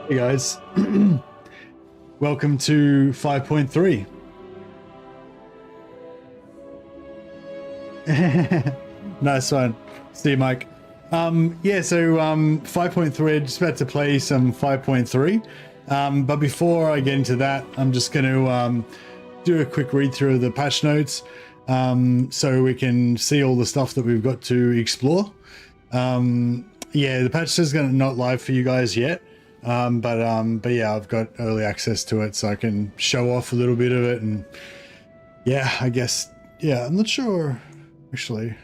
Hey guys, welcome to 5.3. Nice one. See you, Mike. Yeah, so 5.3, just about to play some 5.3. But before I get into that, I'm just going to do a quick read through of the patch notes so we can see all the stuff that we've got to explore. Yeah, the patch is not live for you guys yet. But yeah, I've got early access to it, so I can show off a little bit of it. And yeah, I guess, yeah, I'm not sure, actually.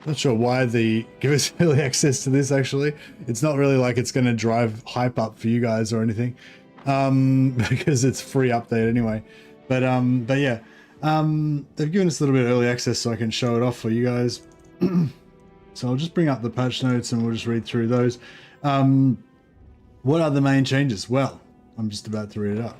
Not sure why they give us early access to this, actually. It's not really like it's going to drive hype up for you guys or anything, because it's free update anyway. But yeah, they've given us a little bit of early access so I can show it off for you guys. So I'll just bring up the patch notes and we'll just read through those. What are the main changes? Well, I'm just about to read it up.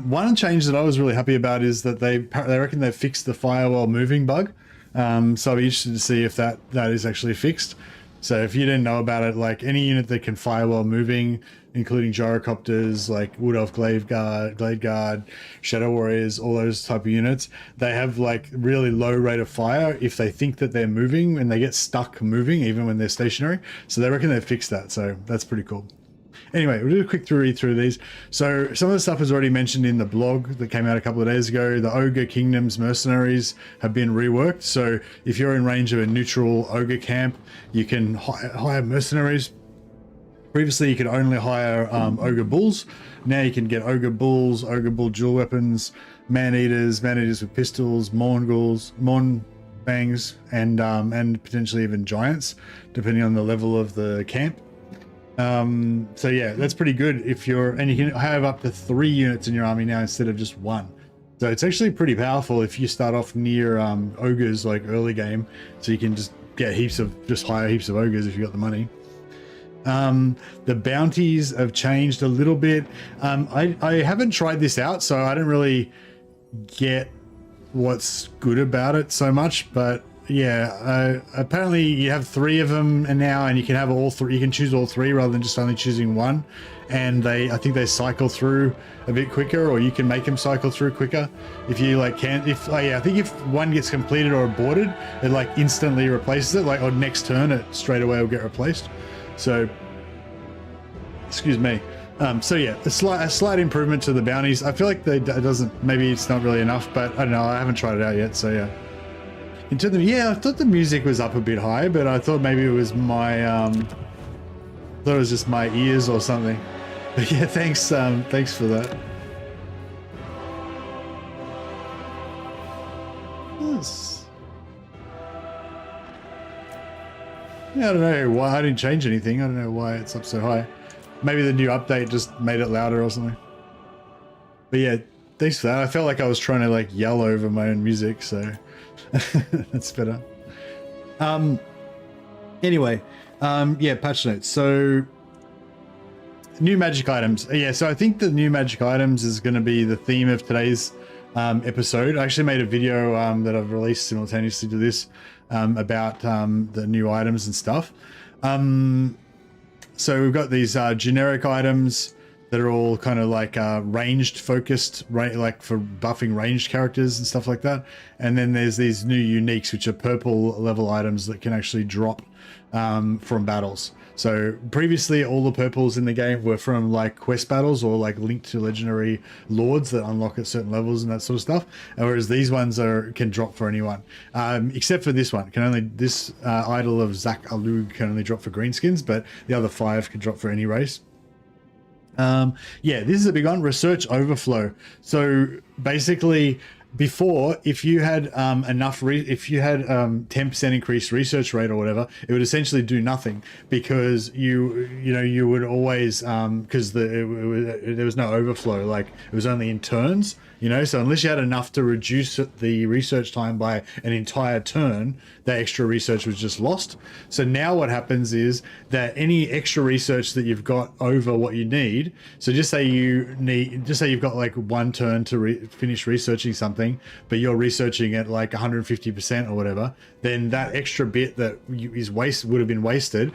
One change that I was really happy about is that they reckon they've fixed the firewall moving bug. So I'll be interested to see if that is actually fixed. So if you didn't know about it, like any unit that can firewall moving, including gyrocopters, like Wood Elf Graveguard, Shadow Warriors, all those type of units, they have like really low rate of fire if they think that they're moving and they get stuck moving even when they're stationary. So they reckon they've fixed that. So that's pretty cool. Anyway, we'll do a quick read through these. So some of the stuff was already mentioned in the blog that came out a couple of days ago. The Ogre Kingdom's mercenaries have been reworked. So if you're in range of a neutral Ogre camp, you can hire mercenaries. Previously, you could only hire Ogre Bulls. Now you can get Ogre Bulls, Ogre Bull dual weapons, Man-Eaters with pistols, Mongols, Bangs, and potentially even Giants, depending on the level of the camp. So yeah, that's pretty good if and you can have up to 3 units in your army now instead of just 1. So it's actually pretty powerful if you start off near ogres like early game, so you can just get hire heaps of ogres if you got the money. The bounties have changed a little bit. I haven't tried this out, so I don't really get what's good about it so much, but yeah, apparently you have 3 of them now, and you can have all 3. You can choose all 3 rather than just only choosing 1. And I think they cycle through a bit quicker, or you can make them cycle through quicker if you like can. I think if one gets completed or aborted, it like instantly replaces it. Like on next turn, it straight away will get replaced. So, excuse me. So yeah, a slight improvement to the bounties. I feel like maybe it's not really enough, but I don't know. I haven't tried it out yet, so yeah. I thought the music was up a bit high, but I thought maybe it was just my ears or something. But yeah, thanks for that. Yes. Yeah, I don't know why I didn't change anything. I don't know why it's up so high. Maybe the new update just made it louder or something. But yeah, thanks for that. I felt like I was trying to like yell over my own music, so that's better. Anyway, yeah, patch notes. So new magic items. Yeah, so I think the new magic items is going to be the theme of today's episode. I actually made a video that I've released simultaneously to this about the new items and stuff. So we've got these generic items that are all kind of like ranged focused, right? Like for buffing ranged characters and stuff like that. And then there's these new uniques, which are purple level items that can actually drop from battles. So previously all the purples in the game were from like quest battles or like linked to legendary lords that unlock at certain levels and that sort of stuff. Whereas these ones can drop for anyone, except for this one. This idol of Zak Alug can only drop for greenskins, but the other 5 can drop for any race. Yeah, this is a big one, research overflow. So basically before, if you had if you had 10% increased research rate or whatever, it would essentially do nothing because you would always because there was no overflow, like it was only in turns, so unless you had enough to reduce the research time by an entire turn, that extra research was just lost. So now what happens is that any extra research that you've got over what you need, so just say you've got like 1 turn to finish researching something, something, but you're researching at like 150% or whatever, then that extra bit that would have been wasted.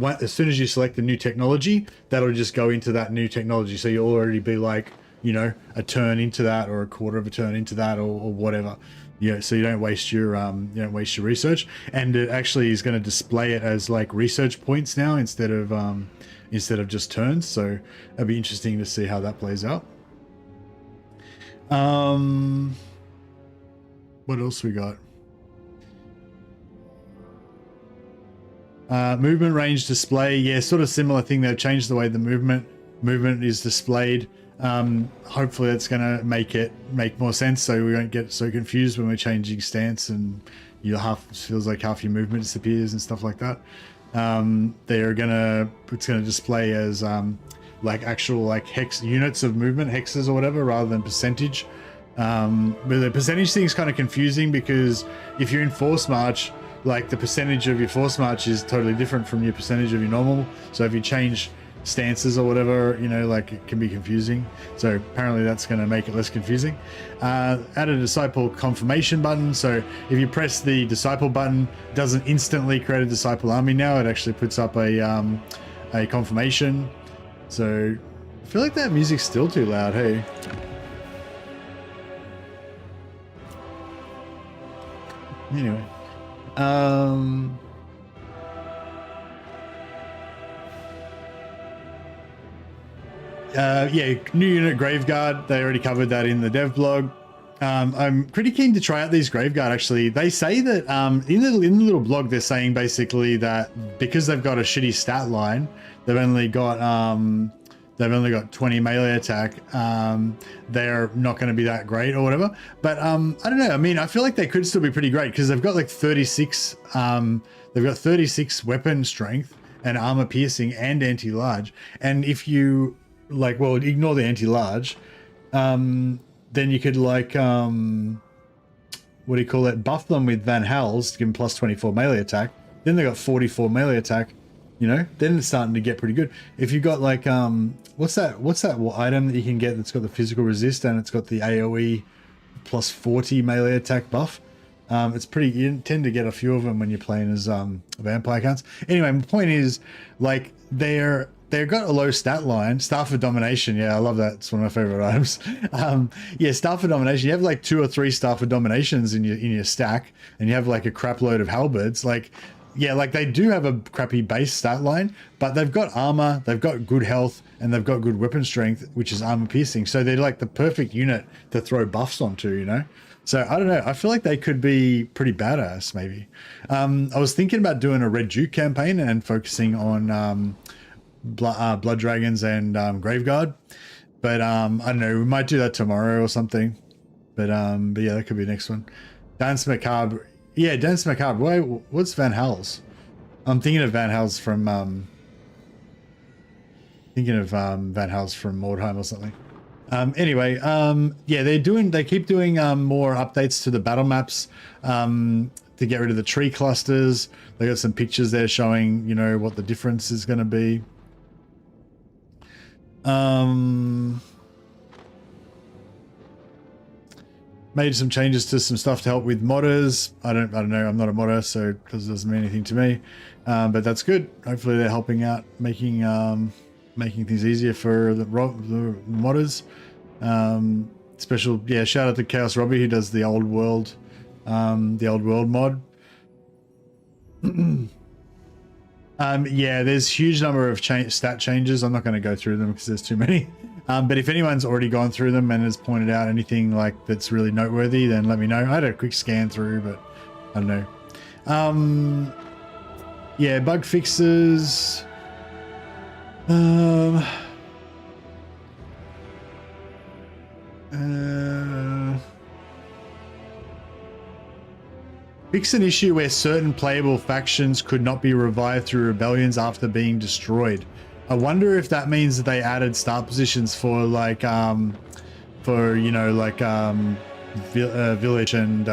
As soon as you select the new technology, that'll just go into that new technology. So you'll already be like, you know, a turn into that, or a quarter of a turn into that, or whatever. Yeah, so you don't waste your research, and it actually is going to display it as like research points now instead of just turns. So it'll be interesting to see how that plays out. What else we got? Movement range display. Yeah, sort of similar thing. They've changed the way the movement is displayed. Hopefully that's going to make more sense, so we won't get so confused when we're changing stance and feels like half your movement disappears and stuff like that. It's gonna display as like actual like hex units of movement, hexes or whatever, rather than percentage. But the percentage thing is kind of confusing, because if you're in force march, like the percentage of your force march is totally different from your percentage of your normal. So if you change stances or whatever, you know, like it can be confusing. So apparently that's going to make it less confusing. Add a disciple confirmation button. So if you press the disciple button, it doesn't instantly create a disciple army now. It actually puts up a confirmation. So I feel like that music's still too loud. Hey. Anyway. Yeah, new unit Graveguard. They already covered that in the dev blog. I'm pretty keen to try out these Graveguard. Actually, they say that in the little blog, they're saying basically that because they've got a shitty stat line, they've only got 20 melee attack. They're not going to be that great or whatever. But I don't know. I mean, I feel like they could still be pretty great, because they've got like 36. They've got 36 weapon strength and armor piercing and anti-large. And if you like, well, ignore the anti-large, then you could like what do you call it, buff them with Van Hal's to give them plus 24 melee attack. Then they got 44 melee attack, you know, then it's starting to get pretty good. If you got like what's that item that you can get that's got the physical resist and it's got the AoE plus 40 melee attack buff? It's pretty, you tend to get a few of them when you're playing as vampire counts. Anyway, my point is, like, they've got a low stat line. Staff of Domination, yeah, I love that. It's one of my favorite items. Yeah, Staff of Domination. You have like 2 or 3 Staff of Dominations in your stack, and you have like a crap load of halberds. Like, yeah, like they do have a crappy base stat line, but they've got armor, they've got good health, and they've got good weapon strength, which is armor piercing. So they're like the perfect unit to throw buffs onto, you know? So I don't know. I feel like they could be pretty badass, maybe. I was thinking about doing a Red Duke campaign and focusing on Blood Dragons and Graveguard, but I don't know. We might do that tomorrow or something. But yeah, that could be the next one. Dance Macabre. Yeah, Dance Macabre. Wait, what's Van Hal's? I'm thinking of Van Hal's from Van Hal's from Mordheim or something. Anyway, yeah, they keep doing more updates to the battle maps to get rid of the tree clusters. They got some pictures there showing, you know, what the difference is going to be. Made some changes to some stuff to help with modders. I don't know. I'm not a modder, so because it doesn't mean anything to me. But that's good. Hopefully they're helping out, making things easier for the modders. Special, yeah, shout out to Chaos Robbie, who does the old world mod. Yeah, there's huge number of stat changes. I'm not going to go through them because there's too many. But if anyone's already gone through them and has pointed out anything like that's really noteworthy, then let me know. I had a quick scan through, but I don't know. Yeah, bug fixes. Fix an issue where certain playable factions could not be revived through rebellions after being destroyed. I wonder if that means that they added start positions for like you know, like village and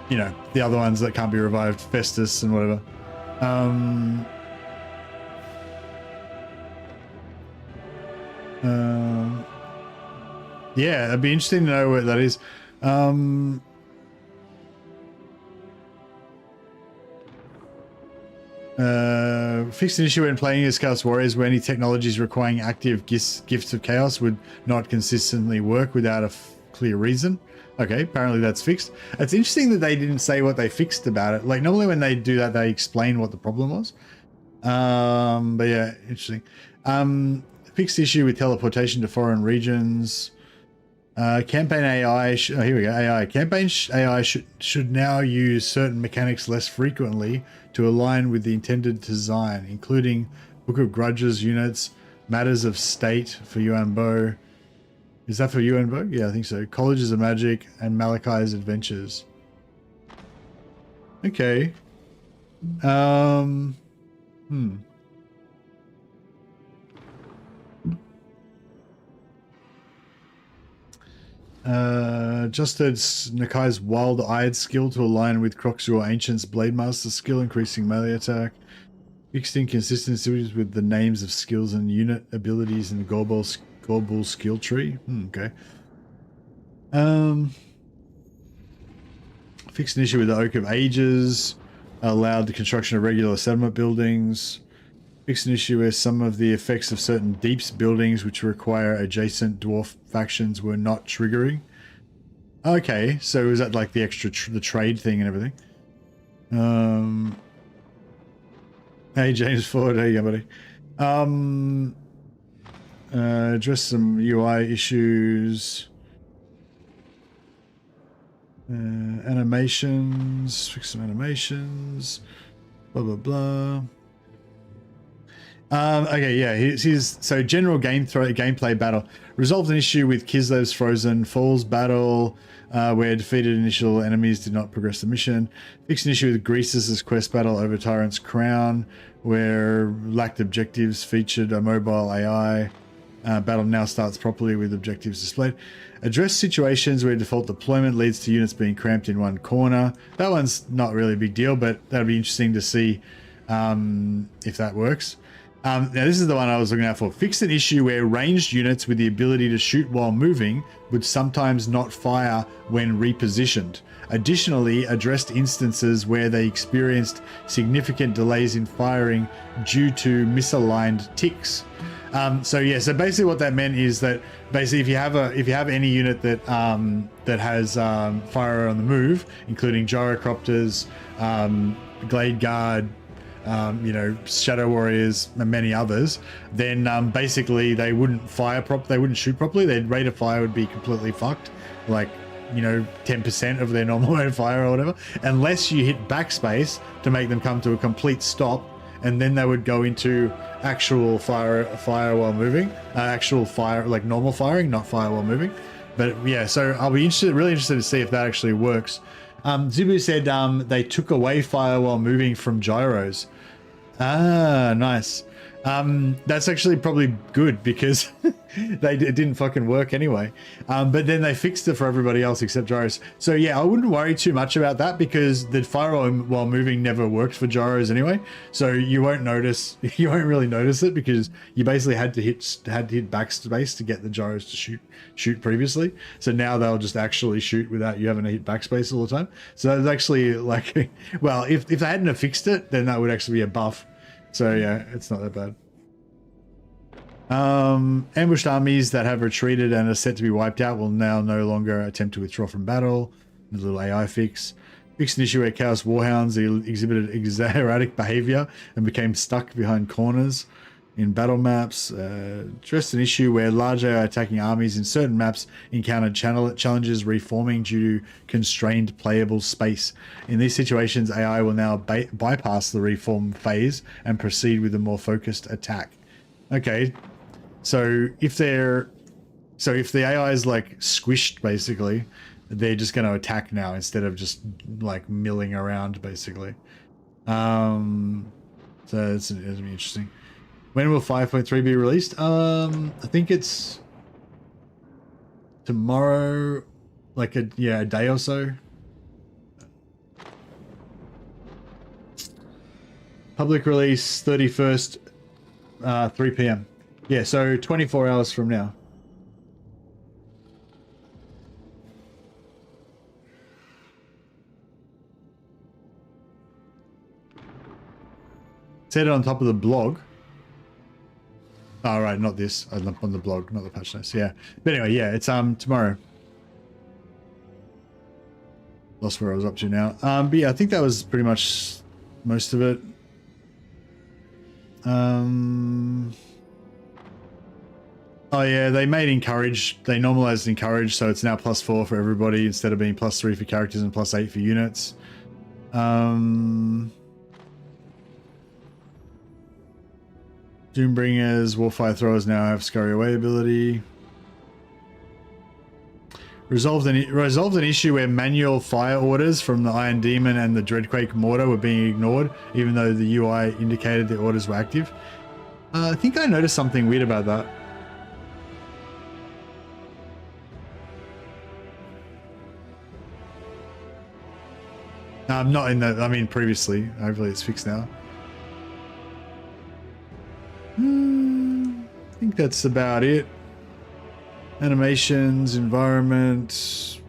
you know, the other ones that can't be revived, Festus and whatever. Yeah, it'd be interesting to know what that is. Fixed an issue when playing as Chaos Warriors where any technologies requiring active gifts of chaos would not consistently work without a clear reason. Okay, apparently that's fixed. It's interesting that they didn't say what they fixed about it. Like normally when they do that, they explain what the problem was. But yeah, interesting. Fixed issue with teleportation to foreign regions. Campaign AI, here we go, AI. Campaign AI should now use certain mechanics less frequently to align with the intended design, including Book of Grudges units, Matters of State for Yuan Bo. Is that for Yuan Bo? Yeah, I think so. Colleges of Magic and Malachi's Adventures. Okay. Adjusted Nakai's Wild-Eyed skill to align with Croxua Ancient's Blademaster skill, increasing melee attack. Fixed inconsistencies with the names of skills and unit abilities in the Gorbal skill tree. Okay. Fixed an issue with the Oak of Ages. Allowed the construction of regular settlement buildings. Fixed an issue where some of the effects of certain Deeps buildings which require adjacent dwarf factions were not triggering. Okay, so is that like the extra the trade thing and everything? Hey James Ford, hey buddy. Address some UI issues. Animations, fix some animations. Blah blah blah. Okay, yeah, here's so general gameplay battle. Resolved an issue with Kislev's Frozen Falls battle, where defeated initial enemies did not progress the mission. Fixed an issue with Greases' quest battle over Tyrant's Crown, where lacked objectives, featured a mobile AI. Battle now starts properly with objectives displayed. Address situations where default deployment leads to units being cramped in one corner. That one's not really a big deal, but that'd be interesting to see if that works. Now this is the one I was looking out for. Fixed an issue where ranged units with the ability to shoot while moving would sometimes not fire when repositioned. Additionally, addressed instances where they experienced significant delays in firing due to misaligned ticks. So yeah, so basically what that meant is that basically if you have any unit that that has fire on the move, including Gyrocopters, Graveguard, you know, Shadow Warriors and many others, then basically they wouldn't they wouldn't shoot properly. Their rate of fire would be completely fucked, like, you know, 10% of their normal rate of fire or whatever, unless you hit backspace to make them come to a complete stop, and then they would go into actual fire while moving, actual fire, like normal firing, not fire while moving. But yeah, so I'll be really interested to see if that actually works. Zubu said they took away fire while moving from gyros. Ah, nice. That's actually probably good because it didn't fucking work anyway. But then they fixed it for everybody else except gyros. So yeah, I wouldn't worry too much about that because the fire while moving never worked for gyros anyway. So you won't really notice it because you basically had to hit backspace to get the gyros to shoot previously. So now they'll just actually shoot without you having to hit backspace all the time. So it's actually like, well, if they hadn't have fixed it, then that would actually be a buff. So yeah, it's not that bad. Ambushed armies that have retreated and are set to be wiped out will now no longer attempt to withdraw from battle. A little AI fix. Fixed an issue where Chaos Warhounds exhibited erratic behavior and became stuck behind corners in battle maps. Addressed an issue where large AI attacking armies in certain maps encountered challenges reforming due to constrained playable space. In these situations, AI will now bypass the reform phase and proceed with a more focused attack. Okay, so if the AI is like squished, basically, they're just going to attack now instead of just like milling around, basically. So it'll be interesting. When will 5.3 be released? I think it's tomorrow, like a day or so. Public release 31st, 3 p.m. Yeah, so 24 hours from now. said it on top of the blog. Oh, right, not this. I'm on the blog, not the patch notes. Yeah. But anyway, yeah, it's tomorrow. Lost where I was up to now. But yeah, I think that was pretty much most of it. Oh yeah, they made encourage. They normalized encourage, so it's now +4 for everybody instead of being +3 for characters and +8 for units. Doombringers, Warfire Throwers now have Scurry Away ability. Resolved an issue where manual fire orders from the Iron Demon and the Dreadquake Mortar were being ignored, even though the UI indicated the orders were active. I think I noticed something weird about that. Not in the, I mean previously. Hopefully it's fixed now. I think that's about it. Animations, environment.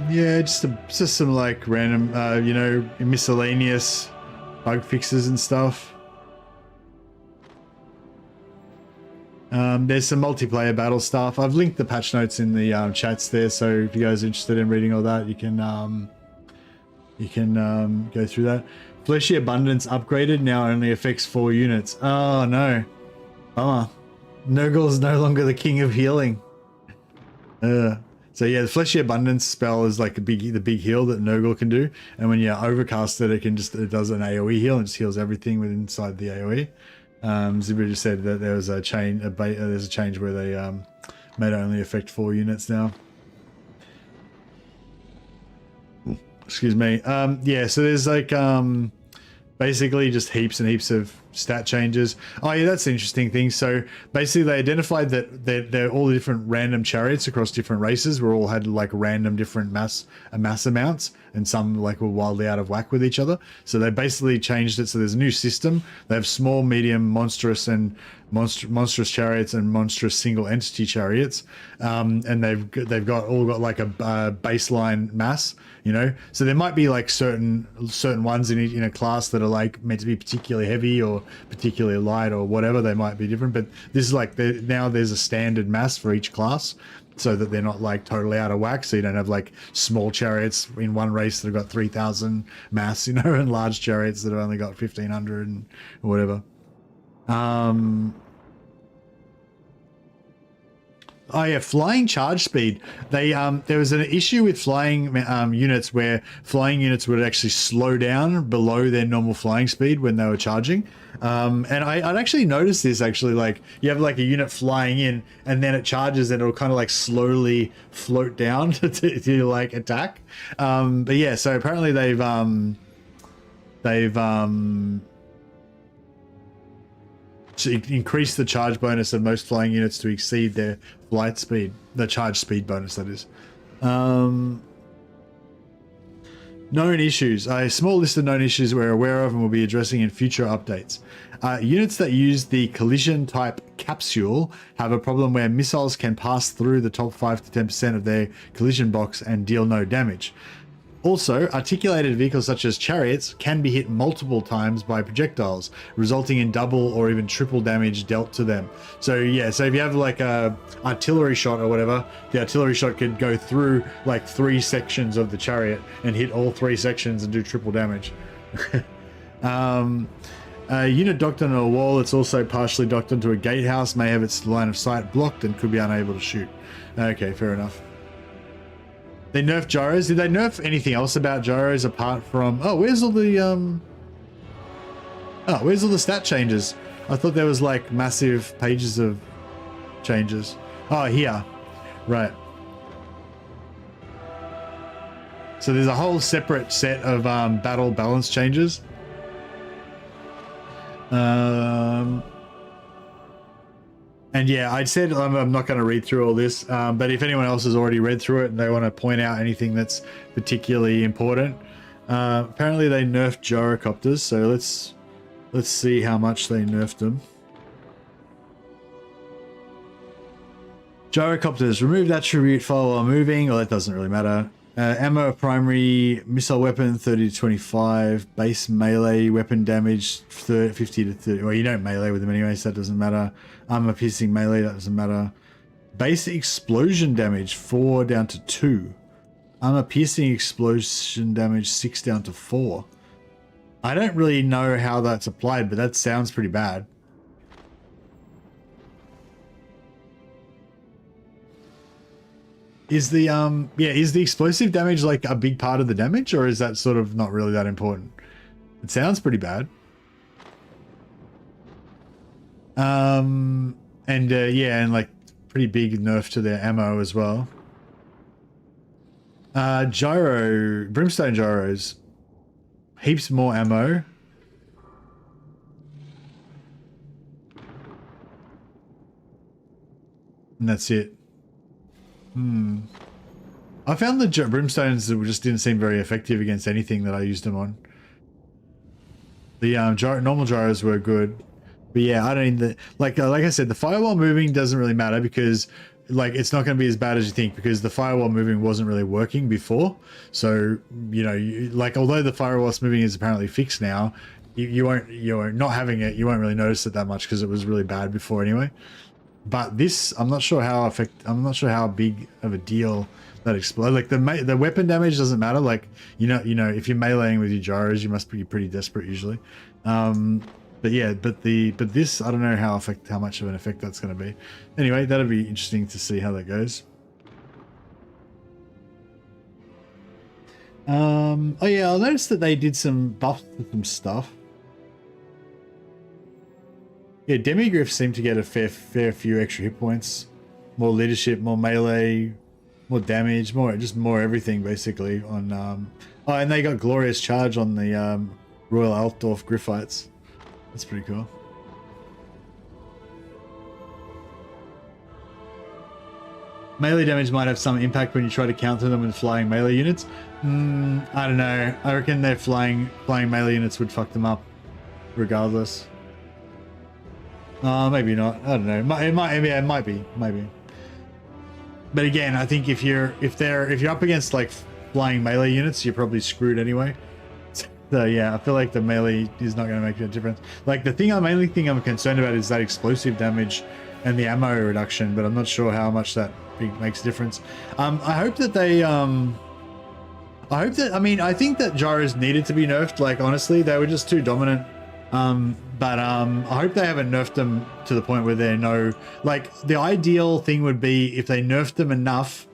Yeah, just some like random, you know, miscellaneous bug fixes and stuff. There's some multiplayer battle stuff. I've linked the patch notes in the chats there, so if you guys are interested in reading all that, you can go through that. Fleshy Abundance upgraded, now only affects 4 units. Oh no, bummer. Nurgle's no longer the king of healing. So yeah, the Fleshy Abundance spell is like the big heal that Nurgle can do, and when you overcast it, it does an AOE heal and just heals everything within inside the AOE. Zibra just said that there was a change. There's a change where they made it only affect 4 units now. Excuse me. Yeah, so there's like basically just heaps and heaps of stat changes. Oh yeah, that's the interesting thing. So basically they identified that they're all the different random chariots across different races were all had like random different mass amounts, and some like were wildly out of whack with each other. So they basically changed it. So there's a new system. They have small, medium, monstrous, and monstrous chariots and monstrous single entity chariots. And they've got like a baseline mass, you know. So there might be like certain ones in a class that are like meant to be particularly heavy or particularly light or whatever. They might be different, but this is like now there's a standard mass for each class, so that they're not like totally out of whack. So you don't have like small chariots in one race that have got 3,000 mass, you know, and large chariots that have only got 1,500 and whatever. Oh yeah, flying charge speed. They there was an issue with flying units where flying units would actually slow down below their normal flying speed when they were charging. And I'd actually noticed this actually, like you have like a unit flying in and then it charges and it'll kind of like slowly float down to like attack. But yeah, so apparently they've to increase the charge bonus of most flying units to exceed their flight speed, the charge speed bonus, that is. Known issues. A small list of known issues we're aware of and will be addressing in future updates. Units that use the collision type capsule have a problem where missiles can pass through the top 5 to 10% of their collision box and deal no damage. Also, articulated vehicles such as chariots can be hit multiple times by projectiles, resulting in double or even triple damage dealt to them. So yeah, so if you have like a artillery shot or whatever, the artillery shot could go through like 3 sections of the chariot and hit all 3 sections and do triple damage. A unit docked onto a wall that's also partially docked onto a gatehouse may have its line of sight blocked and could be unable to shoot. Okay, fair enough. They nerfed gyros. Did they nerf anything else about gyros apart from... Oh, where's all the stat changes? I thought there was like massive pages of changes. Oh, here. Right. So there's a whole separate set of battle balance changes. And yeah, I said I'm not going to read through all this, but if anyone else has already read through it and they want to point out anything that's particularly important, apparently they nerfed gyrocopters. So let's see how much they nerfed them. Gyrocopters, removed attribute file while moving. Oh, that doesn't really matter. Ammo of primary missile weapon 30 to 25. Base melee weapon damage 50 to 30. Well, you don't melee with them anyway, so that doesn't matter. Armor piercing melee, that doesn't matter. Base explosion damage 4 down to 2. Armor piercing explosion damage 6 down to 4. I don't really know how that's applied, but that sounds pretty bad. Is the is the explosive damage like a big part of the damage, or is that sort of not really that important? It sounds pretty bad. And like pretty big nerf to their ammo as well. Gyro, brimstone gyros, heaps more ammo. And that's it. I found the brimstones that just didn't seem very effective against anything that I used them on. The normal gyros were good, but yeah, I don't need like I said, the firewall moving doesn't really matter because like it's not going to be as bad as you think because the firewall moving wasn't really working before. So like although the firewall moving is apparently fixed now, you're not having it. You won't really notice it that much because it was really bad before anyway. But this, I'm not sure how big of a deal that explode. Like the weapon damage doesn't matter. Like if you're meleeing with your gyros, you must be pretty desperate usually. But yeah, but this, I don't know how much of an effect that's going to be. Anyway, that'll be interesting to see how that goes. Oh yeah, I noticed that they did some buffs to some stuff. Yeah, demigriffs seem to get a fair few extra hit points, more leadership, more melee, more damage, more everything basically on. Oh, and they got glorious charge on the Royal Altdorf Griffites. That's pretty cool. Melee damage might have some impact when you try to counter them with flying melee units. I don't know. I reckon their flying melee units would fuck them up, regardless. Maybe not. I don't know. It might be. Maybe. But again, I think if you're up against like flying melee units, you're probably screwed anyway. So yeah, I feel like the melee is not going to make a difference. Like the mainly thing I'm concerned about is that explosive damage and the ammo reduction, but I'm not sure how much that makes a difference. I hope that they I think that gyros needed to be nerfed. Like honestly, they were just too dominant. But I hope they haven't nerfed them to the point where they're like the ideal thing would be if they nerfed them enough.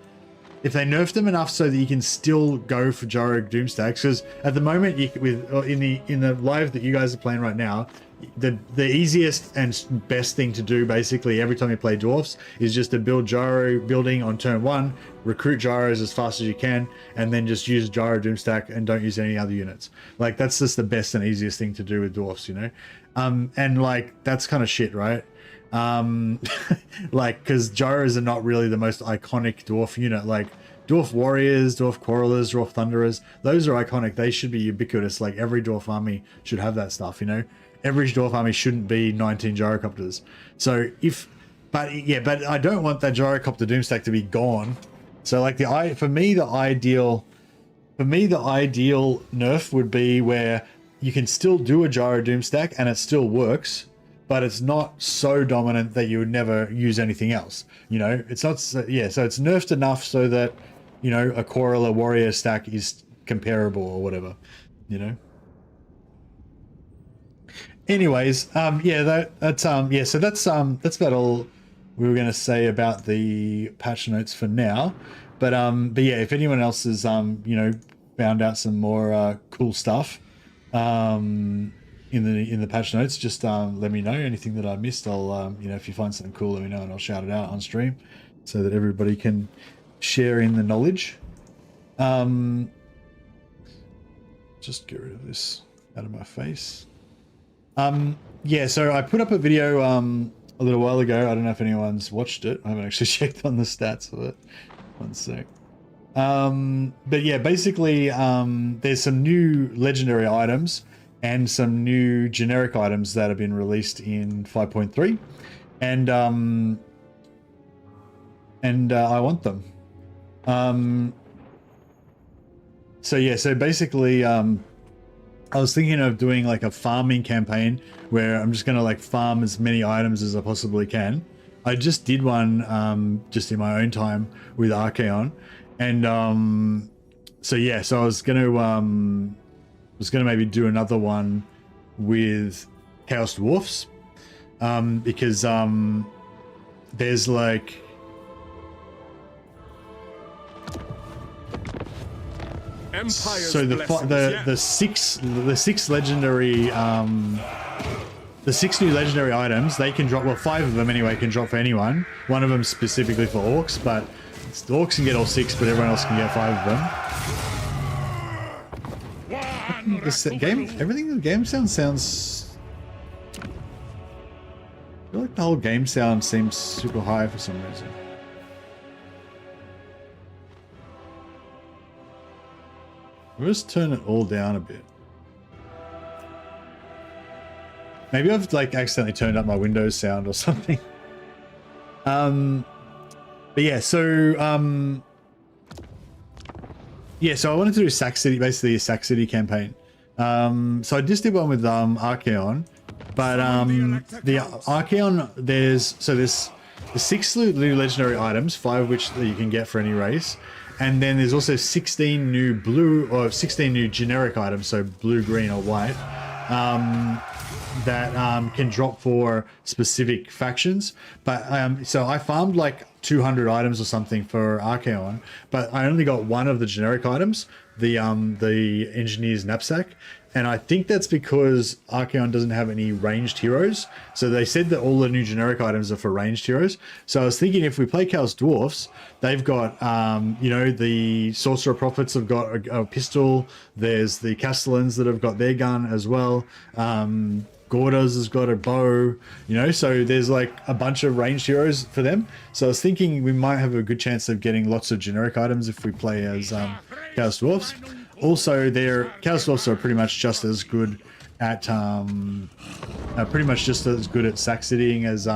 If they nerfed them enough so that you can still go for gyro doomstacks, because at the moment in the live that you guys are playing right now, the easiest and best thing to do basically every time you play dwarfs is just to build gyro building on turn 1, recruit gyros as fast as you can, and then just use gyro doomstack and don't use any other units. Like that's just the best and easiest thing to do with dwarfs, and like that's kind of shit, right? Like because gyros are not really the most iconic dwarf unit. Like dwarf warriors, dwarf quarrelers, dwarf thunderers, those are iconic. They should be ubiquitous. Like every dwarf army should have that stuff, Every dwarf army shouldn't be 19 gyrocopters. So but I don't want that gyrocopter doomstack to be gone. So like for me the ideal nerf would be where you can still do a gyro doomstack and it still works, but it's not so dominant that you would never use anything else. It's not, so it's nerfed enough so that, a quarreler warrior stack is comparable or whatever, Anyways, that's about all we were going to say about the patch notes for now. But yeah, if anyone else has, found out some more cool stuff, in the patch notes, just let me know. Anything that I missed, I'll if you find something cool, let me know and I'll shout it out on stream so that everybody can share in the knowledge. Just get rid of this out of my face. Yeah, so I put up a video a little while ago. I don't know if anyone's watched it. I haven't actually checked on the stats of it. One sec. But yeah, basically there's some new legendary items and some new generic items that have been released in 5.3, and and I want them. So yeah, so basically, I was thinking of doing like a farming campaign where I'm just gonna like farm as many items as I possibly can. I just did one just in my own time with Archaon, and so yeah, so I was gonna maybe do another one with Chaos Dwarfs, because there's like so the six legendary the 6 new legendary items, they can drop, well, 5 of them anyway can drop for anyone. One of them specifically for orcs, but the orcs can get all 6, but everyone else can get 5 of them. This game, everything in the game sounds. I feel like the whole game sound seems super high for some reason. I'll just turn it all down a bit. Maybe I've like accidentally turned up my Windows sound or something. But yeah, so so I wanted to do Sac City, basically a Sac City campaign. So I just did one with Archaon, but the Archaon, there's the 6 new legendary items, 5 of which you can get for any race, and then there's also 16 new 16 new generic items, so blue, green, or white, that can drop for specific factions. But so I farmed like 200 items or something for Archaon, but I only got one of the generic items, the Engineer's Knapsack, and I think that's because Archaon doesn't have any ranged heroes. So they said that all the new generic items are for ranged heroes. So I was thinking if we play Chaos Dwarfs, they've got, you know, the Sorcerer Prophets have got a pistol. There's the Castellans that have got their gun as well. Gordas has got a bow, you know, so there's like a bunch of ranged heroes for them. So I was thinking we might have a good chance of getting lots of generic items if we play as Chaos Dwarfs. Also, their Chaos Dwarfs are pretty much just as good at Sac Citying as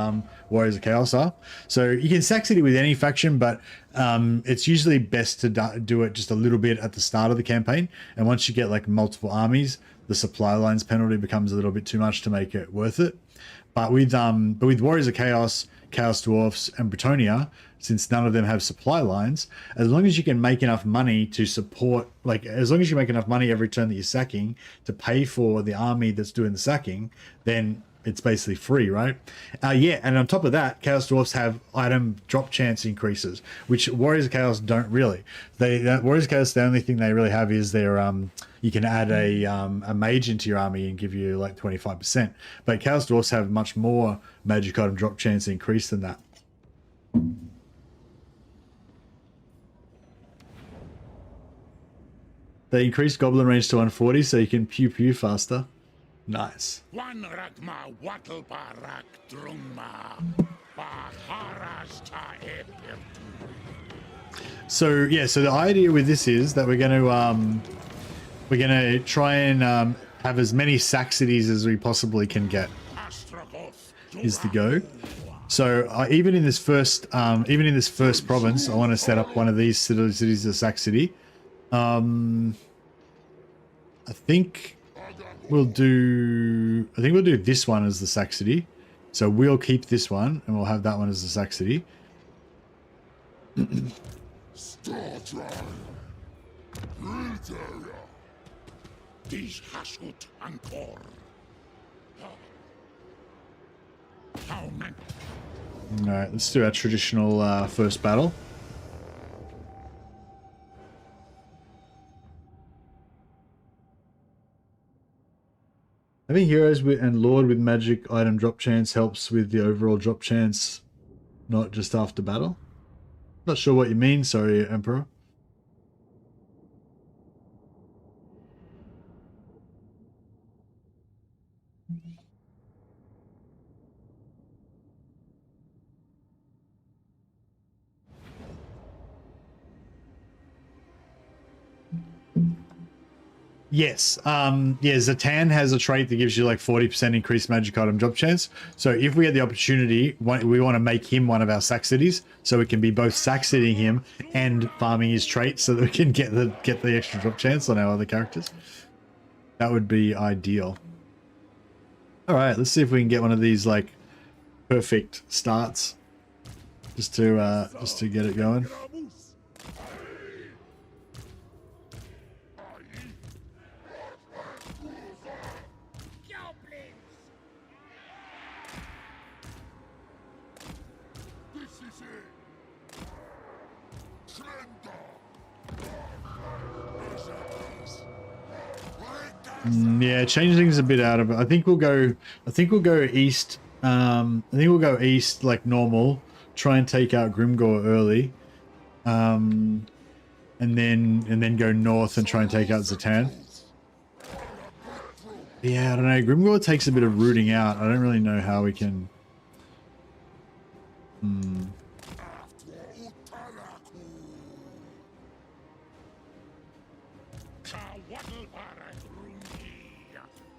Warriors of Chaos are. So you can Sac City with any faction, but it's usually best to do it just a little bit at the start of the campaign. And once you get like multiple armies, the supply lines penalty becomes a little bit too much to make it worth it. But with Warriors of Chaos, Chaos Dwarfs, and Bretonia, since none of them have supply lines, as long as you can make enough money to support, like as long as you make enough money every turn that you're sacking to pay for the army that's doing the sacking, then it's basically free, right? Yeah, and on top of that, Chaos Dwarfs have item drop chance increases, which Warriors of Chaos don't really. Warriors of Chaos, the only thing they really have is their you can add a mage into your army and give you like 25%. But Chaos Dwarfs have much more magic item drop chance increase than that. They increased goblin range to 140, so you can pew pew faster. Nice. So yeah, so the idea with this is that we're gonna try and have as many Sac Cities as we possibly can get. Is the go. So even in this first province, I want to set up one of these cities as Sac City. I think we'll do this one as the Sac City. So we'll keep this one and we'll have that one as the Sac City. Alright, let's do our traditional first battle. Having heroes and Lord with magic item drop chance helps with the overall drop chance, not just after battle. Not sure what you mean, sorry, Emperor. Yes. Yeah, Zatan has a trait that gives you like 40% increased magic item drop chance. So if we get the opportunity, we want to make him one of our sack cities, so we can be both sack sitting him and farming his traits, so that we can get the extra drop chance on our other characters. That would be ideal. All right, let's see if we can get one of these like perfect starts, just to get it going. Yeah, change things a bit out of it. I think we'll go east. I think we'll go east like normal. Try and take out Grimgor early, and then go north and try and take out Zatan. Yeah, I don't know. Grimgor takes a bit of rooting out. I don't really know how we can.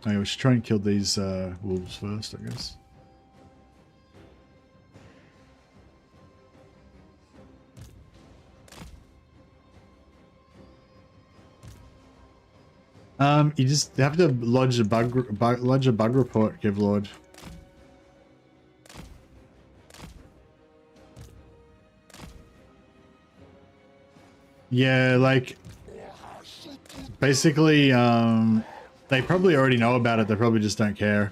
Okay, we should try and kill these wolves first, I guess. You just have to lodge a bug report, Kevlord. Yeah, like basically, they probably already know about it. They probably just don't care.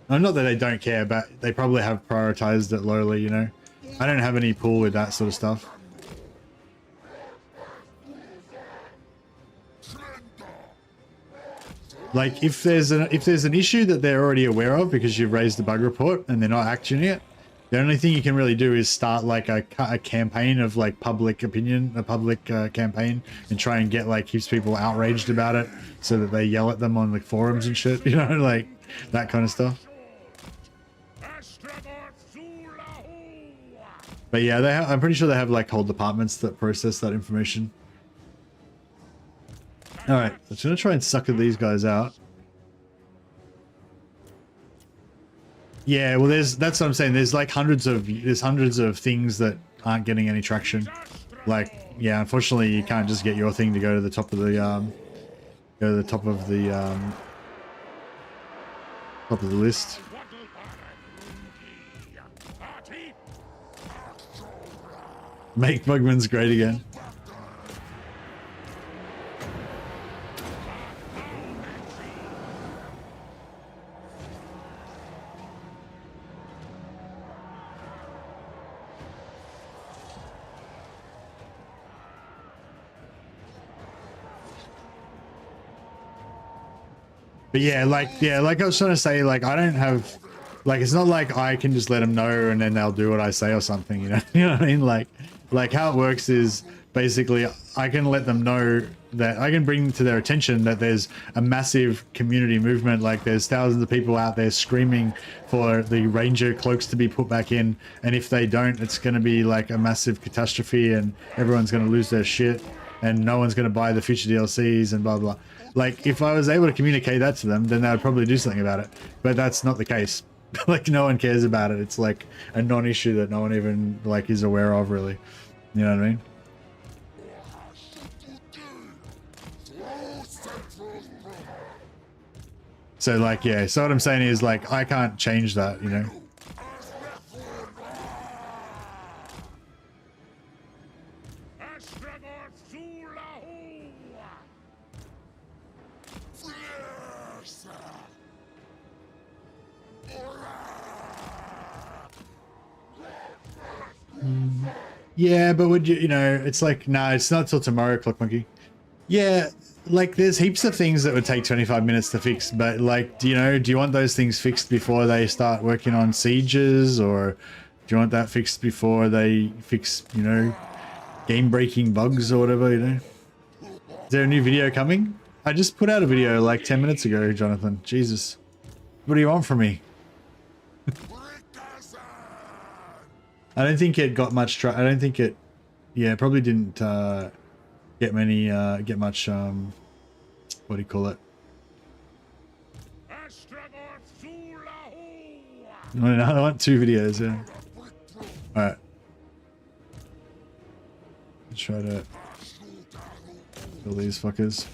Not that they don't care, but they probably have prioritized it lowly, you know. I don't have any pull with that sort of stuff. Like if there's an issue that they're already aware of because you've raised the bug report and they're not actioning it, the only thing you can really do is start like a campaign of like public opinion, a public campaign, and try and get like keeps people outraged about it so that they yell at them on like forums and shit, you know, like that kind of stuff. But yeah, I'm pretty sure they have like whole departments that process that information. All right, let's gonna try and sucker these guys out. Yeah, well, that's what I'm saying. There's like hundreds of things that aren't getting any traction. Like, yeah, unfortunately, you can't just get your thing to go to the top of the top of the list. Make Bugman's great again. But yeah, like I was trying to say, like I don't have, like it's not like I can just let them know and then they'll do what I say or something, you know. You know what I mean? Like how it works is basically I can let them know that I can bring to their attention that there's a massive community movement. Like there's thousands of people out there screaming for the ranger cloaks to be put back in, and if they don't, it's going to be like a massive catastrophe and everyone's going to lose their shit and no one's going to buy the future DLCs and blah blah. Like if I was able to communicate that to them, then they would probably do something about it, but that's not the case. Like no one cares about it. It's like a non-issue that no one even like is aware of, really. You know what I mean? So like, yeah, so what I'm saying is like I can't change that, you know. Yeah, but would you know, it's like, no, it's not till tomorrow, Clock Monkey. Yeah, like there's heaps of things that would take 25 minutes to fix, but like, do you want those things fixed before they start working on sieges, or do you want that fixed before they fix, you know, game-breaking bugs or whatever, you know? Is there a new video coming? I just put out a video like 10 minutes ago, Jonathan. Jesus. What do you want from me? I don't think it got much I don't think it, yeah, probably didn't get much what do you call it? I want 2 videos, yeah. Alright. Let's try to kill these fuckers.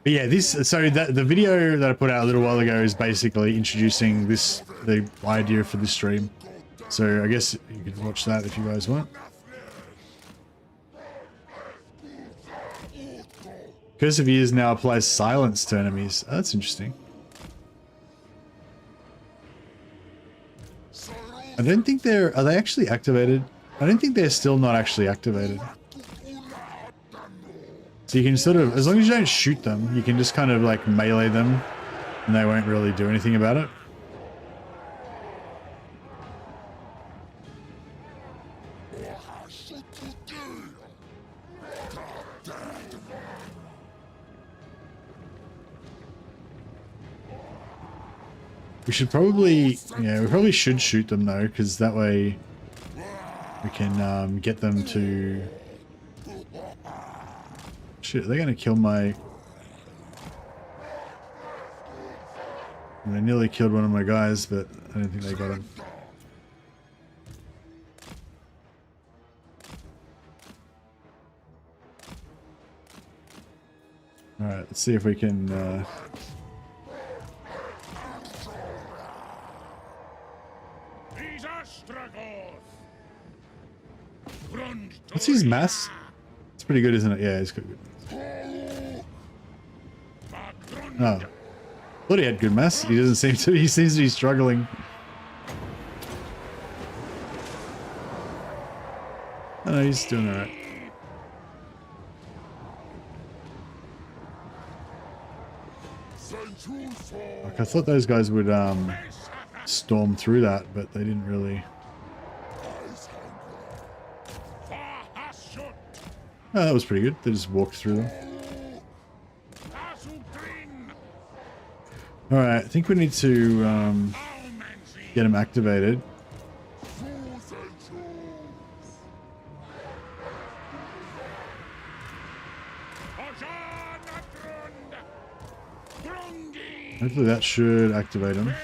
But yeah, the video that I put out a little while ago is basically introducing the idea for this stream. So I guess you could watch that if you guys want. Curse of Years now applies silence to enemies. Oh, that's interesting. I don't think are they actually activated? I don't think they're still not actually activated. So you can sort of, as long as you don't shoot them, you can just kind of like melee them and they won't really do anything about it. We should probably, yeah, we probably should shoot them though, because that way we can get them to... Shit, they're gonna kill my... They nearly killed one of my guys, but I don't think they got him. Alright, let's see if we can... What's his mass? It's pretty good, isn't it? Yeah, he's got good. Oh. Thought he had good mass. He doesn't seem to. He seems to be struggling. Oh, no, he's doing alright. Like, I thought those guys would storm through that, but they didn't really. Oh, that was pretty good. They just walked through them. Alright, I think we need to get them activated. Hopefully that should activate them.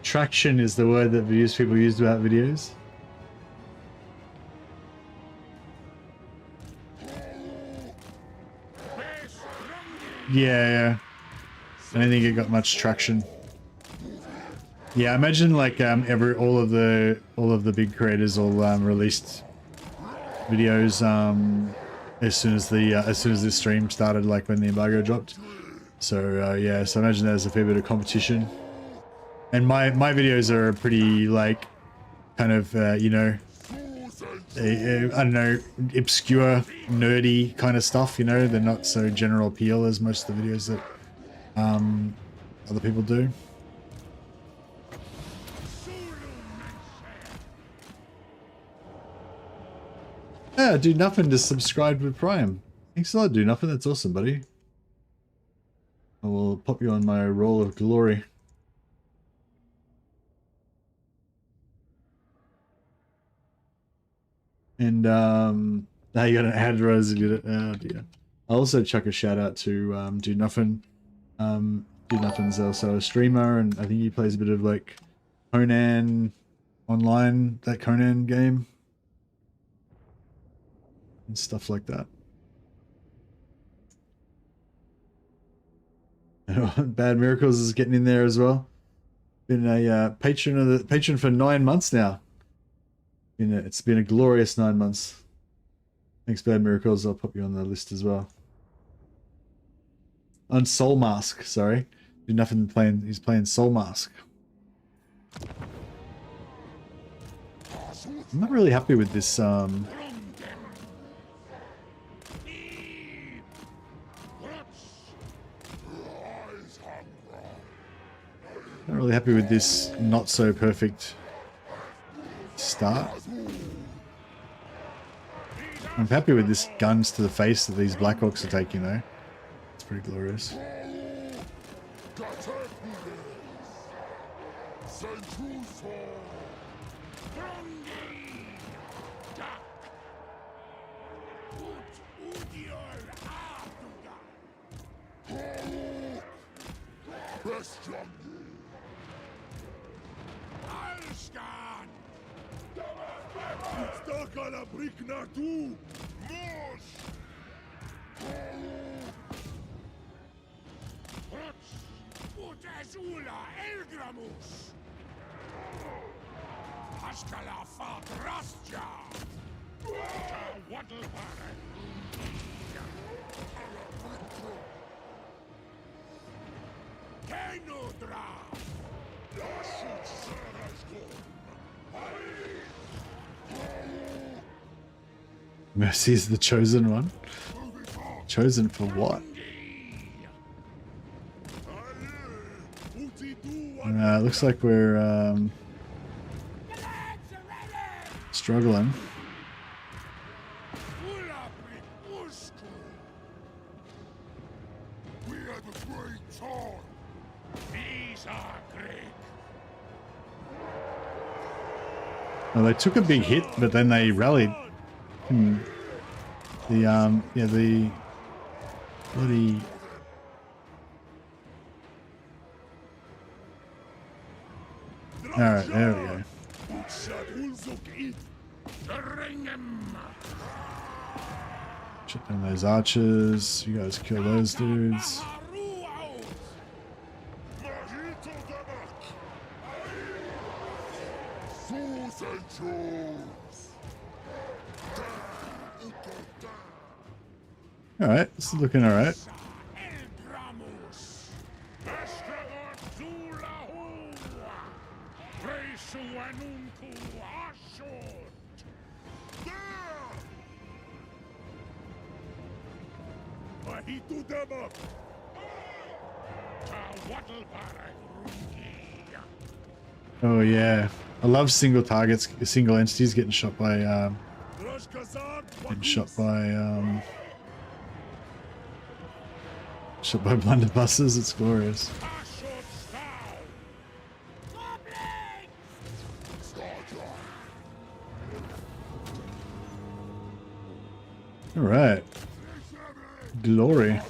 Traction is the word that people use about videos. Yeah. I don't think it got much traction. Yeah, I imagine like all of the big creators all released videos as soon as this stream started, like when the embargo dropped. So yeah, so I imagine there's a fair bit of competition. And my videos are pretty like kind of you know, I don't know, obscure, nerdy kind of stuff. You know, they're not so general appeal as most of the videos that other people do. Yeah, do nothing to subscribe with Prime. Thanks a lot, do nothing. That's awesome, buddy. I will pop you on my roll of glory. And now you got an ad Rose. Oh dear. I'll also chuck a shout out to Do Nothing. Do Nothing's also a streamer, and I think he plays a bit of like Conan online, that Conan game. And stuff like that. Bad Miracles is getting in there as well. Been a patron for 9 months now. It's been a glorious 9 months. Thanks, Bad Miracles. I'll put you on the list as well. On Soul Mask, sorry. Did nothing playing. He's playing Soul Mask. I'm not really happy with this. Not really happy with this not so perfect start. I'm happy with this guns to the face that these Black Orcs are taking though. It's pretty glorious. Mercy is the chosen one. Chosen for what? Looks like we're struggling. Well, they took a big hit, but then they rallied. The bloody. Alright, there we go. Shut down those archers. You guys kill those dudes. Alright, this is looking alright. Oh yeah, I love single targets, single entities getting shot by blunderbusses. It's glorious. All right, glory.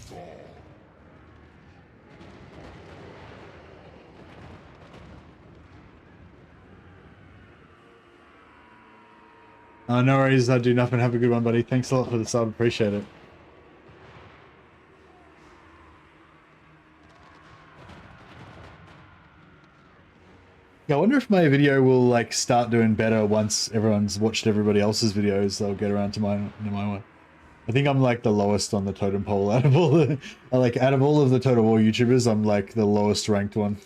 No worries, I do nothing. Have a good one, buddy. Thanks a lot for the sub. Appreciate it. Yeah, I wonder if my video will like start doing better once everyone's watched everybody else's videos. They'll get around to my one. I think I'm like the lowest on the totem pole out of all the out of all of the Total War YouTubers. I'm like the lowest ranked one.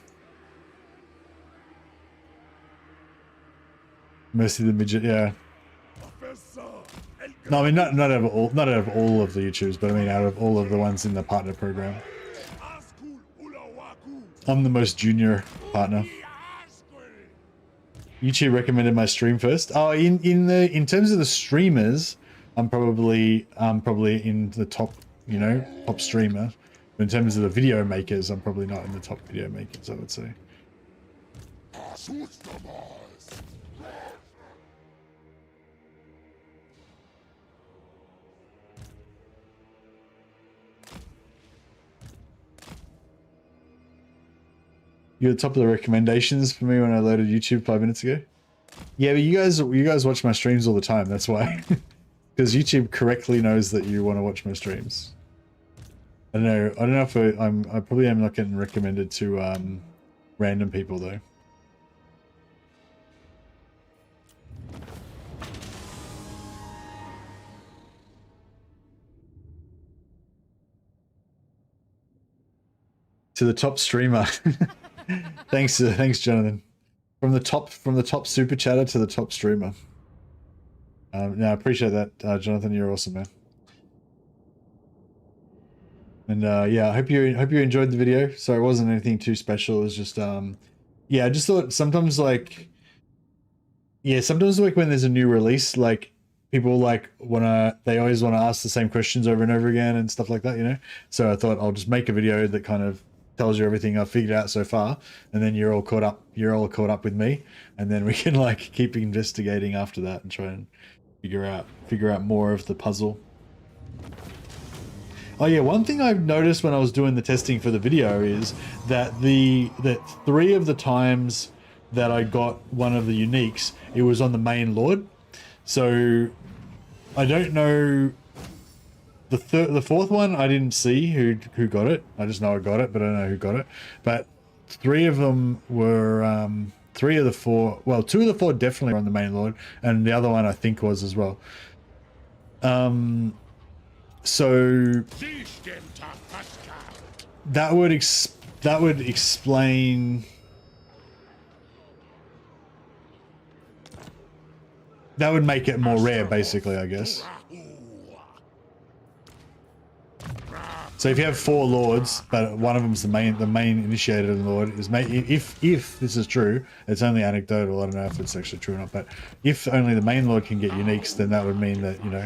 Mercy the Midget, yeah. No, I mean not out of all of the YouTubers, but I mean out of all of the ones in the partner program. I'm the most junior partner. YouTube recommended my stream first. Oh, in terms of the streamers, I'm probably in the top, top streamer. But in terms of the video makers, I'm probably not in the top video makers, I would say. You're the top of the recommendations for me when I loaded YouTube 5 minutes ago. Yeah, but you guys watch my streams all the time. That's why, because YouTube correctly knows that you want to watch my streams. I don't know if I probably am not getting recommended to random people though. To the top streamer. Thanks, Jonathan. From the top super chatter to the top streamer. No, I appreciate that, Jonathan. You're awesome, man. And yeah, I hope you enjoyed the video. So it wasn't anything too special. It was just yeah, I just thought sometimes like sometimes like when there's a new release, like people like they always want to ask the same questions over and over again and stuff like that, you know. So I thought I'll just make a video that kind of tells you everything I've figured out so far, and then you're all caught up with me, and then we can like keep investigating after that and try and figure out more of the puzzle. Oh yeah, one thing I've noticed when I was doing the testing for the video is that that 3 of the times that I got one of the uniques, it was on the main lord. So I don't know. The fourth one I didn't see who got it. I just know I got it, but I don't know who got it. But 3 of them were 3 of the 4. Well, 2 of the 4 definitely were on the main lord, and the other one I think was as well. So that would explain. That would make it more rare, basically, I guess. So if you have 4 lords, but one of them's the main initiated lord, is if this is true, it's only anecdotal. I don't know if it's actually true or not, but if only the main lord can get uniques, then that would mean that, you know,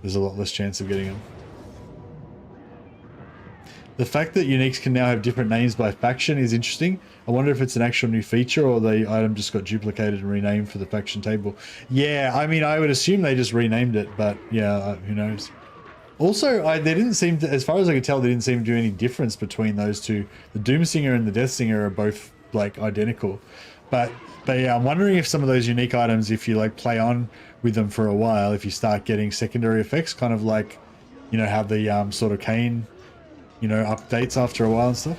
there's a lot less chance of getting them. The fact that uniques can now have different names by faction is interesting. I wonder if it's an actual new feature or the item just got duplicated and renamed for the faction table. Yeah, I mean, I would assume they just renamed it, but yeah, who knows. Also, they didn't seem to, as far as I could tell, they didn't seem to do any difference between those two. The Doomsinger and the Deathsinger are both like identical, but yeah, I'm wondering if some of those unique items, if you like play on with them for a while, if you start getting secondary effects, kind of like, you know, how the sort of Kane, you know, updates after a while and stuff.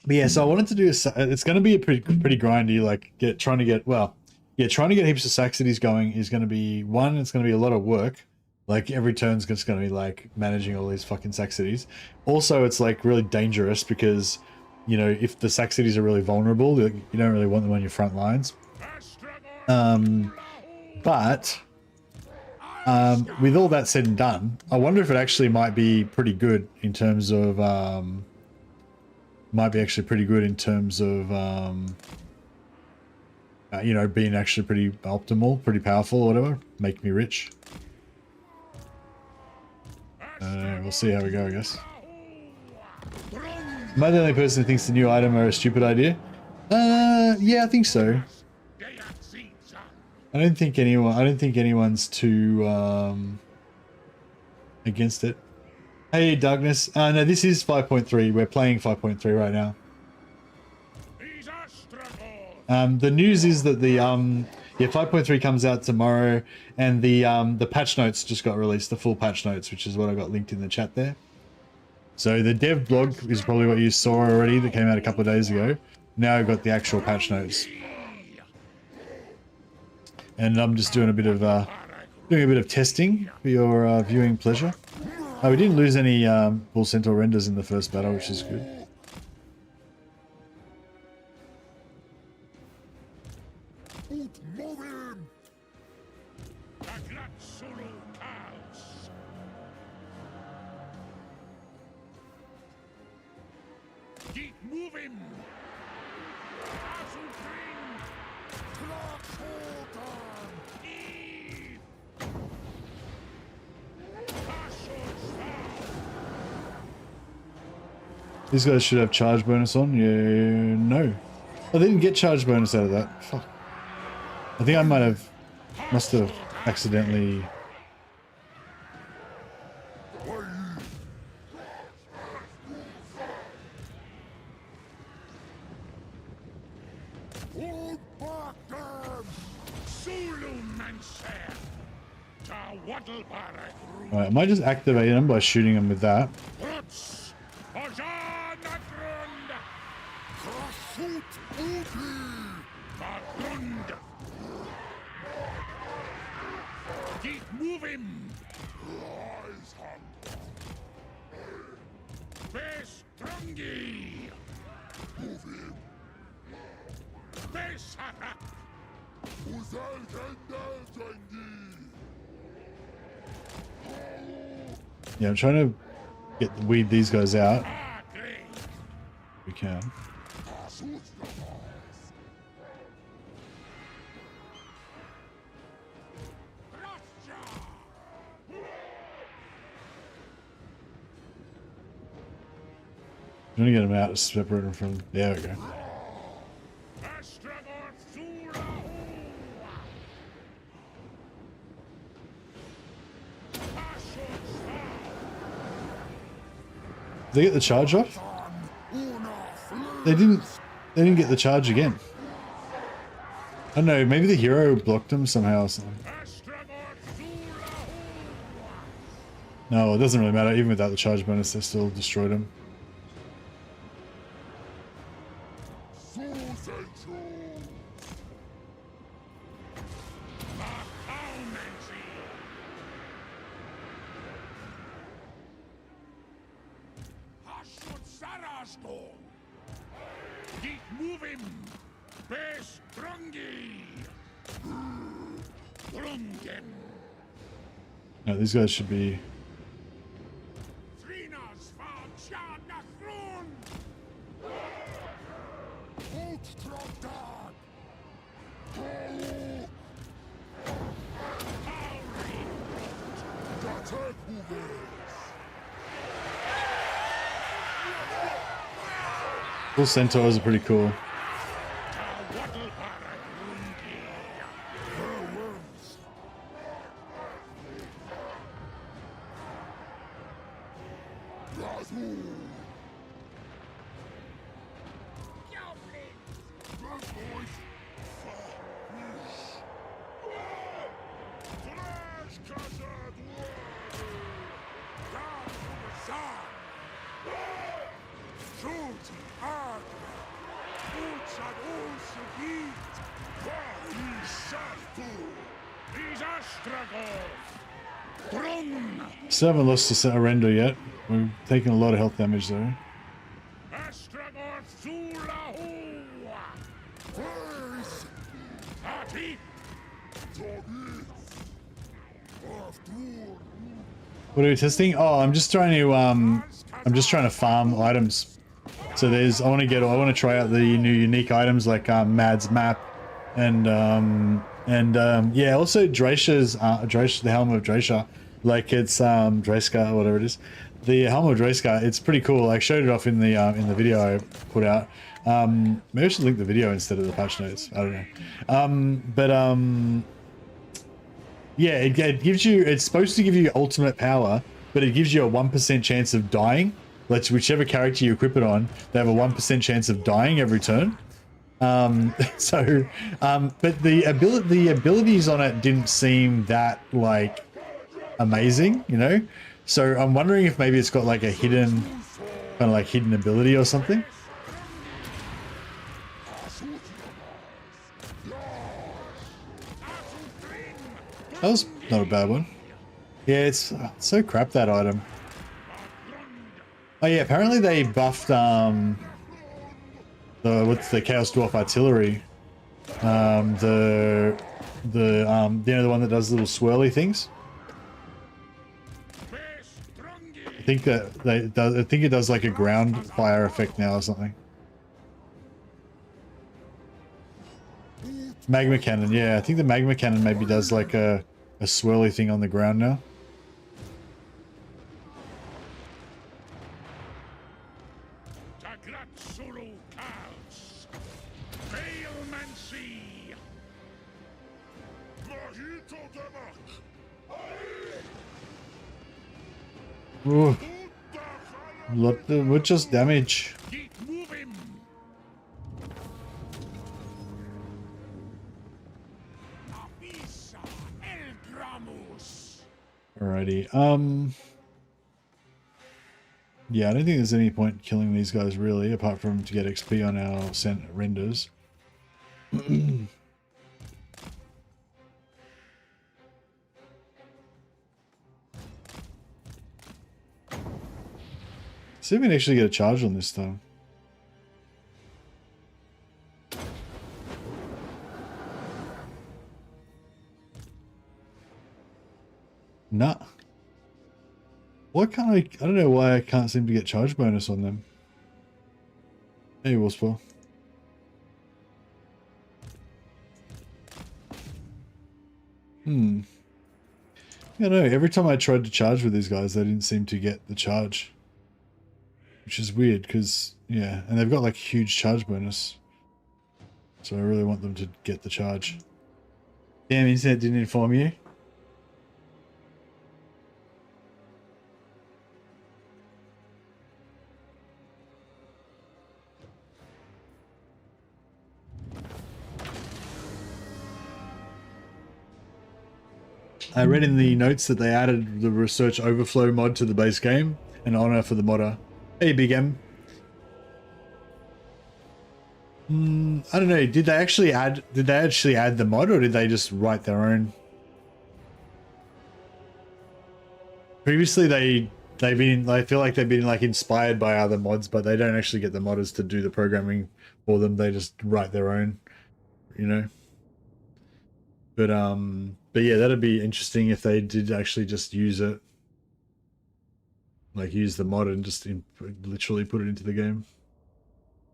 But yeah, so I wanted to do it's going to be a pretty grindy, like trying to get heaps of Saxodies going is going to be it's going to be a lot of work. Like every turn's just going to be like managing all these fucking Saxodies. Also, it's like really dangerous because, you know, if the Saxodies are really vulnerable, you don't really want them on your front lines. But with all that said and done, I wonder if it actually might be pretty good in terms of you know, being actually pretty optimal, pretty powerful or whatever, make me rich. We'll see how we go, I guess. Am I the only person who thinks the new item are a stupid idea? Yeah, I think so. I don't think anyone's too against it. Hey, Darkness. No, this is 5.3. We're playing 5.3 right now. The news is that the 5.3 comes out tomorrow, and the patch notes just got released, the full patch notes, which is what I got linked in the chat there. So the dev blog is probably what you saw already, that came out a couple of days ago. Now I've got the actual patch notes, and I'm just doing a bit of testing for your viewing pleasure. We didn't lose any Bull Centaur renders in the first battle, which is good. These guys should have charge bonus on. Yeah, no. Oh, they didn't get charge bonus out of that. Fuck. I think I must have accidentally. Alright, I might just activate him by shooting him with that. Keep moving. Base Trungi. Moving. Base Harak. Yeah, I'm trying to weed these guys out. We can. I'm gonna get him out to separate him from. There we go. Did they get the charge off? They didn't. They didn't get the charge again. I don't know. Maybe the hero blocked him somehow or something. No, it doesn't really matter. Even without the charge bonus, they still destroyed him. Keep moving. Base Trungi. Trungen. No, these guys should be. Full centaurs are pretty cool. Still haven't lost to surrender yet. We're taking a lot of health damage though. What are we testing? Oh, I'm just trying to farm items. So there's I want to try out the new unique items like Mad's map and yeah, also Dracia's the helm of Dracia. Like it's Dreiska or whatever it is. The helm of Dreiska, it's pretty cool. I showed it off in the video I put out. Maybe I should link the video instead of the patch notes. I don't know. Yeah, it gives you, it's supposed to give you ultimate power, but it gives you a 1% chance of dying. Let's whichever character you equip it on, they have a 1% chance of dying every turn. But the abilities on it didn't seem that like amazing, you know? So I'm wondering if maybe it's got like a hidden ability or something. That was not a bad one. Yeah, it's so crap, that item. Oh yeah, apparently they buffed the Chaos Dwarf artillery. The one that does little swirly things. I think it does like a ground fire effect now or something. Magma cannon, yeah, I think the magma cannon maybe does like a swirly thing on the ground now. Ooh. Muchos damage. Vamos. Alrighty. Yeah, I don't think there's any point killing these guys really, apart from to get XP on our sent renders. See if we can actually get a charge on this though. Nah. Why can't I don't know why I can't seem to get charge bonus on them. Hey, Wolfspaw. I don't know. Every time I tried to charge with these guys, they didn't seem to get the charge. Which is weird, because, yeah, and they've got like huge charge bonus. So I really want them to get the charge. Damn, internet didn't inform you. I read in the notes that they added the research overflow mod to the base game. An honor for the modder. Hey, Big M. I don't know. Did they actually add the mod, or did they just write their own? Previously, I feel like they've been like inspired by other mods, but they don't actually get the modders to do the programming for them. They just write their own, you know. But yeah, that'd be interesting if they did actually just use it, like use the mod and just literally put it into the game.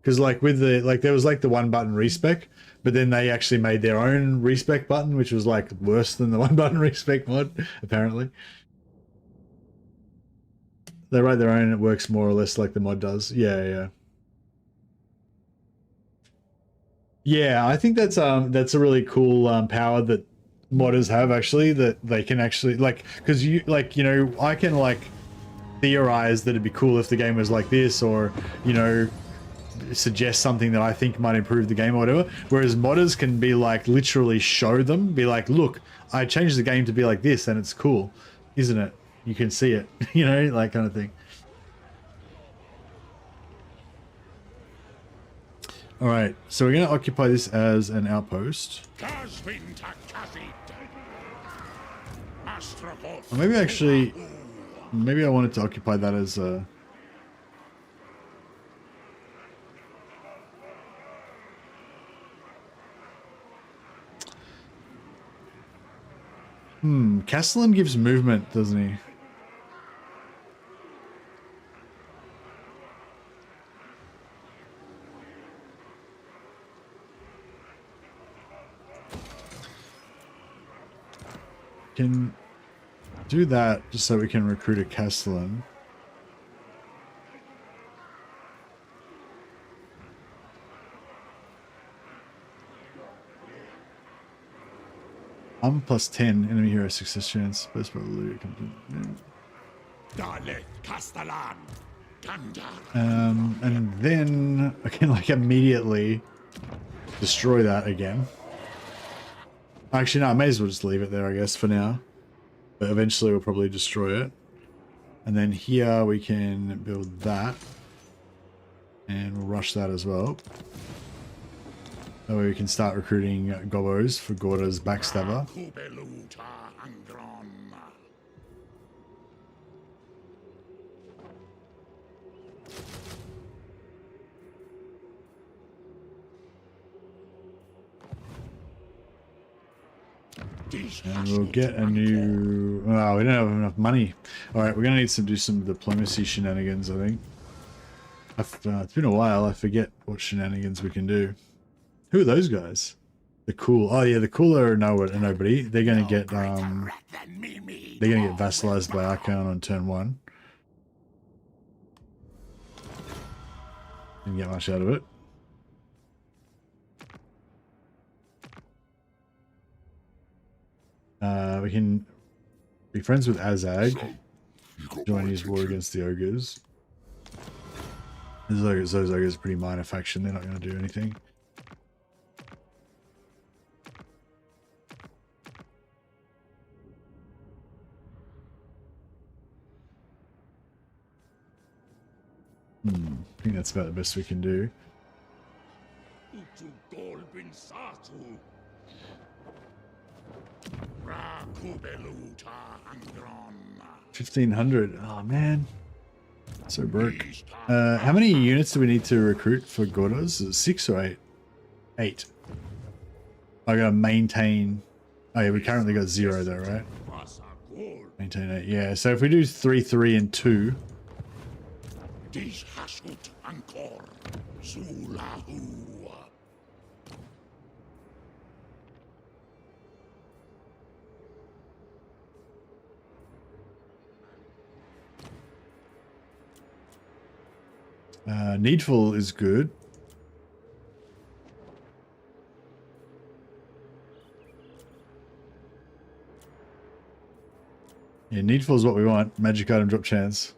Because like with the there was like the one button respec, but then they actually made their own respec button, which was like worse than the one button respec mod. Apparently, they write their own and it works more or less like the mod does. Yeah. Yeah, I think that's a really cool power that modders have, actually, that they can actually because you I can like theorize that it'd be cool if the game was like this, or suggest something that I think might improve the game or whatever, whereas modders can be like literally show them, be like, look, I changed the game to be like this and it's cool, isn't it? You can see it, like kind of thing. All right, so we're going to occupy this as an outpost. Or maybe I wanted to occupy that as a... Castellan gives movement, doesn't he? Can do that just so we can recruit a Castellan. I'm plus 10 enemy hero success chance. Best probably and then I can like immediately destroy that again. Actually, no, I may as well just leave it there, I guess, for now. But eventually we'll probably destroy it. And then here we can build that. And we'll rush that as well. That way we can start recruiting gobos for Gorda's backstabber. And we'll get a new... Oh, we don't have enough money. Alright, we're going to need to do some diplomacy shenanigans, I think. It's been a while. I forget what shenanigans we can do. Who are those guys? The cool... Oh, yeah, the cool are nobody. They're going to get... they're going to get vassalized by Archon on turn 1. Didn't get much out of it. We can be friends with Azag, join his war against the ogres. Those ogres are a pretty minor faction, they're not going to do anything. I think that's about the best we can do. 1,500. Oh man, so broke. How many units do we need to recruit for Gordos? Is it 6 or 8? 8. I gotta maintain. Oh yeah, we currently got 0 though, right? Maintain 8. Yeah, so if we do 3, 3, and 2. Needful is good. Yeah, needful is what we want. Magic item drop chance.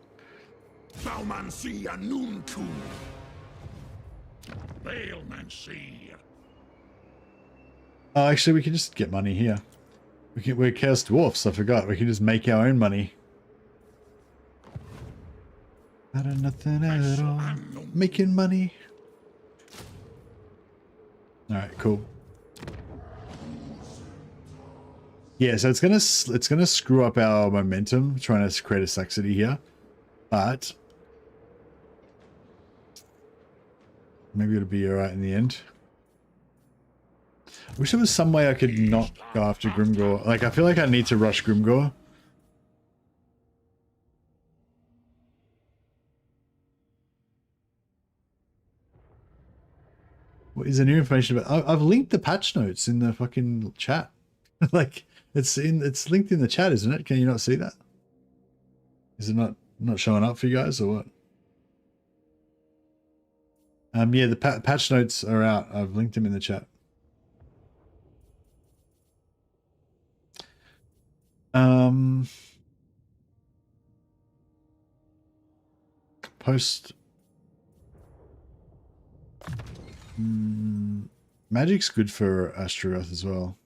Oh, actually, we can just get money here. We're Chaos Dwarfs, I forgot. We can just make our own money. Out of nothing at all. Making money. Alright, cool. Yeah, so it's gonna screw up our momentum trying to create a Saxony here. But maybe it'll be alright in the end. I wish there was some way I could not go after Grimgor. Like, I feel like I need to rush Grimgor. What is the new information about? I've linked the patch notes in the fucking chat. Like, it's linked in the chat, isn't it? Can you not see that? Is it not showing up for you guys or what? Yeah, the patch notes are out. I've linked them in the chat. Post. Magic's good for Astaroth as well.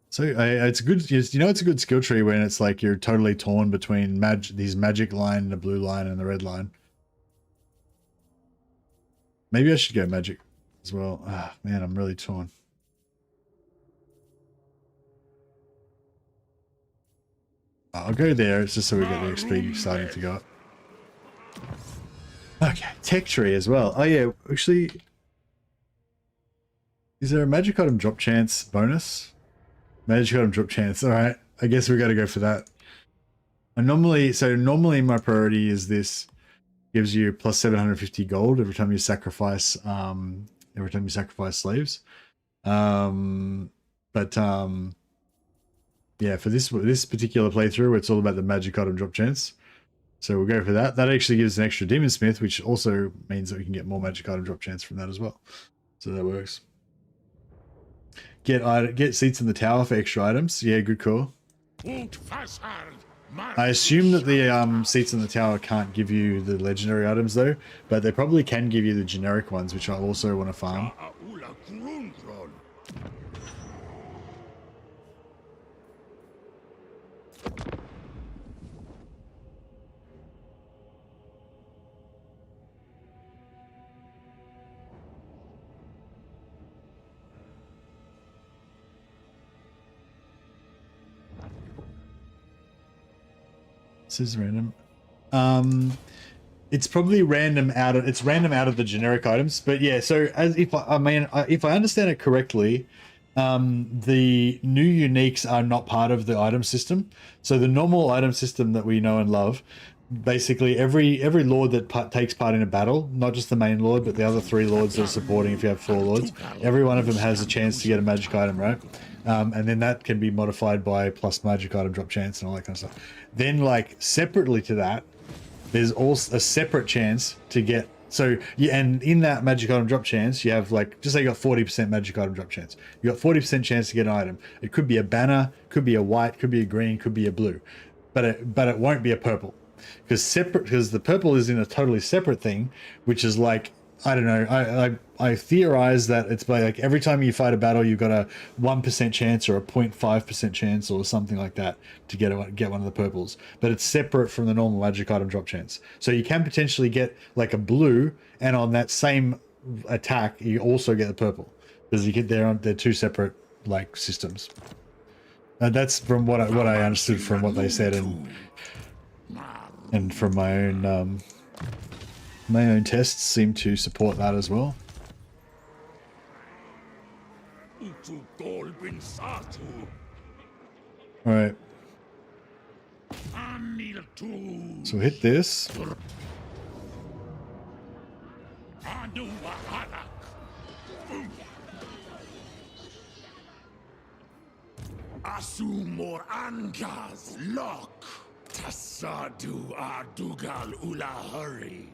So it's good. You know, it's a good skill tree when it's like you're totally torn between these magic line, the blue line, and the red line. Maybe I should go magic as well. Ah, man, I'm really torn. I'll go there. It's just so we get the XP starting to go up. Okay, tech tree as well. Oh yeah, actually, is there a magic item drop chance bonus? Magic item drop chance. All right, I guess we got to go for that. And normally my priority is this. Gives you plus 750 gold every time you sacrifice. Slaves. Yeah, for this particular playthrough, it's all about the magic item drop chance. So we'll go for that. That actually gives an extra Demon Smith, which also means that we can get more magic item drop chance from that as well. So that works. Get seats in the tower for extra items. Yeah, good call. I assume that the seats in the tower can't give you the legendary items though, but they probably can give you the generic ones, which I also want to farm. This is random. It's probably random out of the generic items, but yeah. So if I understand it correctly, the new uniques are not part of the item system. So the normal item system that we know and love, basically every lord that takes part in a battle, not just the main lord, but the other 3 lords that are supporting. If you have 4 lords, every one of them has a chance to get a magic item, right? And then that can be modified by plus magic item drop chance and all that kind of stuff. Then, like, separately to that, there's also a separate chance to get. So yeah, and in that magic item drop chance, you have, like, just say you got 40% magic item drop chance. You got 40% chance to get an item. It could be a banner, could be a white, could be a green, could be a blue, but it won't be a purple because the purple is in a totally separate thing, which is like, I don't know. I theorize that it's by like every time you fight a battle, you've got a 1% chance or a 0.5% chance or something like that to get one of the purples. But it's separate from the normal magic item drop chance. So you can potentially get like a blue, and on that same attack, you also get the purple because you get they're two separate like systems. And that's from what I understood from what they said, and from my own tests seem to support that as well. All right. So hit this. Asumor Angas Lock Tassadu Ardugal Ula Hurry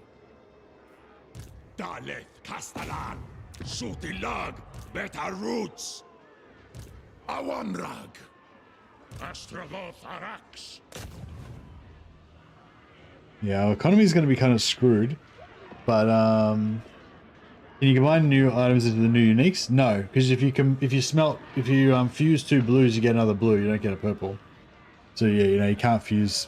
Daleth Castellan Shutilag Beta Roots Awamrag Astravoth Arax. Yeah, our economy is going to be kind of screwed, but can you combine new items into the new uniques? No, because if you fuse two blues, you get another blue. You don't get a purple. So yeah, you can't fuse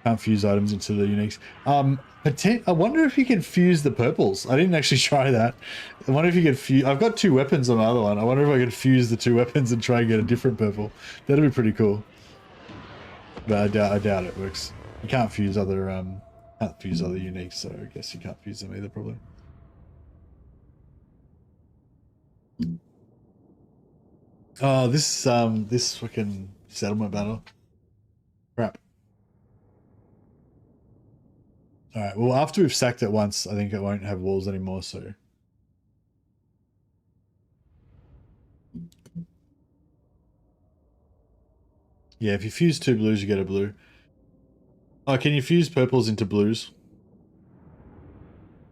items into the uniques. I wonder if you could fuse the purples. I didn't actually try that. I wonder if you could fuse. I've got 2 weapons on my other one. I wonder if I could fuse the 2 weapons and try and get a different purple. That'd be pretty cool. But I doubt it works. You can't fuse other uniques, so I guess you can't fuse them either, probably. Oh, this fucking settlement battle. Crap. Alright, well, after we've sacked it once, I think it won't have walls anymore, so... Yeah, if you fuse 2 blues, you get a blue. Oh, can you fuse purples into blues?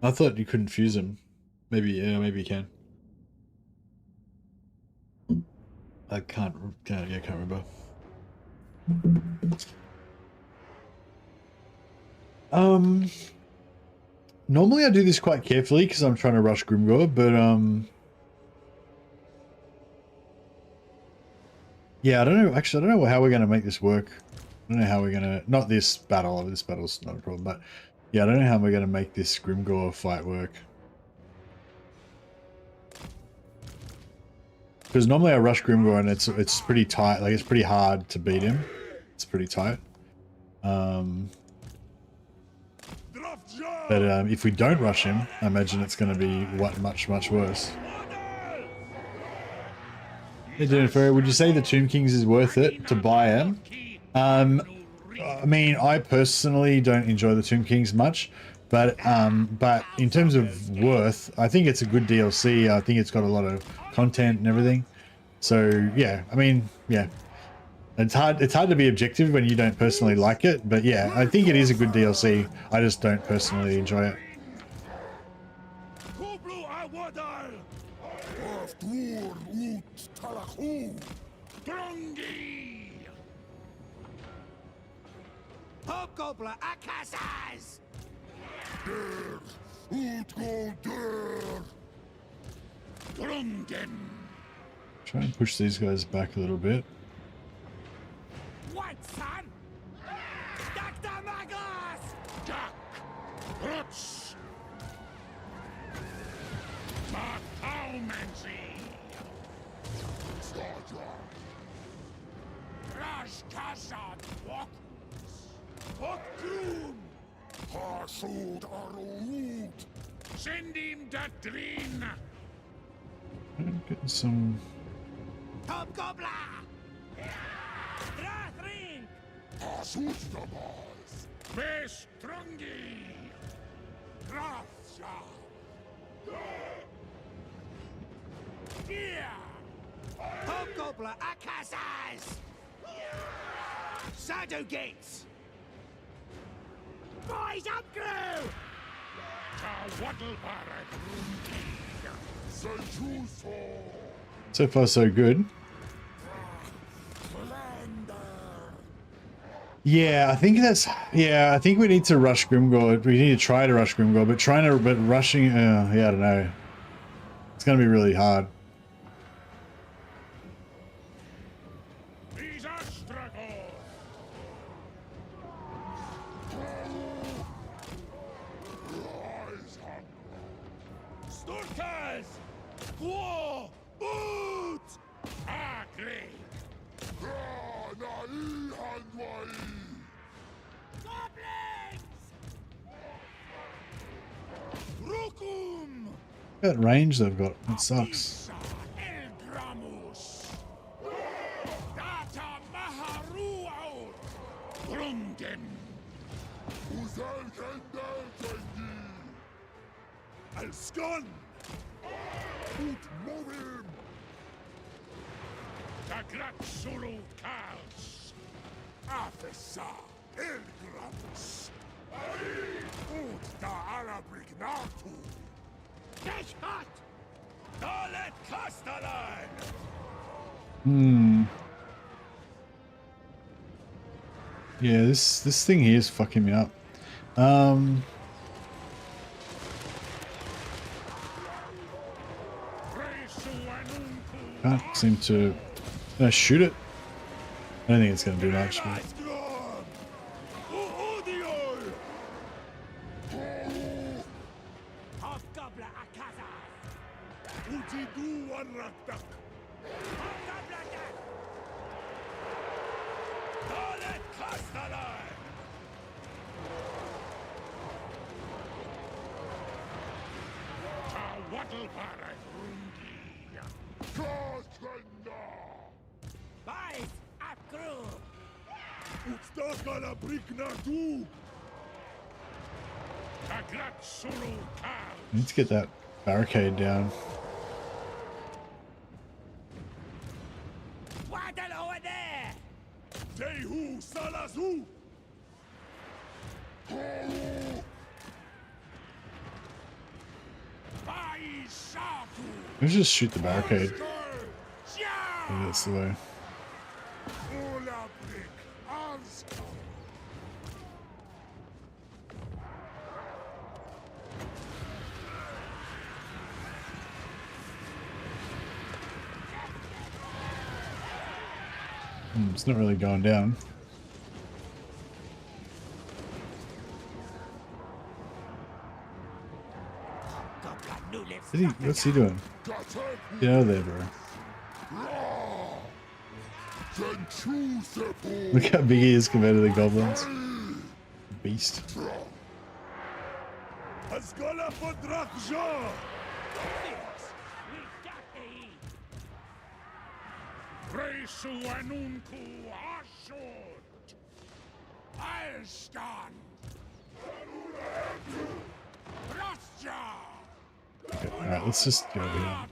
I thought you couldn't fuse them. Maybe, yeah, maybe you can. I can't remember. Normally I do this quite carefully because I'm trying to rush Grimgore, but yeah, I don't know. Actually, I don't know how we're going to make this work. I don't know how we're going to... Not this battle. This battle's not a problem, but yeah, I don't know how we're going to make this Grimgore fight work. Because normally I rush Grimgore and it's pretty tight. Like, it's pretty hard to beat him. It's pretty tight. But if we don't rush him, I imagine it's going to be much worse. Hey Jennifer, would you say the Tomb Kings is worth it to buy him? I mean, I personally don't enjoy the Tomb Kings much, but in terms of worth, I think it's a good DLC. I think it's got a lot of content and everything. So yeah, I mean, yeah. It's hard to be objective when you don't personally like it, but yeah, I think it is a good DLC. I just don't personally enjoy it. Try and push these guys back a little bit. What, son? Dr. Magus! Duck! Roots! Barthaumancy! Rash Kazad Wakus! Hotgrun! Harsud Arut! Send him that dream! I'm getting some... Top Gobbler! Drathring! Asustabas! Bestrongi! Rathsha! Yeah! Top Gobbler Akasas! Shadow Gates! Boys up crew! So far, so good. Yeah, I think that's... Yeah, I think we need to rush Grimgore. We need to try to rush Grimgore, but rushing... yeah, I don't know. It's gonna be really hard. That range they've got, it sucks. Yeah, this thing here is fucking me up. Can't seem to shoot it. I don't think it's gonna do much. But... I need to get that barricade down. Let's just shoot the barricade. Maybe that's the way. It's not really going down. What's he doing? Get out of there, bro. Look how big he is compared to the goblins. Beast. Okay, alright, let's just go over here.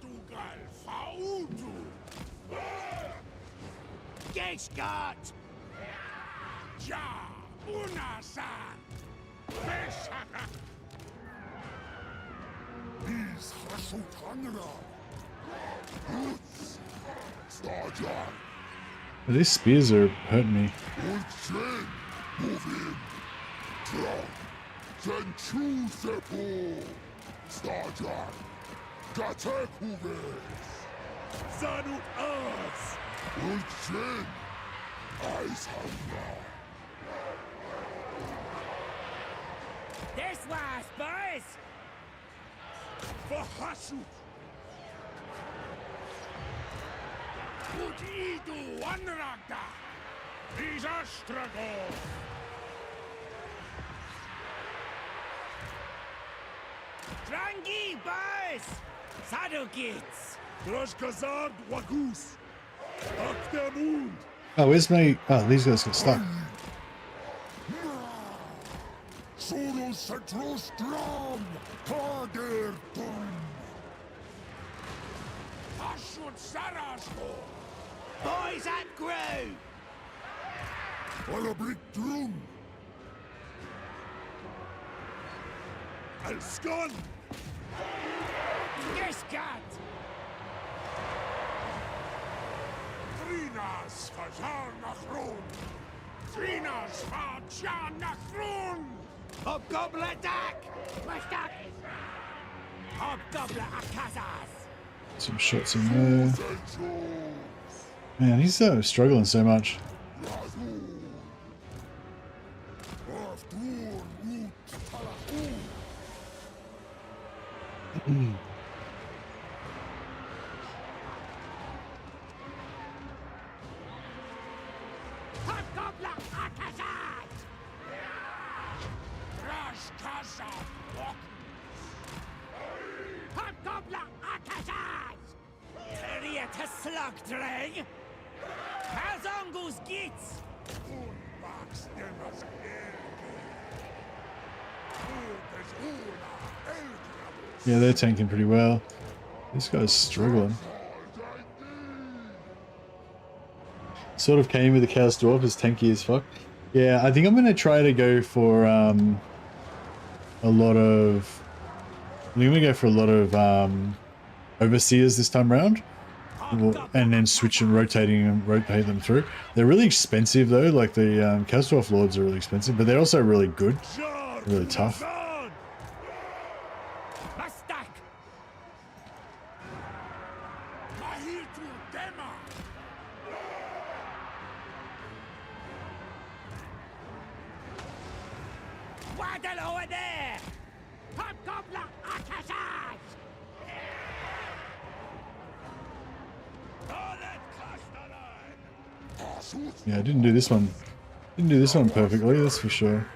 These spears are hurting me. This was, boys! Verhassut! Udidu Wanragda! Isastrago! Drangi, boys! Sadogits! Droshkazard Wagus! Akdamund! Oh, where's my... Oh, these guys got stuck. Solo Satrostram! Kagertum! Ashut Sarasco! Boys at Grow! Wallabrik Drum! Alskon! Geskat! Trinas Fajar Nachron! Trinas Fajar Nachron! Hobgoblin attack! Mashtak! Hobgoblin Akazas! Some shots in there. Man, he's struggling so much. Yeah, they're tanking pretty well. This guy's struggling. Sort of came with the Chaos Dwarf, is tanky as fuck. Yeah, I think I'm gonna try to go for a lot of. I'm gonna go for a lot of overseers this time around, and then switch and rotate them through. They're really expensive though. Like the Chaos Dwarf Lords are really expensive, but they're also really good, really tough. Yeah, I didn't do this one. Didn't do this one perfectly, that's for sure.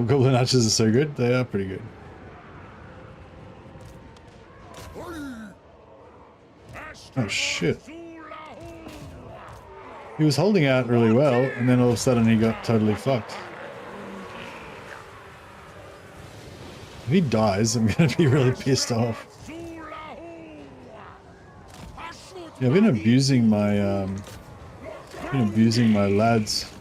Goblin archers are so good. They are pretty good. Oh shit. He was holding out really well, and then all of a sudden he got totally fucked. If he dies, I'm gonna be really pissed off. Yeah, I've been abusing my lads.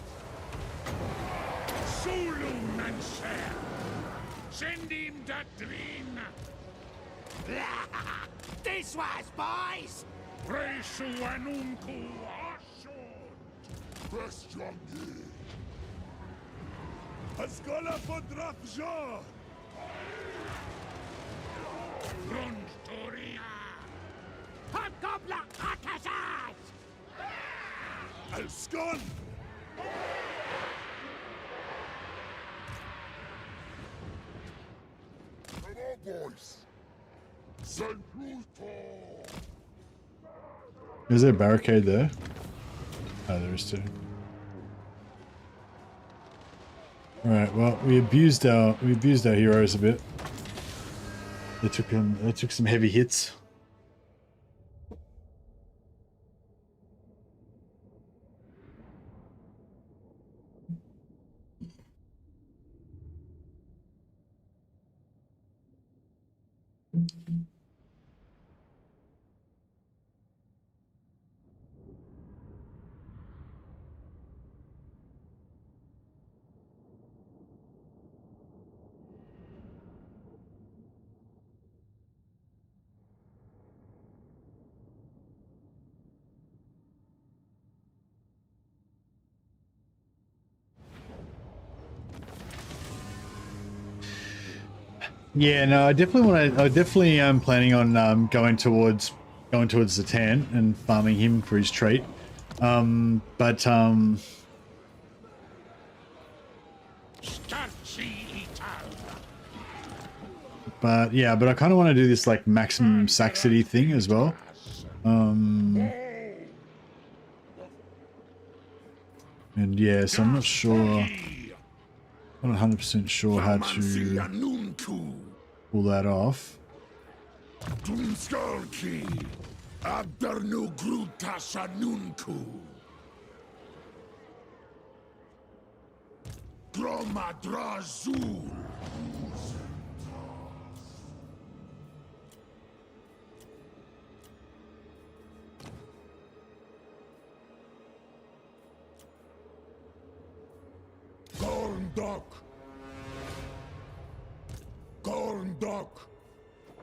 Is there a barricade there? Oh, there is too. Alright, well, we abused our heroes a bit. They took some heavy hits. Yeah, no, I definitely am planning on going towards the tan and farming him for his trait. But yeah, but I kind of want to do this like maximum saxity thing as well. And yeah, so I'm not sure. I'm not 100% sure how to pull that off. One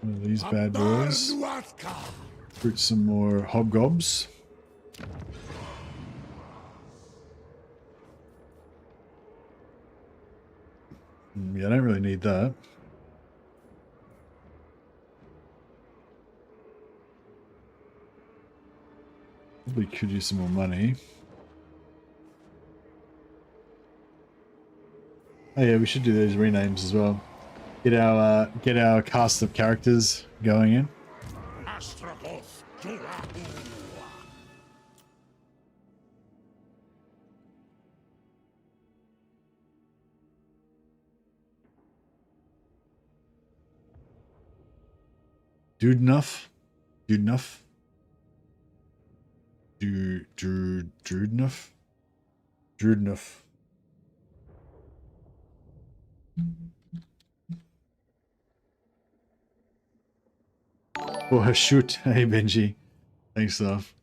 of these bad boys. Recruit some more hobgobs. Yeah, I don't really need that. Probably could use some more money. Oh yeah, we should do those renames as well. Get our cast of characters going in. Dude enough. Oh shoot! Hey Benji, thanks love.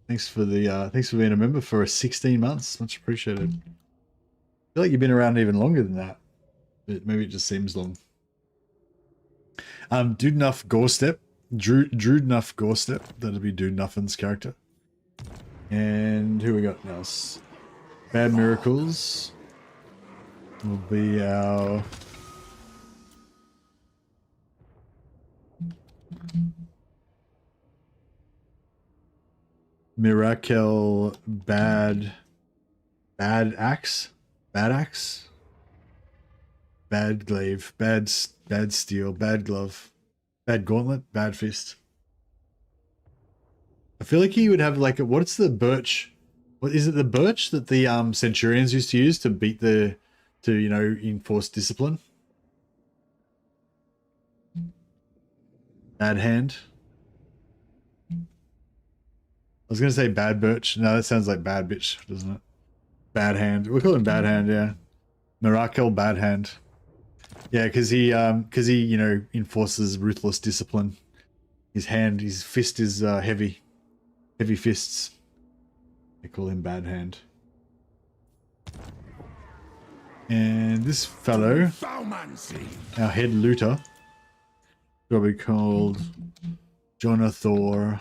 Thanks for being a member for 16 months. Much appreciated. I feel like you've been around even longer than that, but maybe it just seems long. Dude enough Gorestep. Drew enough Gorestep. That'd be Dude Nuffin's character. And who we got else? Bad Miracles will be our Miracle Bad Axe, Bad Glaive, Bad Steel, Bad Glove, Bad Gauntlet, Bad Fist. I feel like he would have like what's the birch? What is it? The birch that the Centurions used to use to beat to enforce discipline. Bad Hand. I was gonna say Bad Birch. No, that sounds like Bad Bitch, doesn't it? Bad Hand. We'll call him Bad Hand, yeah. Miracle Bad Hand. Yeah, because he enforces ruthless discipline. His fist is heavy fists. They call him Bad Hand. And this fellow, our head looter, will be called Jonathor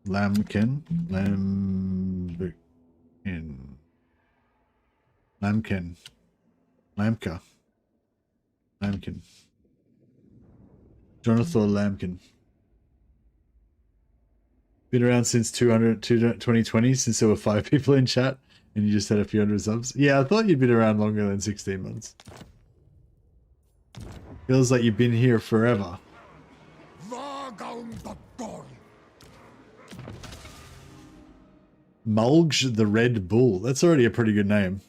Lamkin. Jonathor Lamkin. Been around since 2020, since there were 5 people in chat, and you just had a few hundred subs. Yeah, I thought you'd been around longer than 16 months. Feels like you've been here forever. Mulge the Red Bull. That's already a pretty good name.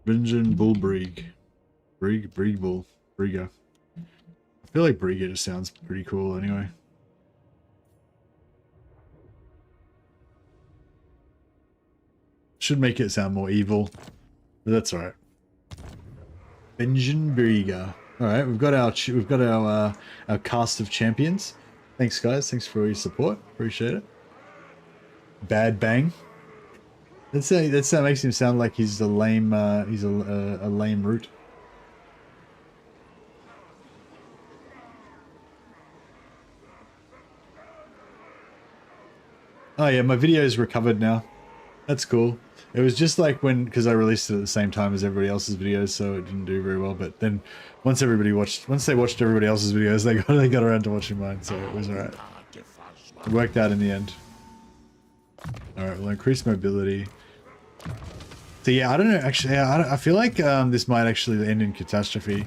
Bingen Bullbrig. Brig Bull. Brigger. I feel like Brigger just sounds pretty cool anyway. Should make it sound more evil, but that's alright. Bingen Brigger. Alright, we've got our cast of champions. Thanks guys, thanks for all your support. Appreciate it. Bad Bang. That makes him sound like he's a lame lame root. Oh yeah, my video is recovered now. That's cool. It was just like because I released it at the same time as everybody else's videos, so it didn't do very well. But then once they watched everybody else's videos, they got around to watching mine, so it was alright. It worked out in the end. Alright, we'll increase mobility. So yeah, I don't know. Actually, I feel like this might actually end in catastrophe.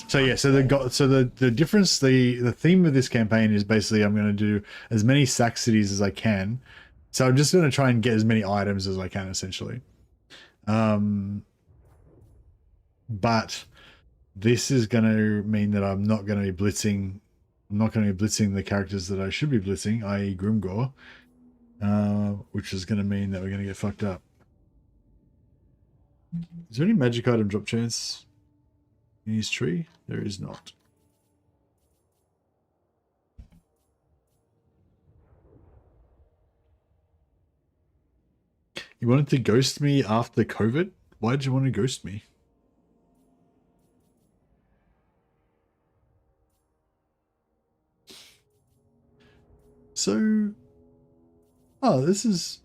So yeah, so the difference, the theme of this campaign is basically I'm going to do as many sack cities as I can. So I'm just going to try and get as many items as I can, essentially. But this is going to mean that I'm not going to be blitzing I'm not going to be blitzing the characters that I should be blitzing, i.e. Grimgore, which is going to mean that we're going to get fucked up. Is there any magic item drop chance in his tree? There is not. You wanted to ghost me after COVID? Why did you want to ghost me? So, oh, this is,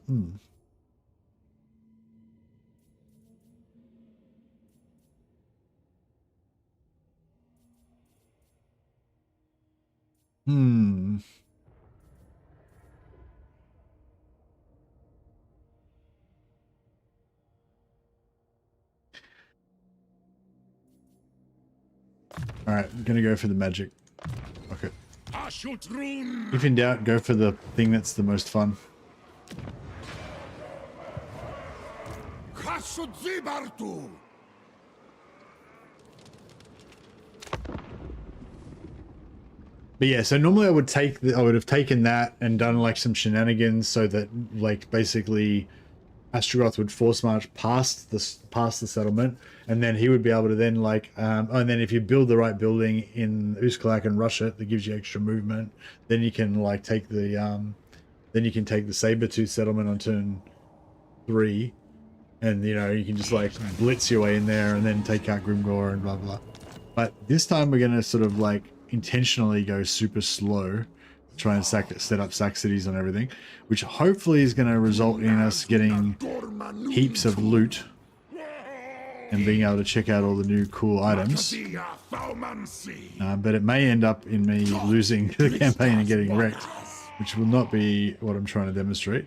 Alright, I'm gonna go for the magic. Okay. If in doubt, go for the thing that's the most fun. But yeah, so normally I would have taken that and done like some shenanigans so that like basically Astrogoth would force march past the settlement, and then he would be able to then like and then if you build the right building in Uskalak and rush it, that gives you extra movement. Then you can like take the Sabertooth settlement on turn 3, and you know you can just like blitz your way in there and then take out Grimgore and blah blah. But this time we're gonna sort of like intentionally go super slow, try and set up sack cities on everything, which hopefully is going to result in us getting heaps of loot and being able to check out all the new cool items. But it may end up in me losing the campaign and getting wrecked, which will not be what I'm trying to demonstrate.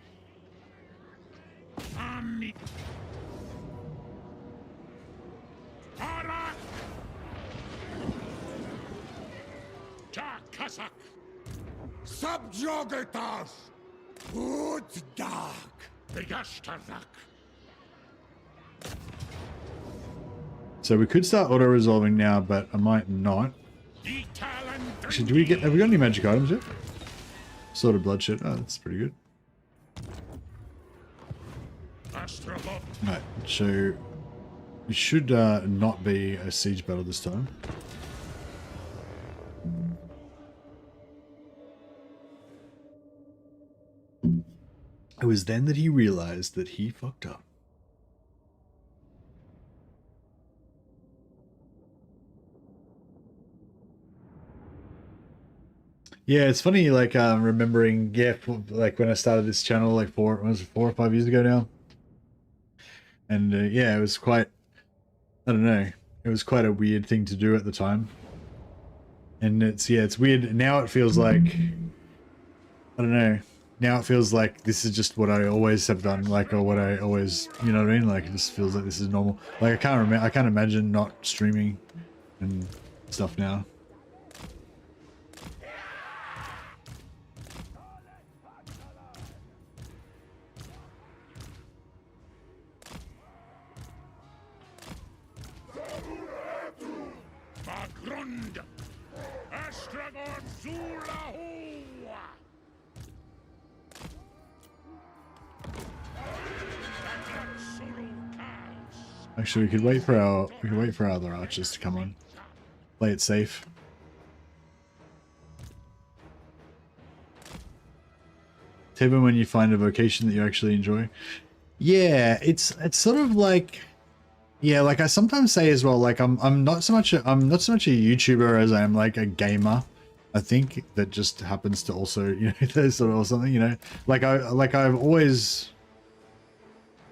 Subjugatas! Ut dark! Begastarak! So we could start auto-resolving now, but I might not. Actually, have we got any magic items yet? Sword of Bloodshed. Oh, that's pretty good. Alright, so it should not be a siege battle this time. It was then that he realized that he fucked up. Yeah, it's funny, like, remembering, like when I started this channel, like 4 or 5 years ago now. And yeah, it was quite, I don't know, it was quite a weird thing to do at the time. And it's weird. Now it feels like, I don't know. Now it feels like this is just what I always have done, like, or what I always, you know what I mean? Like, it just feels like this is normal. Like, I can't imagine not streaming and stuff now. Actually, we could wait for our other archers to come on. Play it safe. Tevin, when you find a vocation that you actually enjoy. Yeah, it's sort of like, yeah, like I sometimes say as well, like I'm not so much a YouTuber as I am like a gamer. I think that just happens to also, you know, sort of or something, you know,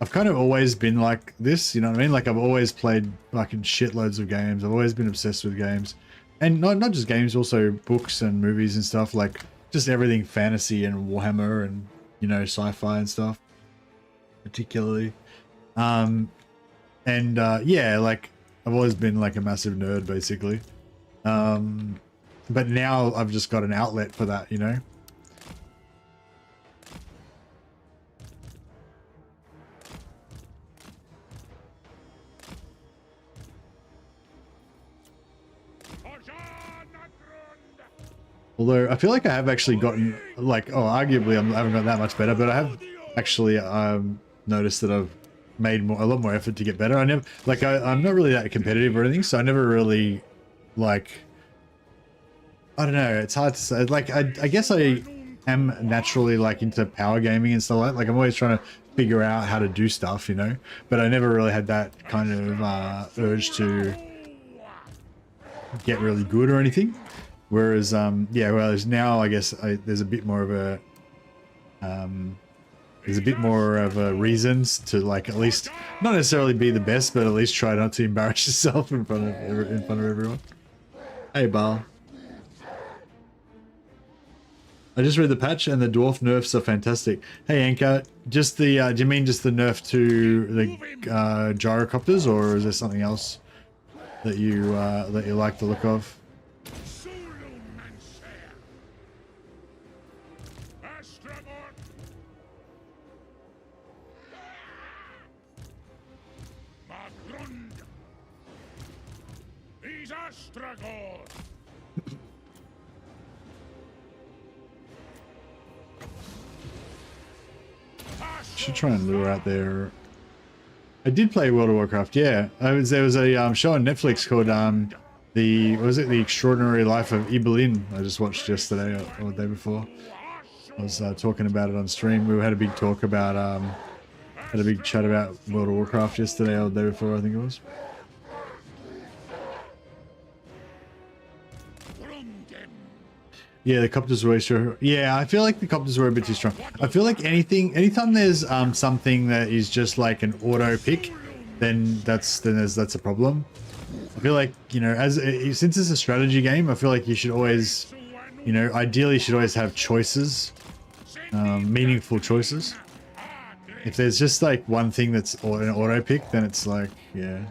I've kind of always been like this, you know what I mean? Like I've always played fucking shitloads of games. I've always been obsessed with games, and not just games, also books and movies and stuff, like just everything fantasy and Warhammer and, you know, sci-fi and stuff, particularly. Yeah, like I've always been like a massive nerd basically. But now I've just got an outlet for that, you know? Although I feel like I have actually gotten like, oh, arguably I haven't got that much better, but I have actually noticed that I've made a lot more effort to get better. I never like I'm not really that competitive or anything, so I never really like, I don't know, it's hard to say. Like I guess I am naturally like into power gaming and stuff like that. Like I'm always trying to figure out how to do stuff, you know, but I never really had that kind of urge to get really good or anything. Whereas yeah, whereas now I guess there's a bit more of a reasons to like at least not necessarily be the best, but at least try not to embarrass yourself in front of everyone. Hey, Bal. I just read the patch and the dwarf nerfs are fantastic. Hey, Anchor, just the do you mean just the nerf to the gyrocopters, or is there something else that you like the look of? Should try and lure out there. I did play World of Warcraft, yeah. There was a show on Netflix called the Extraordinary Life of Ibelin. I just watched yesterday or the day before. I was talking about it on stream. We had a big talk about had a big chat about World of Warcraft yesterday or the day before, I think it was. Yeah, the copters were sure. Yeah, I feel like the copters were a bit too strong. I feel like anytime there's something that is just like an auto pick, then that's a problem. I feel like, you know, since it's a strategy game, I feel like you should always, you know, ideally you should always have choices, meaningful choices. If there's just like one thing that's an auto pick, then it's like, yeah.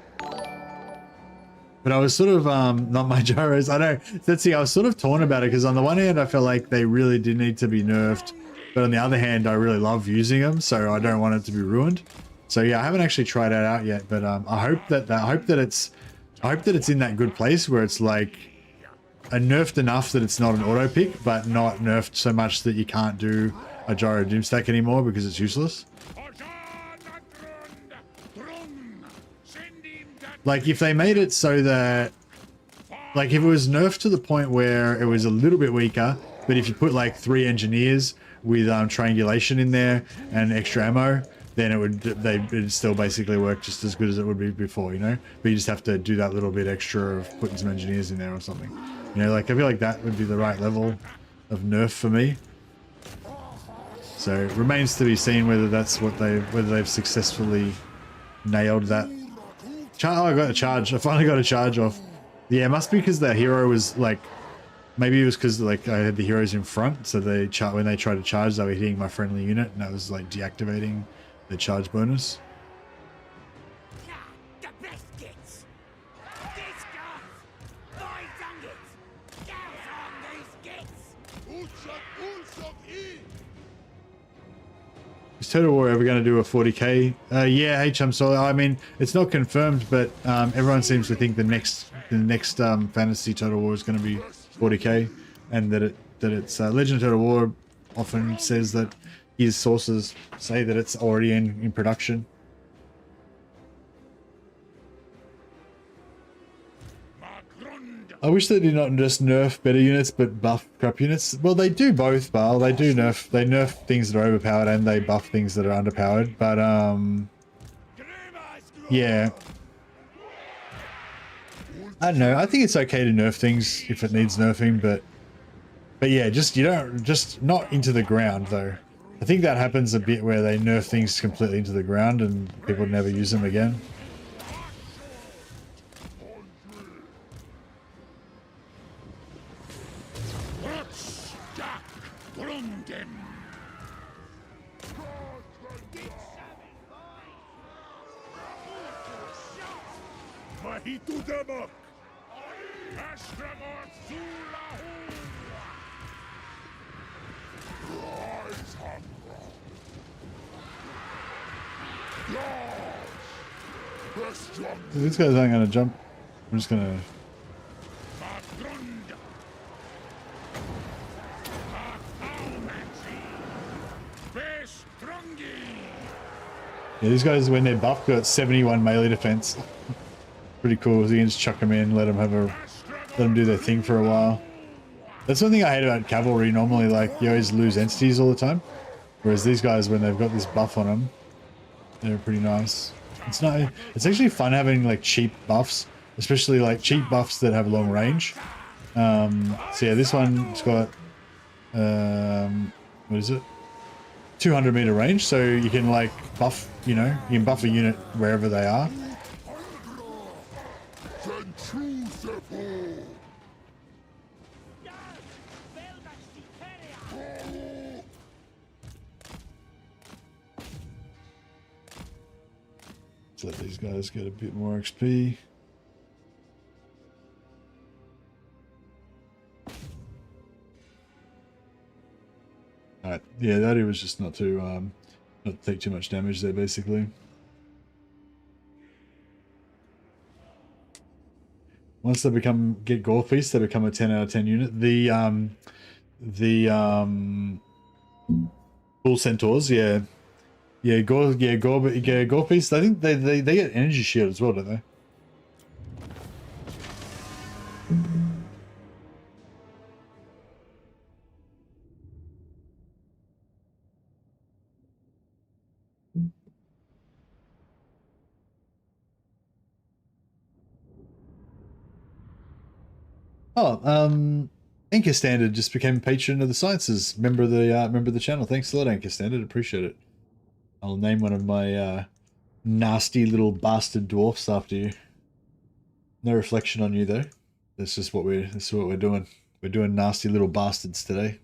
But I was sort of, not my gyros, I know, let's see, I was sort of torn about it, because on the one hand, I felt like they really did need to be nerfed, but on the other hand, I really love using them, so I don't want it to be ruined. So yeah, I haven't actually tried that out yet, but I hope that it's in that good place where it's like, nerfed enough that it's not an auto pick, but not nerfed so much that you can't do a gyro doomstack anymore because it's useless. Like, if they made it so that, like, if it was nerfed to the point where it was a little bit weaker, but if you put, like, 3 engineers with triangulation in there and extra ammo, then it'd still basically work just as good as it would be before, you know? But you just have to do that little bit extra of putting some engineers in there or something. You know, like, I feel like that would be the right level of nerf for me. So, it remains to be seen whether that's what whether they've successfully nailed that. Oh, I got a charge. I finally got a charge off. Yeah, it must be because the hero was like, maybe it was because like I had the heroes in front, so when they tried to charge, they were hitting my friendly unit, and that was like deactivating the charge bonus. Is Total War ever going to do a 40k? Yeah, HM Solo. I mean, it's not confirmed, but everyone seems to think the next fantasy Total War is going to be 40k, and that it's Legend of Total War often says that his sources say that it's already in production. I wish they did not just nerf better units, but buff crap units. Well, they do both, Bal. They nerf things that are overpowered and they buff things that are underpowered. But, yeah. I don't know. I think it's okay to nerf things if it needs nerfing, but yeah, just not into the ground, though. I think that happens a bit where they nerf things completely into the ground and people never use them again. These guys aren't going to jump. I'm just going to... Yeah, these guys, when they're buffed, got 71 melee defense. Pretty cool. So you can just chuck them in, let them do their thing for a while. That's one thing I hate about cavalry. Normally, like, you always lose entities all the time. Whereas these guys, when they've got this buff on them, they're pretty nice. It's actually fun having like cheap buffs, especially like cheap buffs that have long range. So yeah, this one's got what is it? 200-meter range, so you can like buff, you can buff a unit wherever they are. Let's let these guys get a bit more XP. Alright, yeah, that was just not to take too much damage there, basically. Once they get Gore Feast, they become a 10 out of 10 unit. The Bull Centaurs, yeah. Gore Feast, I think they get energy shield as well, don't they? Oh, Anchor Standard just became patron of the Sciences. Member of the channel. Thanks a lot, Anchor Standard. Appreciate it. I'll name one of my nasty little bastard dwarfs after you. No reflection on you though. This is what we're doing. We're doing nasty little bastards today.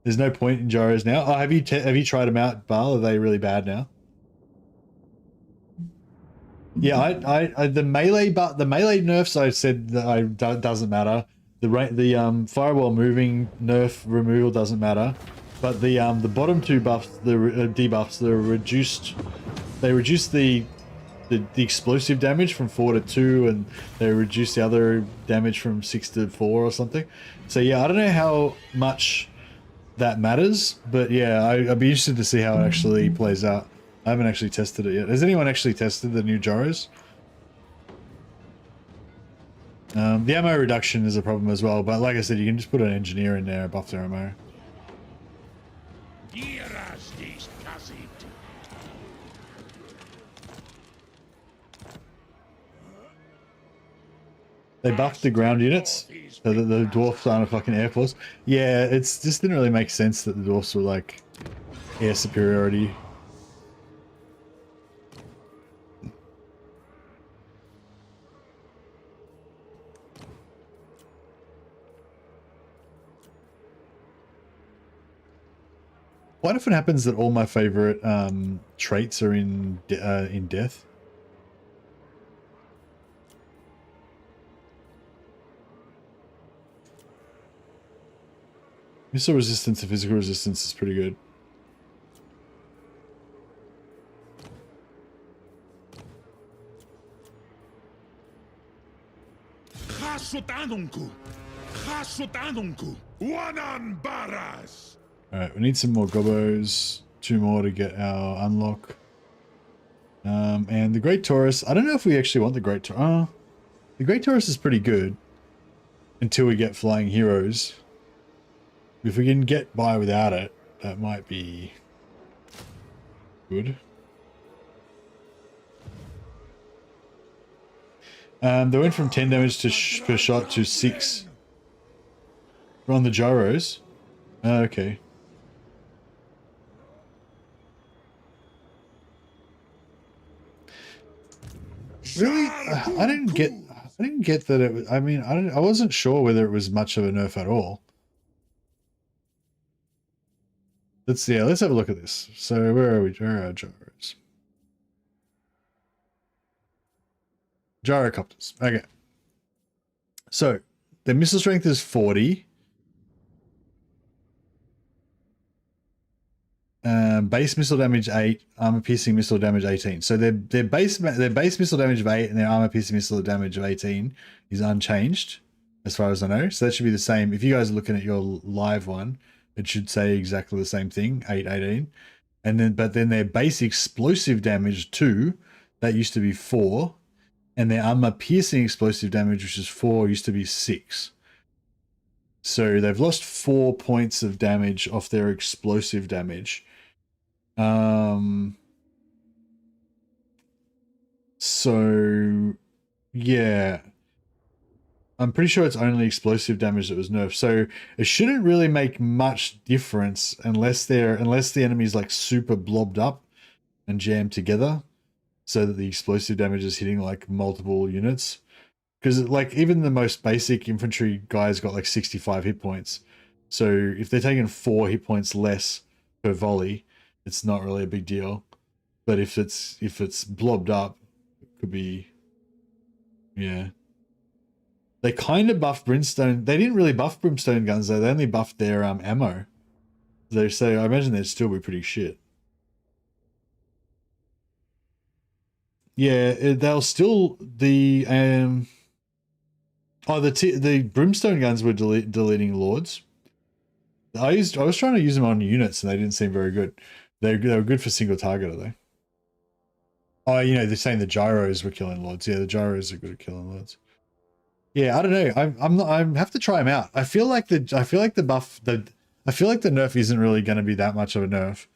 There's no point in gyros now. Oh, have you tried them out, Baal? Are they really bad now? Yeah, the melee nerfs I said that doesn't matter. The firewall moving nerf removal doesn't matter, but the bottom two buffs, the debuffs, they reduced the explosive damage from 4 to 2, and they reduced the other damage from 6 to 4 or something. So yeah, I don't know how much that matters, but yeah, I'd be interested to see how it actually plays out. I haven't actually tested it yet. Has anyone actually tested the new gyros? The ammo reduction is a problem as well, but like I said, you can just put an engineer in there and buff their ammo. They buffed the ground units so that the dwarfs aren't a fucking air force. Yeah, it just didn't really make sense that the dwarfs were like air superiority. Quite often happens that all my favorite traits are in death. Missile resistance and physical resistance is pretty good. Alright, we need some more gobos. 2 more to get our unlock. And the Great Taurus, I don't know if we actually want the Great Taurus. The Great Taurus is pretty good until we get Flying Heroes. If we can get by without it, that might be good. They went from 10 damage per shot to 6. We're on the gyros. Okay. Really, I didn't get that it was. I mean, I wasn't sure whether it was much of a nerf at all. Let's have a look at this. So where are we? Where are our gyros? Gyrocopters. Okay. So their missile strength is 40. Base missile damage 8, armor piercing missile damage 18. So their base missile damage of 8 and their armor piercing missile damage of 18 is unchanged, as far as I know. So that should be the same. If you guys are looking at your live one, it should say exactly the same thing, 8, 18. and then but then their base explosive damage 2, that used to be 4, and their armor piercing explosive damage, which is 4, used to be 6. So they've lost 4 points of damage off their explosive damage. So yeah, I'm pretty sure it's only explosive damage that was nerfed. So it shouldn't really make much difference unless the enemy's like super blobbed up and jammed together, so that the explosive damage is hitting like multiple units. Because like even the most basic infantry guys got like 65 hit points. So if they're taking 4 hit points less per volley, it's not really a big deal. But if it's blobbed up, it could be, yeah. They kind of buffed Brimstone. They didn't really buff Brimstone guns though. They only buffed their ammo. So I imagine they'd still be pretty shit. Yeah, they'll still the Brimstone guns were deleting Lords. I was trying to use them on units and they didn't seem very good. They were good for single target, though. Oh, you know, they're saying the gyros were killing Lords. Yeah, the gyros are good at killing Lords. Yeah, I don't know. I have to try them out. I feel like the nerf isn't really going to be that much of a nerf.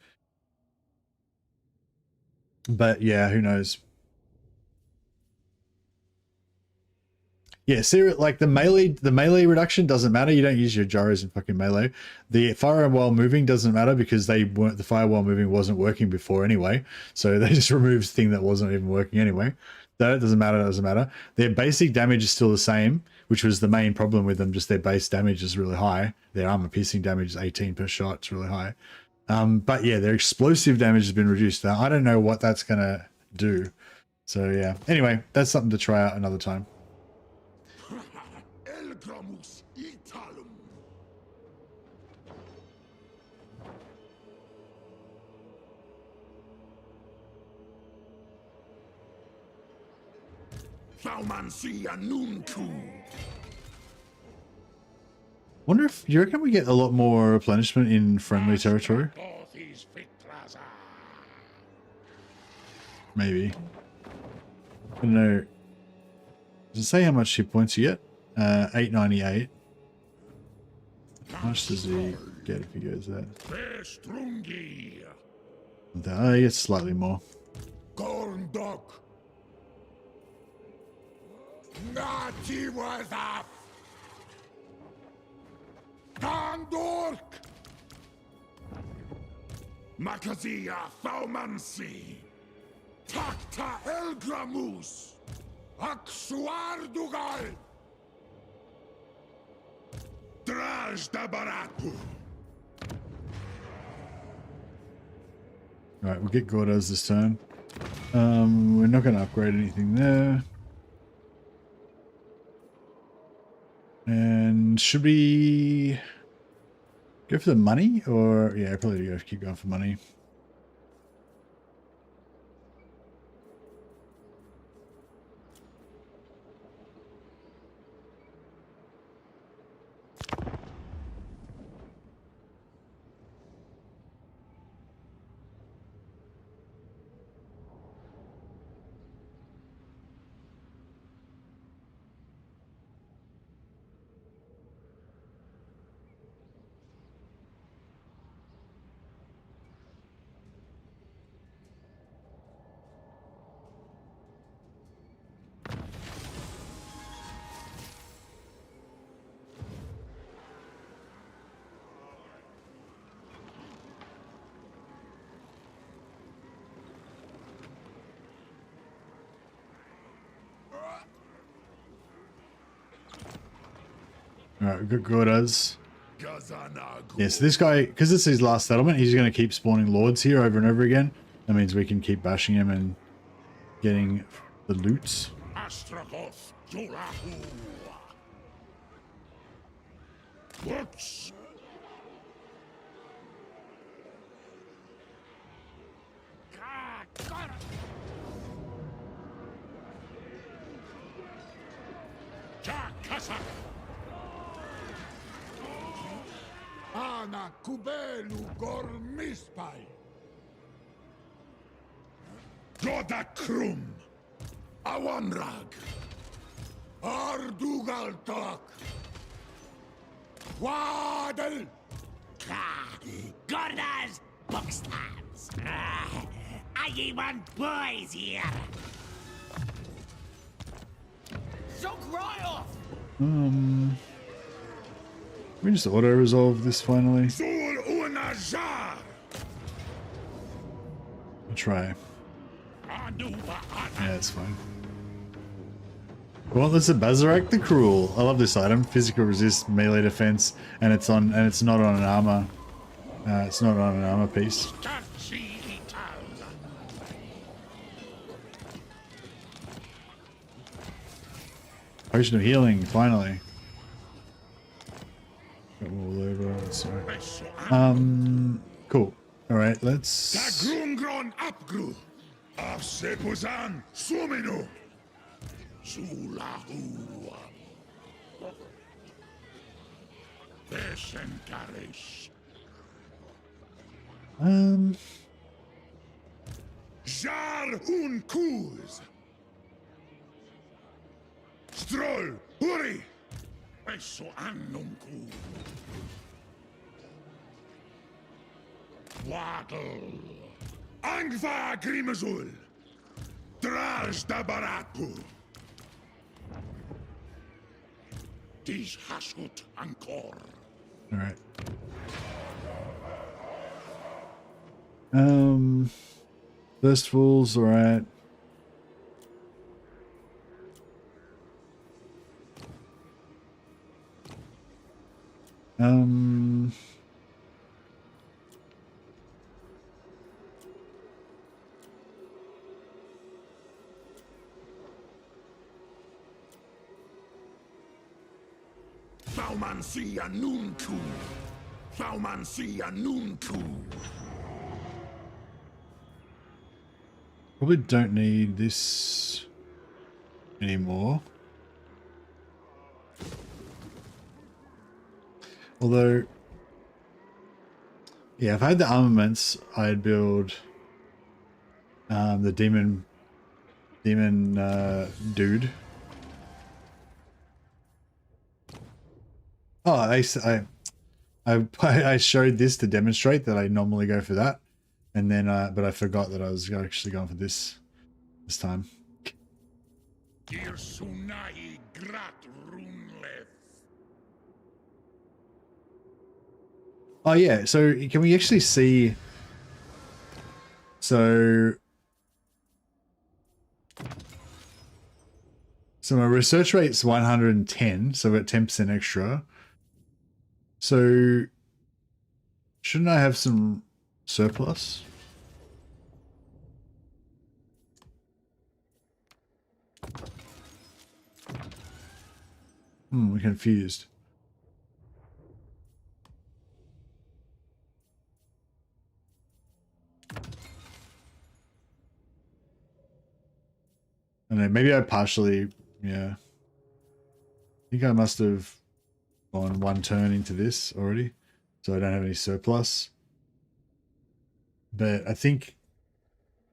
But yeah, who knows? Yeah, see, like the melee reduction doesn't matter. You don't use your gyros in fucking melee. The fire while moving doesn't matter because the fire while moving wasn't working before anyway. So they just removed the thing that wasn't even working anyway. That doesn't matter. That doesn't matter. Their basic damage is still the same, which was the main problem with them. Just their base damage is really high. Their armor piercing damage is 18 per shot. It's really high. But yeah, their explosive damage has been reduced. Now I don't know what that's gonna do. So yeah. Anyway, that's something to try out another time. Wonder if you reckon we get a lot more replenishment in friendly territory? Maybe. I don't know. Does it say how much hit points you get? 898. How much does he get if he goes there? Oh, he gets slightly more. Makazia Thaumansi Takta Elgramus Aksuardugal Draj Dabaratu. Alright, we'll get Gordos this turn. We're not going to upgrade anything there. And should we go for the money? Or, yeah, probably keep going for money. Alright, we've got Gordas. Yeah, so this guy, because it's his last settlement, he's going to keep spawning lords here over and over again. That means we can keep bashing him and getting the loots. Ana Kubelu Gormispai Goda Krum. Awanrag. Ardugal Tok. Waddle. Gordas Bookstabs. I want boys here. So cry off. Let me just auto resolve this finally. Sul Unajar. I'll try. Yeah, it's fine. Well, there's a Bazarak the Cruel. I love this item. Physical resist, melee defense, and it's not on an armor. It's not on an armor piece. Potion of healing, finally. Got all over. Sorry. Cool. All right, let's. Tagrungron Apgru. Afsepuzan Suminu. Sulahu. Besentarish. Jar un Kuz. Stroll, hurry! Eso annunku. Waddle. Angva Grimazul. Draj da Baratu. Dies Hashut Ankor. All right. First Fools, all right. Thaumansia Nunku. Thaumansia Nunku. Probably don't need this anymore. Although, yeah, if I had the armaments, I'd build the demon dude. Oh, I showed this to demonstrate that I normally go for that, and then but I forgot that I was actually going for this time. Irsunai Grat Runlef. Oh yeah, so can we actually see? So my research rate's 110, so we're at 10% extra. So shouldn't I have some surplus? We're confused. I don't know, maybe I partially, yeah. I think I must have gone one turn into this already, so I don't have any surplus. But I think,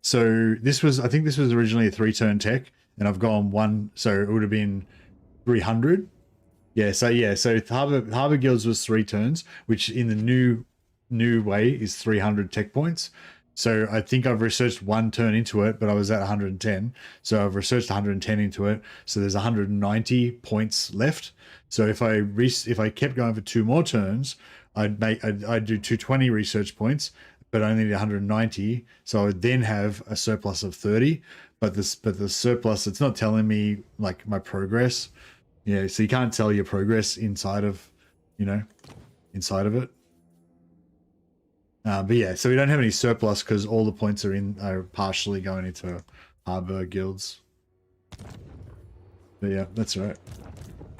so this was, I think this was originally a 3-turn tech, and I've gone one, so it would have been 300. Yeah, so Harbor Guilds was 3 turns, which in the new way is 300 tech points. So I think I've researched 1 turn into it, but I was at 110. So I've researched 110 into it. So there's 190 points left. So if I kept going for 2 more turns, I'd do 220 research points, but I only need 190. So I would then have a surplus of 30. But the surplus, it's not telling me like my progress. Yeah, so you can't tell your progress inside of, inside of it. But yeah, so we don't have any surplus because all the points are partially going into Harbor Guilds. But yeah, that's right.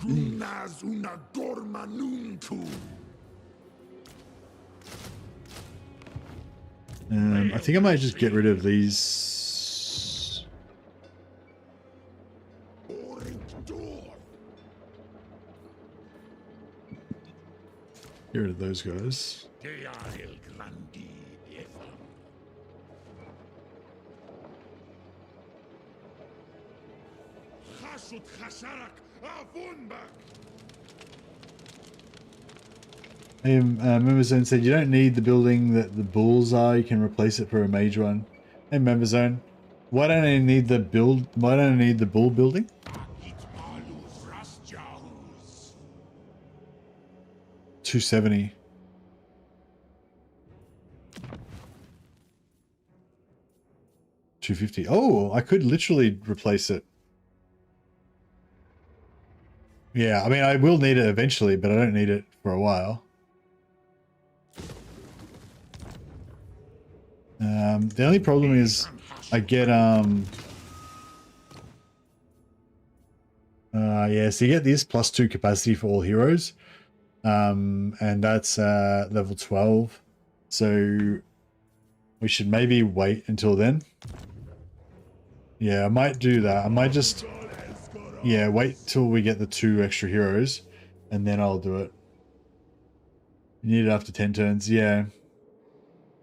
I think I might just get rid of these. Get rid of those guys. Hashut Hasharak Avunbak. Memberzone said you don't need the building that the bulls are. You can replace it for a mage one. Hey, Memberzone, why don't I need the build? Why don't I need the bull building? 270. $250. Oh, I could literally replace it. Yeah, I mean, I will need it eventually, but I don't need it for a while. The only problem is I get, yeah, so you get this +2 capacity for all heroes. And that's level 12. So we should maybe wait until then. Yeah, I might do that. I might just, yeah, wait till we get the 2 extra heroes and then I'll do it. You need it after 10 turns, yeah.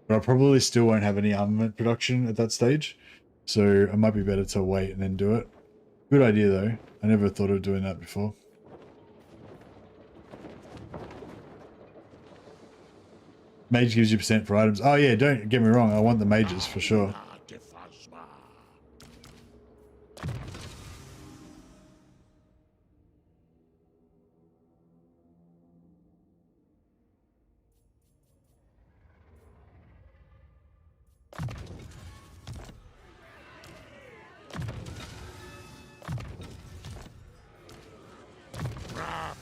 But I probably still won't have any armament production at that stage. So it might be better to wait and then do it. Good idea though. I never thought of doing that before. Mage gives you % for items. Oh yeah, don't get me wrong. I want the mages for sure.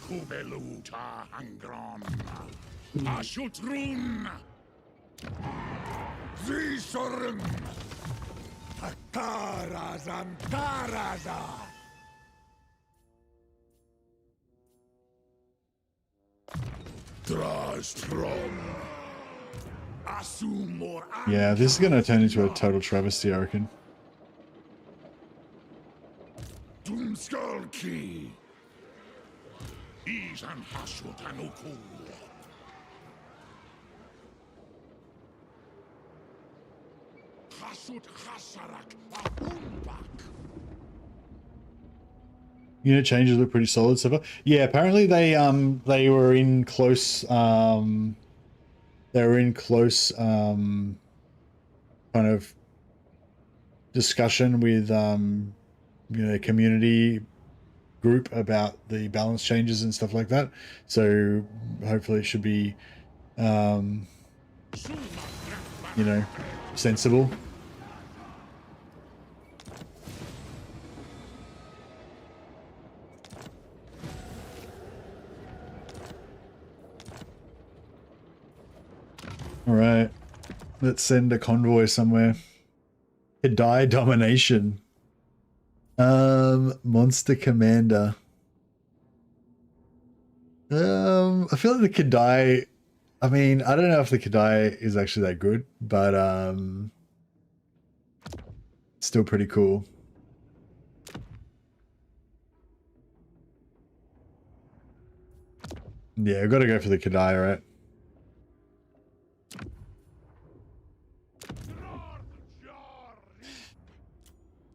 Kubeluta Angron. Ashutrun. Zisorun. Akarazan Karaza. Drastrom. Asumor. Yeah, this is going to turn into a total travesty, I reckon. Doomskullki. Izan Hashutanuku. Hashut Hasharak Abumbak. Unit changes look pretty solid so far. Yeah, apparently they were in close kind of discussion with community group about the balance changes and stuff like that. So hopefully it should be sensible. All right, let's send a convoy somewhere. Kedai domination. Monster commander. I feel like the Kedai. I mean, I don't know if the Kedai is actually that good, but still pretty cool. Yeah, I've got to go for the Kedai, right?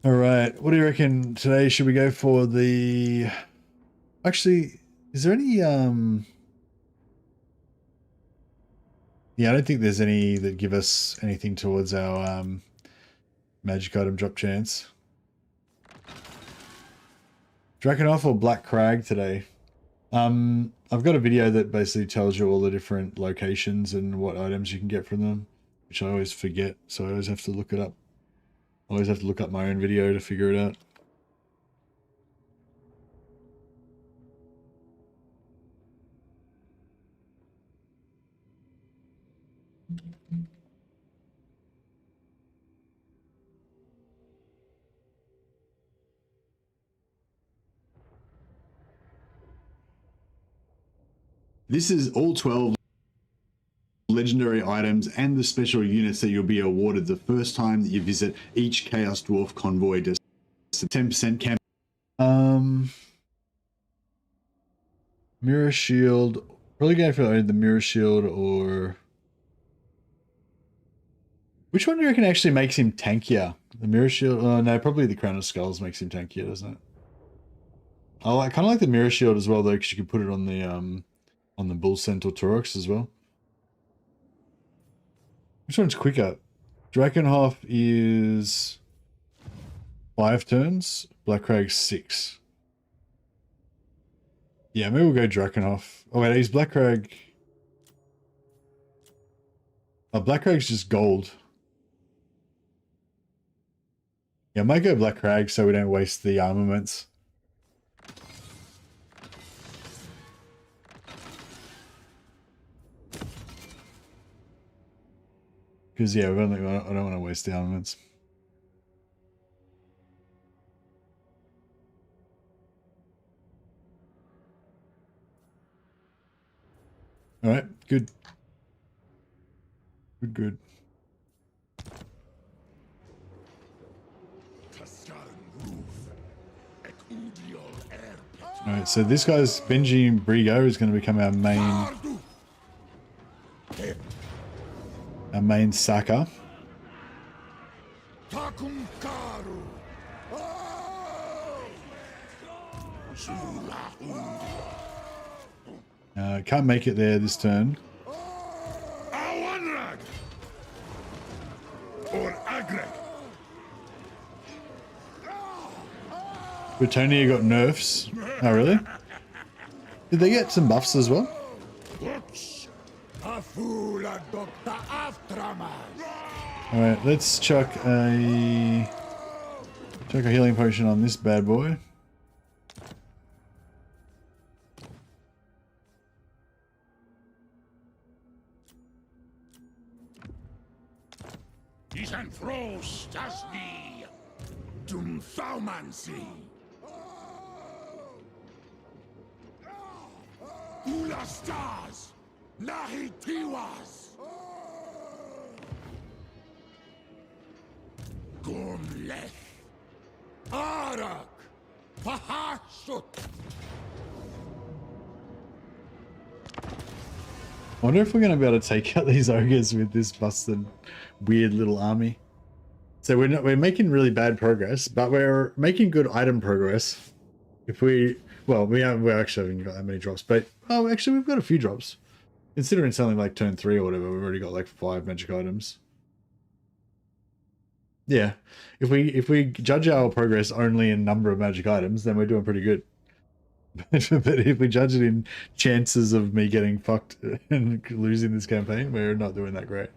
All right, what do you reckon today? Should we go for the... Actually, is there any... Yeah, I don't think there's any that give us anything towards our magic item drop chance. Drakenhof or Black Crag today? I've got a video that basically tells you all the different locations and what items you can get from them, which I always forget, so I always have to look it up. I always have to look up my own video to figure it out. This is all 12 legendary items and the special units that you'll be awarded the first time that you visit each Chaos Dwarf convoy. Just 10% camp. Mirror Shield. Probably going for the Mirror Shield or... Which one do you reckon actually makes him tankier? The Mirror Shield? Oh no, probably the Crown of Skulls makes him tankier, doesn't it? I kind of like the mirror shield as well, though, because you can put it on the bull centaur Taurox as well. Which one's quicker? Drakenhof is 5 turns. Blackrag 6. Yeah, maybe we'll go Drakenhof. Oh wait, he's Blackrag. Oh, Blackrag's just gold. Yeah, I might go Blackrag so we don't waste the armaments. Because yeah, I don't want to waste the armaments. All right, good. Good. All right, so this guy's Benji Brigo is going to become our main Saka. Can't make it there this turn. Britonia got nerfs. Oh, really? Did they get some buffs as well? Alright, let's chuck a healing potion on this bad boy. Ulastas, Lahitiwas, Gomlech, Arak, Pahashut. I wonder if we're going to be able to take out these ogres with this busted, weird little army. So we're making really bad progress, but we're making good item progress. If we actually haven't got that many drops, but actually we've got a few drops. Considering something like turn 3 or whatever, we've already got like 5 magic items. Yeah, if we judge our progress only in number of magic items, then we're doing pretty good. But if we judge it in chances of me getting fucked and losing this campaign, we're not doing that great.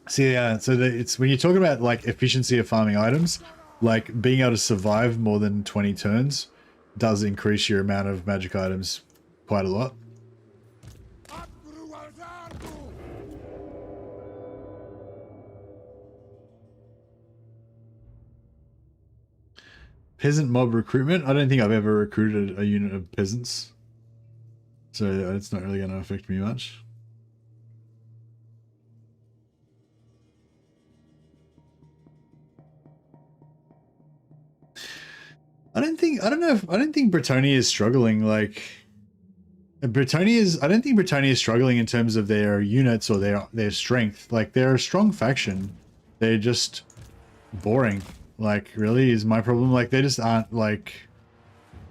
So yeah, so it's when you're talking about like efficiency of farming items, like being able to survive more than 20 turns does increase your amount of magic items quite a lot. Peasant mob recruitment. I don't think I've ever recruited a unit of peasants, so it's not really going to affect me much. I don't think Britonia is struggling. Like I don't think Britonia is struggling in terms of their units or their strength. Like they're a strong faction. They're just boring. Like really is my problem. Like they just aren't like,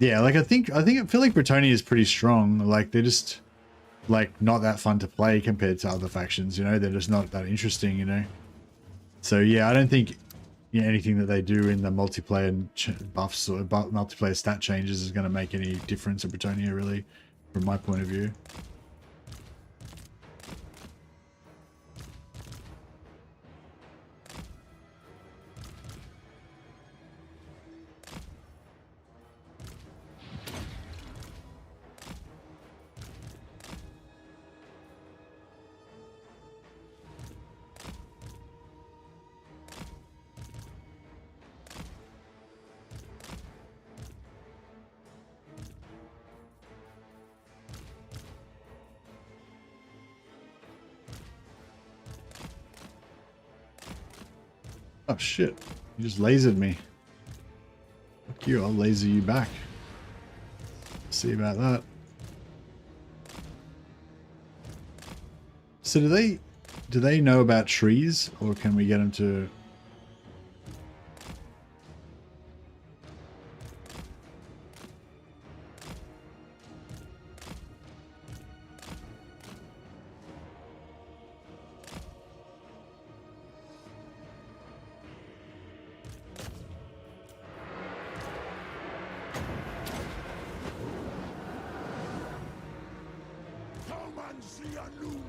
yeah, like I feel like Britonia is pretty strong. Like they're just like not that fun to play compared to other factions, you know. They're just not that interesting, you know. So yeah, I don't think anything that they do in the multiplayer buffs or multiplayer stat changes is going to make any difference in Britonia, really, from my point of view. Oh shit, you just lasered me. Fuck you, I'll laser you back. See about that. So do they know about trees, or can we get them to...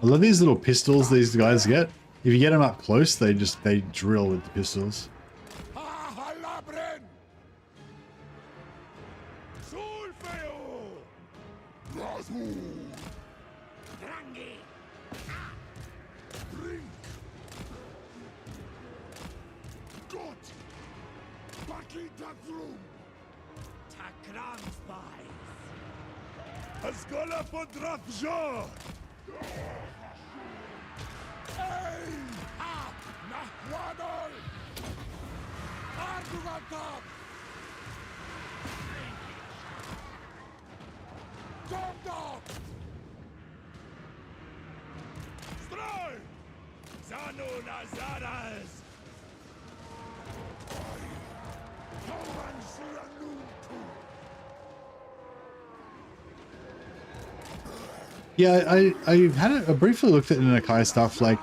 I love these little pistols these guys get. If you get them up close, they drill with the pistols. Yeah, I briefly looked at the Nakai stuff, like,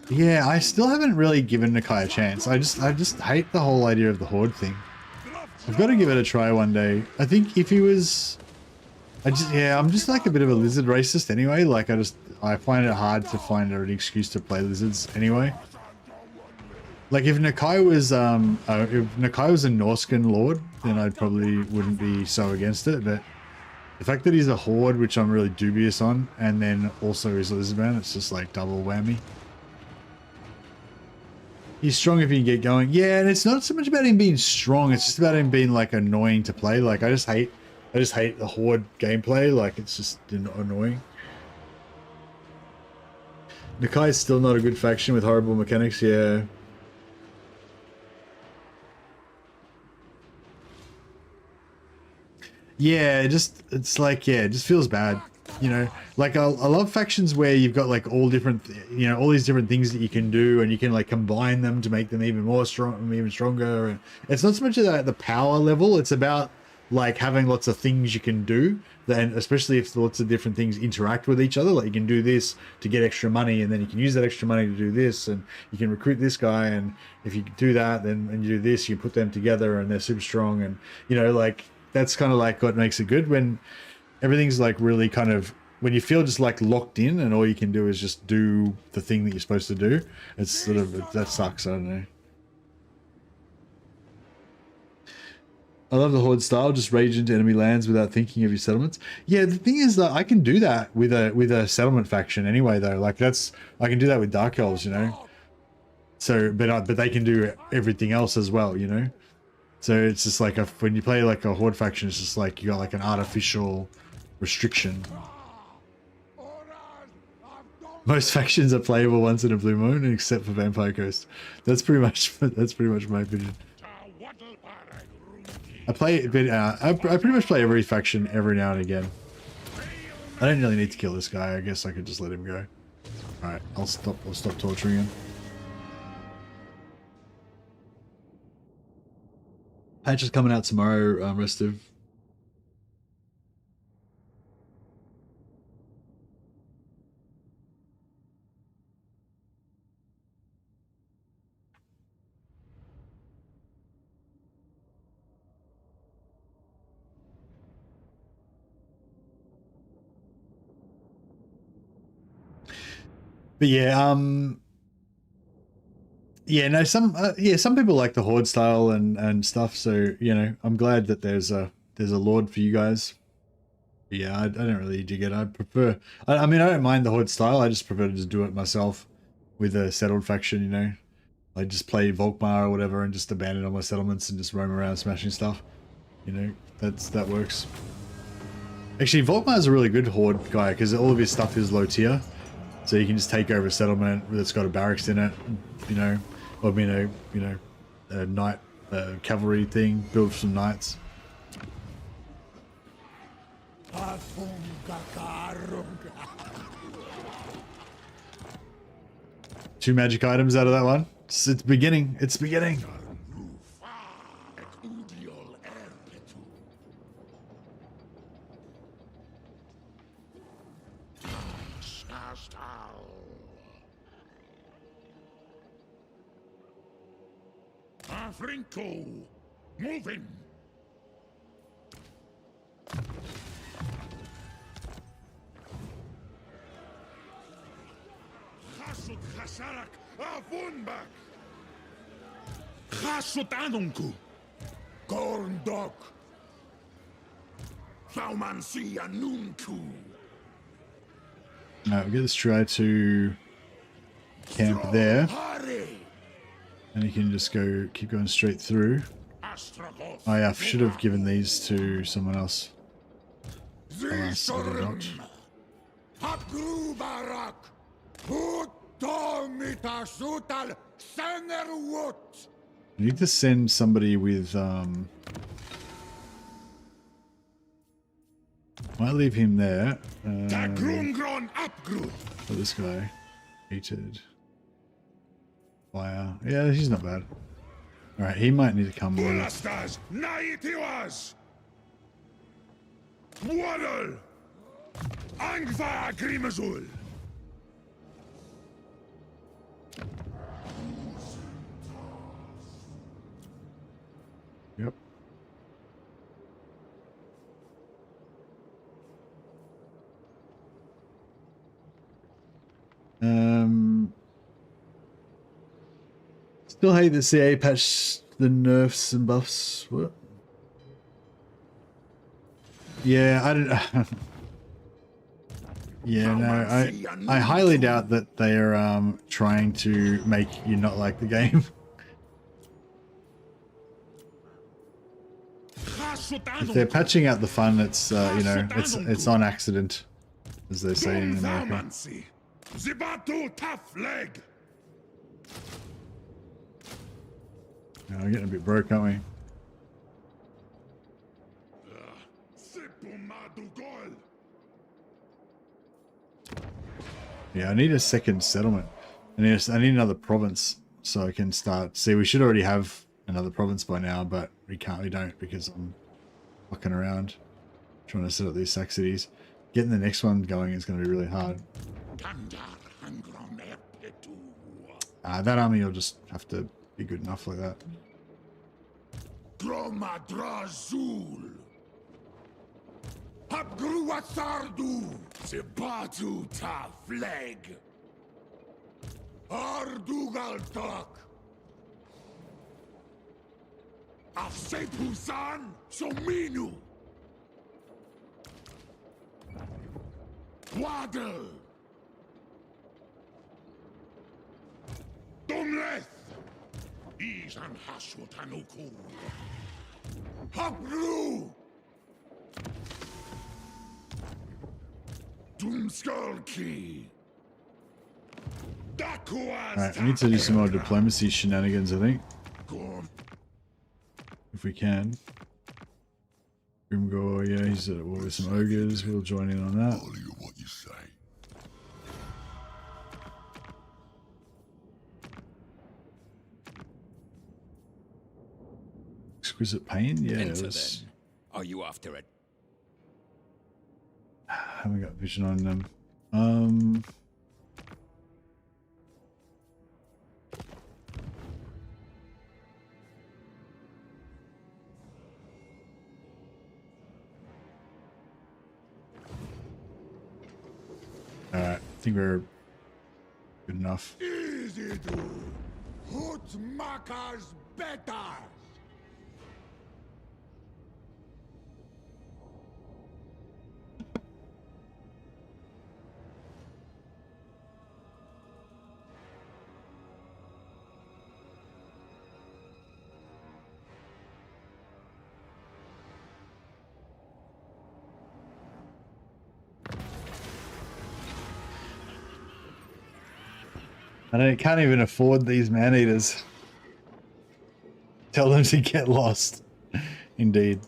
yeah, I still haven't really given Nakai a chance. I just hate the whole idea of the Horde thing. I've got to give it a try one day. I think if he was, I'm just like a bit of a lizard racist anyway. Like I find it hard to find an excuse to play lizards anyway. Like if Nakai was a Norscan lord, then I probably wouldn't be so against it, but the fact that he's a Horde, which I'm really dubious on, and then also he's a Lizardman, it's just like double whammy. He's strong if he can get going. Yeah, and it's not so much about him being strong, it's just about him being like annoying to play. Like I just hate the Horde gameplay, like it's just annoying. Nakai is still not a good faction with horrible mechanics, yeah. Yeah, it just feels bad, you know. Like I love factions where you've got like all different, you know, all these different things that you can do, and you can like combine them to make them even more strong, even stronger. And it's not so much at the power level; it's about like having lots of things you can do. Then, especially if lots of different things interact with each other, like you can do this to get extra money, and then you can use that extra money to do this, and you can recruit this guy, and if you do that, then and you do this, you put them together, and they're super strong, and you know, like. That's kind of like what makes it good, when everything's like really kind of, when you feel just like locked in and all you can do is just do the thing that you're supposed to do. It's sort of, that sucks, I don't know. I love the Horde style, just rage into enemy lands without thinking of your settlements. Yeah, the thing is that I can do that with a settlement faction anyway though. Like I can do that with Dark Elves, you know. So, but they can do everything else as well, you know. So it's just like when you play like a Horde faction, it's just like you got like an artificial restriction. Most factions are playable once in a blue moon, except for Vampire Coast. That's pretty much my opinion. I pretty much play every faction every now and again. I don't really need to kill this guy. I guess I could just let him go. All right, I'll stop torturing him. Patch is coming out tomorrow, Restive. But yeah, yeah, no, some people like the Horde style and stuff. So you know, I'm glad that there's a Lord for you guys. But yeah, I don't really dig it. I prefer. I mean, I don't mind the Horde style. I just prefer to just do it myself with a settled faction. You know, I just play Volkmar or whatever and just abandon all my settlements and just roam around smashing stuff. You know, that works. Actually, Volkmar is a really good Horde guy because all of his stuff is low tier, so you can just take over a settlement that's got a barracks in it. You know. I mean, a knight cavalry thing, build some knights. 2 magic items out of that one. It's beginning. It's beginning. Frinko, moving. Hasarak avunbak. Hasotanunku. Gorndok. Faumansia nunku. Alright, we'll get this try to camp there. And you can just go, keep going straight through. Oh yeah, I should have given these to someone else. Alas, I did not. I need to send somebody with, might leave him there. For this guy. Heated. Fire. Yeah, he's not bad. Alright, he might need to come with. Waddle! Angva Grimazul! Yep. Still hate the CA patch, the nerfs and buffs. What? Yeah, I don't. Yeah, no, I highly doubt that they are trying to make you not like the game. If they're patching out the fun, it's you know, it's on accident, as they say in America. Yeah, we're getting a bit broke, aren't we? Yeah, I need a second settlement. I need another province so I can start. See, we should already have another province by now, but we don't because I'm fucking around trying to set up these sack cities. Getting the next one going is going to be really hard. That army will just have to be good enough like that. Abgruatsardu, Zibatu ta flag. Ardugaltok. Afsepusan Sominu. Waddle. Dumleth. Isan Haswatanuku. Hapru. Alright, we need to do some more diplomacy shenanigans, I think. If we can. Grimgor, yeah, he's at war with some ogres. We'll join in on that. Exquisite pain? Yeah, it was... Are you after it? Haven't got vision on them. Alright, I think we're good enough. Easy to Hutmakas betas. I can't even afford these man-eaters. Tell them to get lost. Indeed.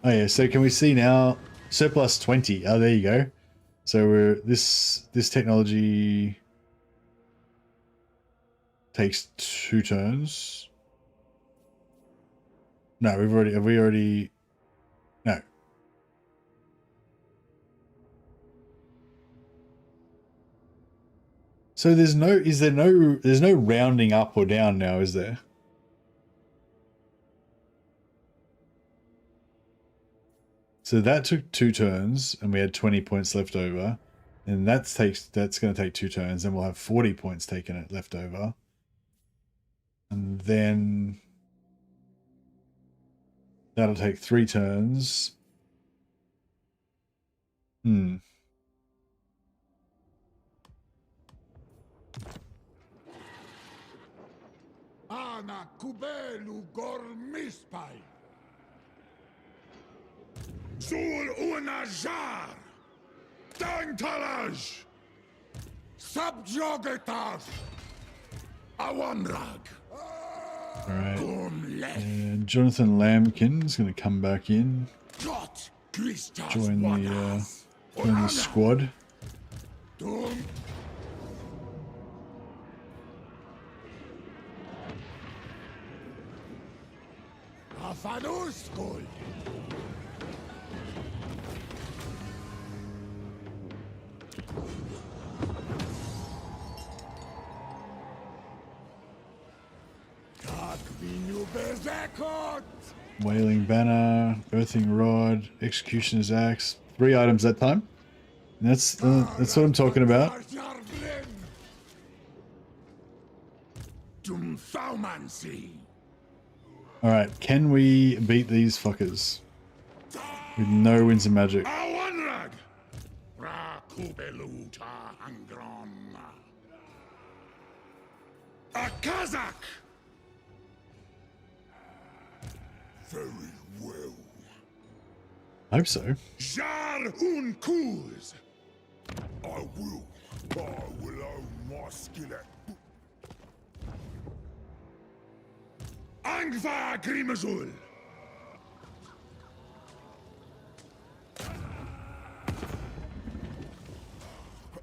Oh yeah, so can we see now? Surplus 20. Oh, there you go. So we're this technology takes 2 turns. No, have we already no. So there's no rounding up or down now, is there? So that took 2 turns, and we had 20 points left over. And that's going to take 2 turns, and we'll have 40 points taken it left over. And then that'll take 3 turns. Ana kubelu gormispai. Sul unajar. Dantalaj. Subjugatas. Awanrag. Alright. Gum left. And Jonathan Lambkin is going to come back in. Got Christas Join the squad. Dum. Afanuskul. Wailing Banner, Earthing Rod, Executioner's Axe. 3 items that time. And that's what I'm talking about. Alright, can we beat these fuckers? With no winds of magic. A Kazakh! Very well. I hope so. Jar un Kuz! I will own my skillet. Angva Grimazul!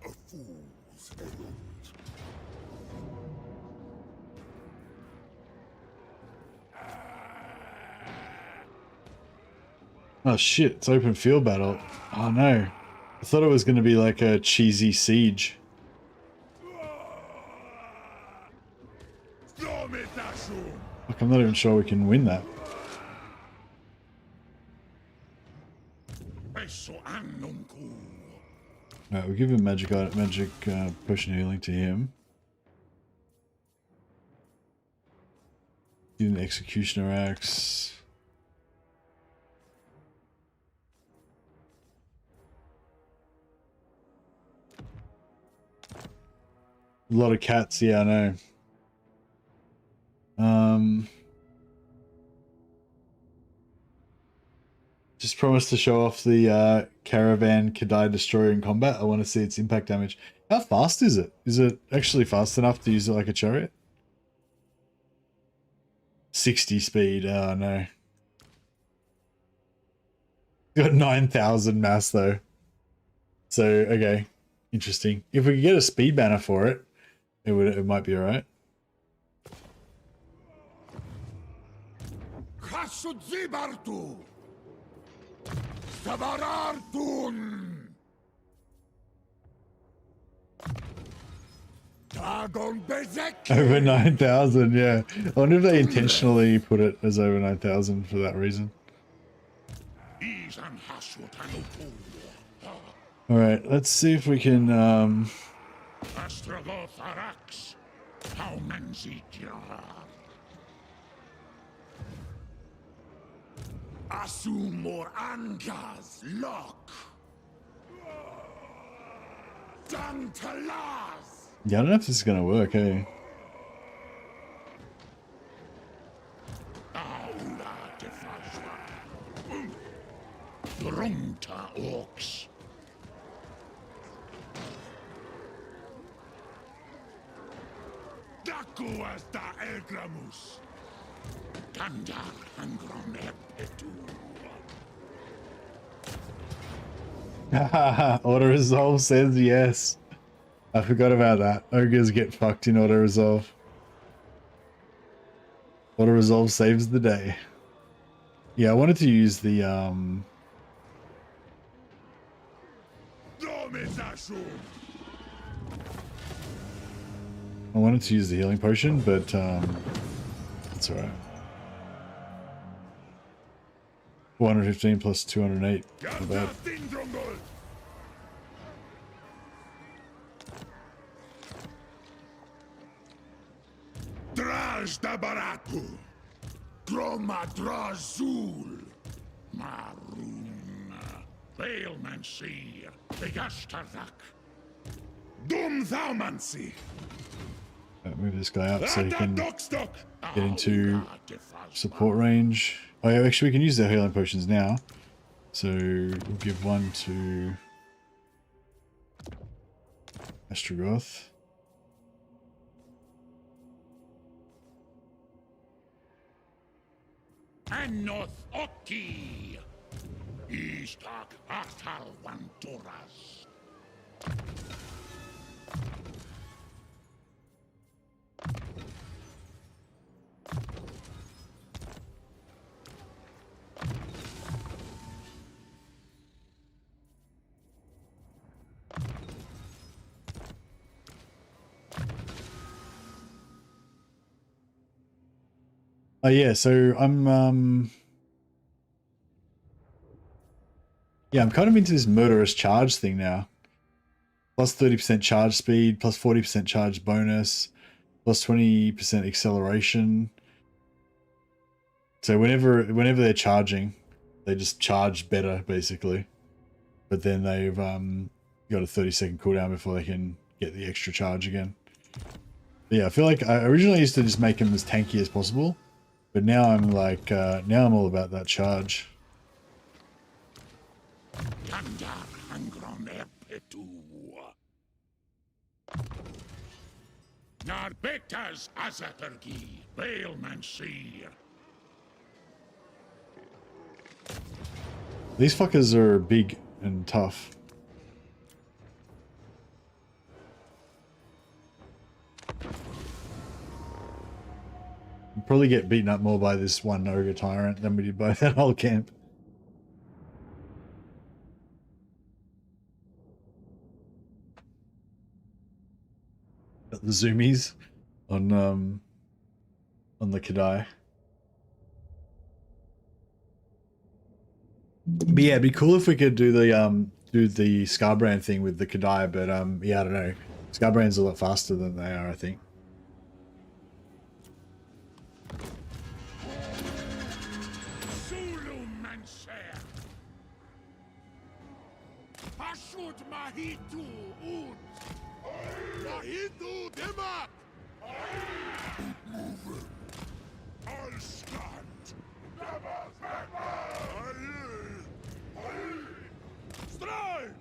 A fool's errand. Oh shit, it's open field battle. Oh no. I thought it was going to be like a cheesy siege. Look, I'm not even sure we can win that. Alright, we'll give him magic potion healing to him. Give him the Executioner Axe. A lot of cats, yeah, I know. Just promise to show off the Caravan Kadai Destroyer in combat. I want to see its impact damage. How fast is it? Is it actually fast enough to use it like a chariot? 60 speed, oh no. Got 9,000 mass though. So, okay. Interesting. If we could get a speed banner for it, it might be alright. Over 9,000, yeah. I wonder if they intentionally put it as over 9,000 for that reason. Alright, let's see if we can Asumor Angas Lock Dantalaz. Yeah, I don't know if this is gonna work, eh? Grunta Orcs. Dakuas da Elgramus. Tandar Angron Epetu. Auto resolve says yes. I forgot about that. Ogres get fucked in auto resolve. Auto resolve saves the day. Yeah, I wanted to use the I wanted to use the healing potion, but it's alright. 415 plus 208. Not bad. Draj da baraku. Groma drazul. Marun. Bailmancy. Begastardak. Dum thaumancy. Move this guy up so he can get into support range. Oh yeah, actually we can use their healing potions now. So we'll give one to Astrogoth. Anoth Oki. Istak Atal Vanturas. Oh yeah, so I'm I'm kind of into this murderous charge thing now. Plus 30% charge speed, plus 40% charge bonus, plus 20% acceleration. So whenever they're charging, they just charge better basically. But then they've got a 30-second cooldown before they can get the extra charge again. But yeah, I feel like I originally used to just make them as tanky as possible. But now I'm like, now I'm all about that charge. Narbetas Azatergi, Bailmancy. These fuckers are big and tough. We'll probably get beaten up more by this one ogre tyrant than we did by that whole camp. Got the zoomies on the Kadai. But yeah, it'd be cool if we could do the Scarbrand thing with the Kadai, but yeah, I don't know. Scarbrand's a lot faster than they are, I think. Mahitu ut. Mahitu demak. Moving. I'll stand. Strike.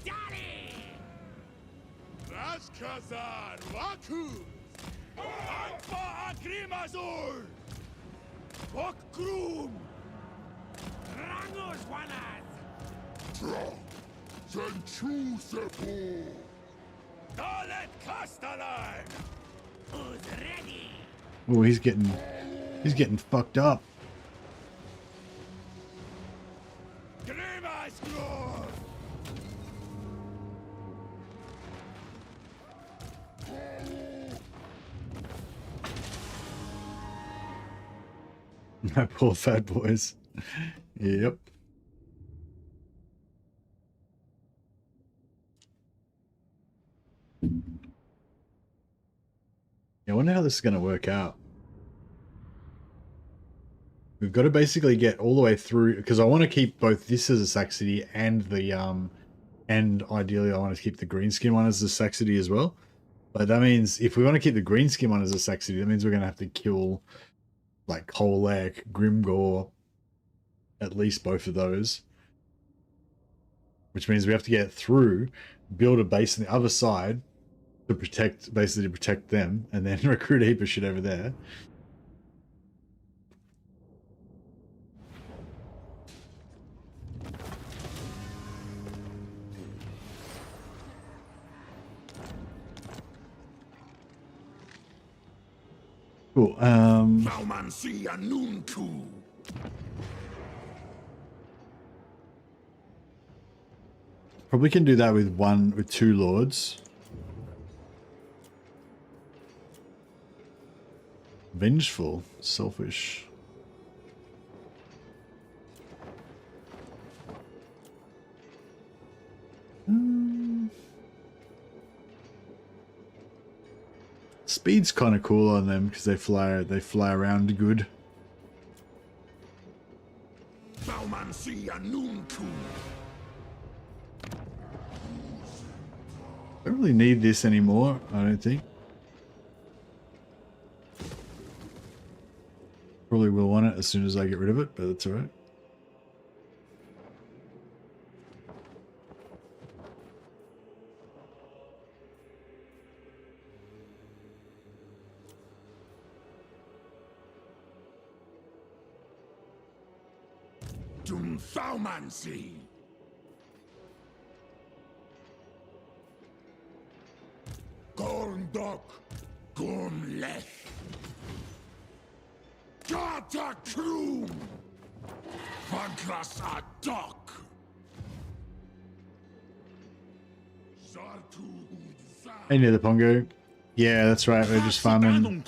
Daddy! Rashkazan Waku. Akpa Agrimazul. Wakrum. Rangos Wanas! Tra. Senchusepu. Dalet Castellan. Who's ready? Oh, he's getting fucked up. Grimasgror. Poor fat boys. Yep. Yeah, I wonder how this is going to work out. We've got to basically get all the way through, because I want to keep both this as a Saxony and the and ideally I want to keep the greenskin one as a Saxony as well. But that means if we want to keep the greenskin one as a Saxony, that means we're going to have to kill like Kolek, Grimgor, at least both of those. Which means we have to get through, build a base on the other side to protect, basically to protect them, and then recruit a heap of shit over there. Cool. Probably can do that with two lords. Vengeful, selfish. Speed's kind of cool on them because they fly around good. Don't really need this anymore, I don't think. Probably will want it as soon as I get rid of it, but that's alright. Dumfaumancy. Gorndok. Gumleth. Gata Krum. Vagras Adok. Hey, near the Pongo. Yeah, that's right. We're just farming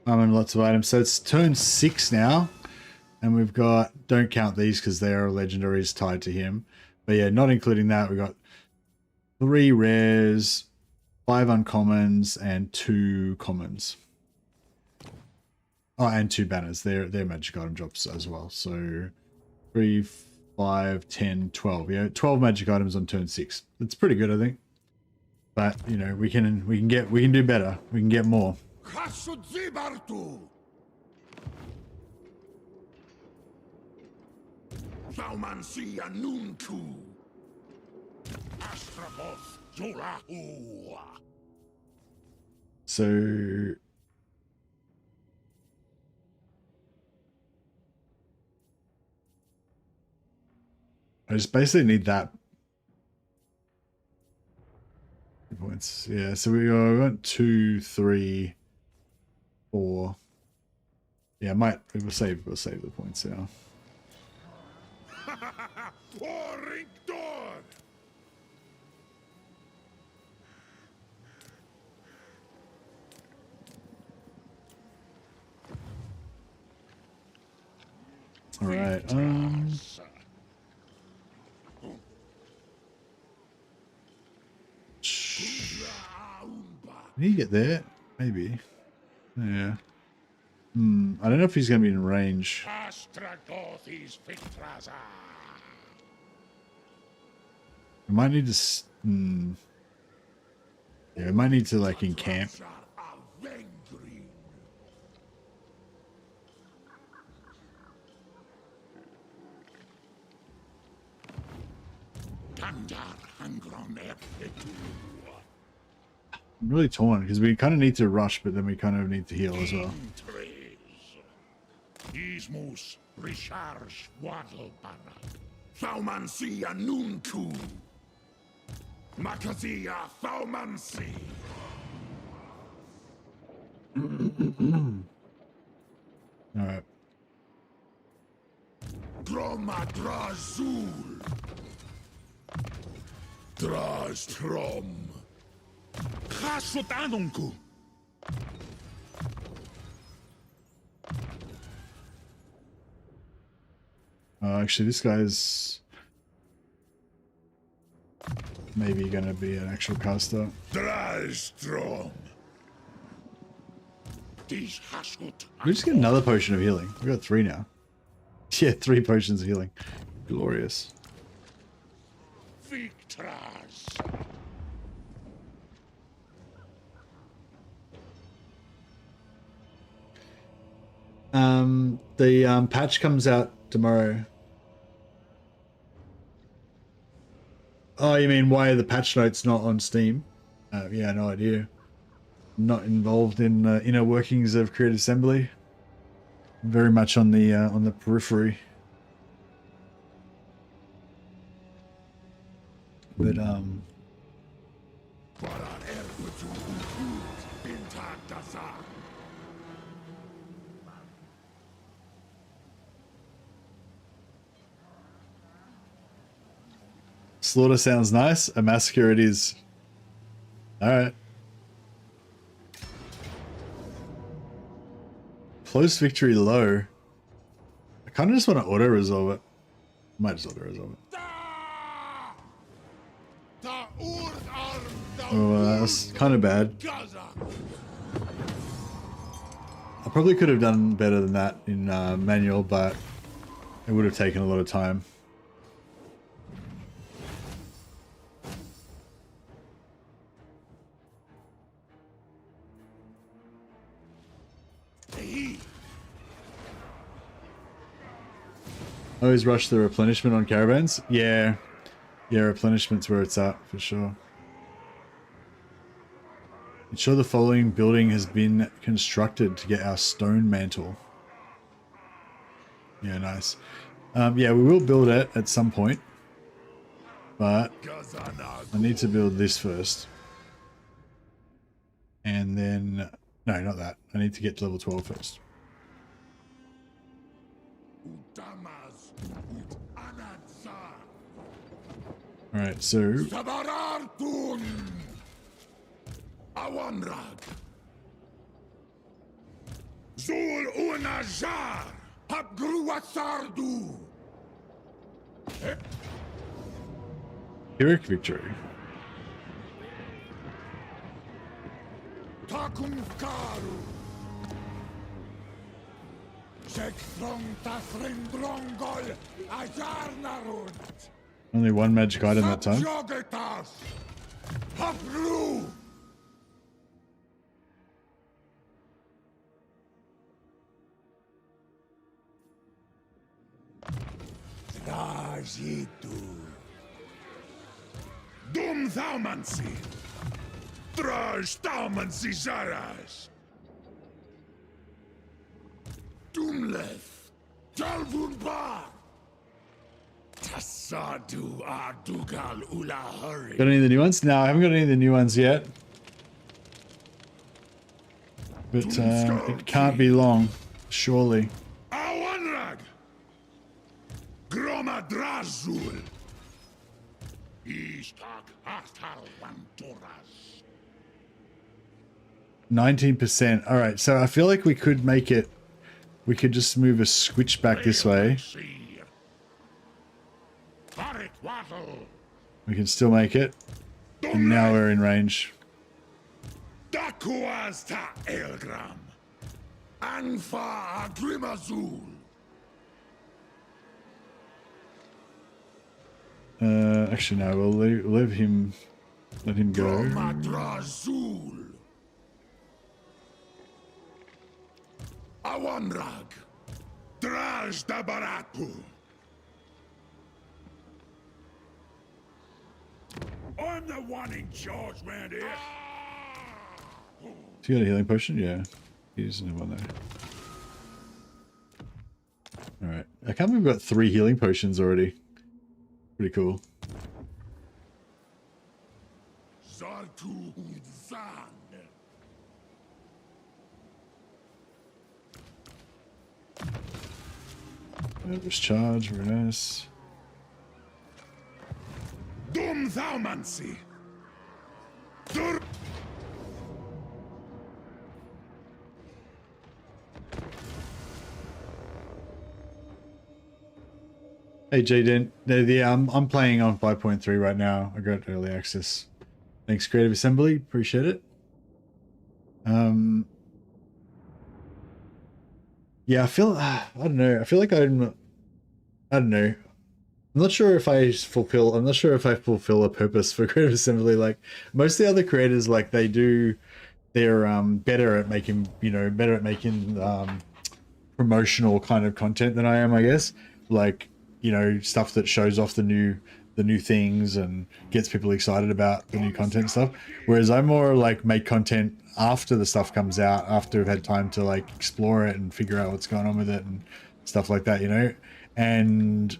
lots of items. So it's turn 6 now. And we've got, don't count these because they are legendaries tied to him. But yeah, not including that, we've got 3 rares, 5 uncommons, and 2 commons. Oh, and 2 banners. They're magic item drops as well. So 3, 5, 10, 12. Yeah, 12 magic items on turn 6. That's pretty good, I think. But you know, we can do better. We can get more. Saumansia Nunku. Astrabos Jolahu. So I just basically need that points. Yeah, so we went 2, 3, 4. Yeah, we'll save the points now. All right. Can he get there? Maybe. Yeah. I don't know if he's going to be in range. We might need to... Yeah, we might need to, like, encamp. I'm really torn because we kind of need to rush, but then we kind of need to heal as well. Ismus recharge Waddlepana. Thaumansia Nunku. Makazia Thaumansi. All right. Droma Drazul. Drastrom. Kasutanunku. Actually, this guy's maybe going to be an actual caster. Drastrom. We just get another potion of healing. We got 3 now. Yeah, 3 potions of healing. Glorious. Victras. The patch comes out tomorrow. Oh, you mean why are the patch notes not on Steam? Yeah, no idea. Not involved in inner workings of Creative Assembly. Very much on the periphery. But slaughter sounds nice. A massacre it is. Alright. Close victory low. I kind of just want to auto-resolve it. Might just auto-resolve it. Oh, that's kind of bad. probably could have done better than that in manual, but it would have taken a lot of time. Always rush the replenishment on caravans. Yeah, replenishment's where it's at for sure. Ensure the following building has been constructed to get our stone mantle. Yeah, nice. Yeah, we will build it at some point, but I need to build this first. And then, no, not that. I need to get to level 12 first. Alright, so... Awanrag. Zul unajar. Habgruasardu. Heroic victory. Takumkaru. Sekstrong tasrindrongol. Ajarnarud. Only one magic item that time. Jogetas. Habru. Trajitu. Dum thaumansi. Traj thaumansi zaras. Dumleth. Talvun bar. Tassadu adugal ulahari. Got any of the new ones? No, I haven't got any of the new ones yet. But it can't be long, surely. Awanrag. Gromadrazul. Istak Hastal Wantoras. 19%. Alright, so I feel like we could make it... We could just move a switch back this way. We can still make it. And now we're in range. Dakuasta Elgram. Anfa Agrimazul. Actually, no, we'll leave him... Let him go. Gromadrazul. Awanrag. Draj Dabaratu. I'm the one in charge round here. Has he got a healing potion? Yeah. He doesn't have one there. Alright. I can't believe we've got 3 healing potions already. Pretty cool. Zartu Zan. Just charge, very nice. Dum Thaumansi. Hey Jaden, yeah, I'm playing on 5.3 right now. I got early access. Thanks, Creative Assembly, appreciate it. Yeah, I don't know. I feel like I don't know. I'm not sure if I fulfill a purpose for Creative Assembly. Like most of the other creators, like they're better at making, promotional kind of content than I am, I guess. Like, stuff that shows off the new things and gets people excited about the new content stuff. Whereas I more like make content after the stuff comes out, after I've had time to like explore it and figure out what's going on with it and stuff like that, And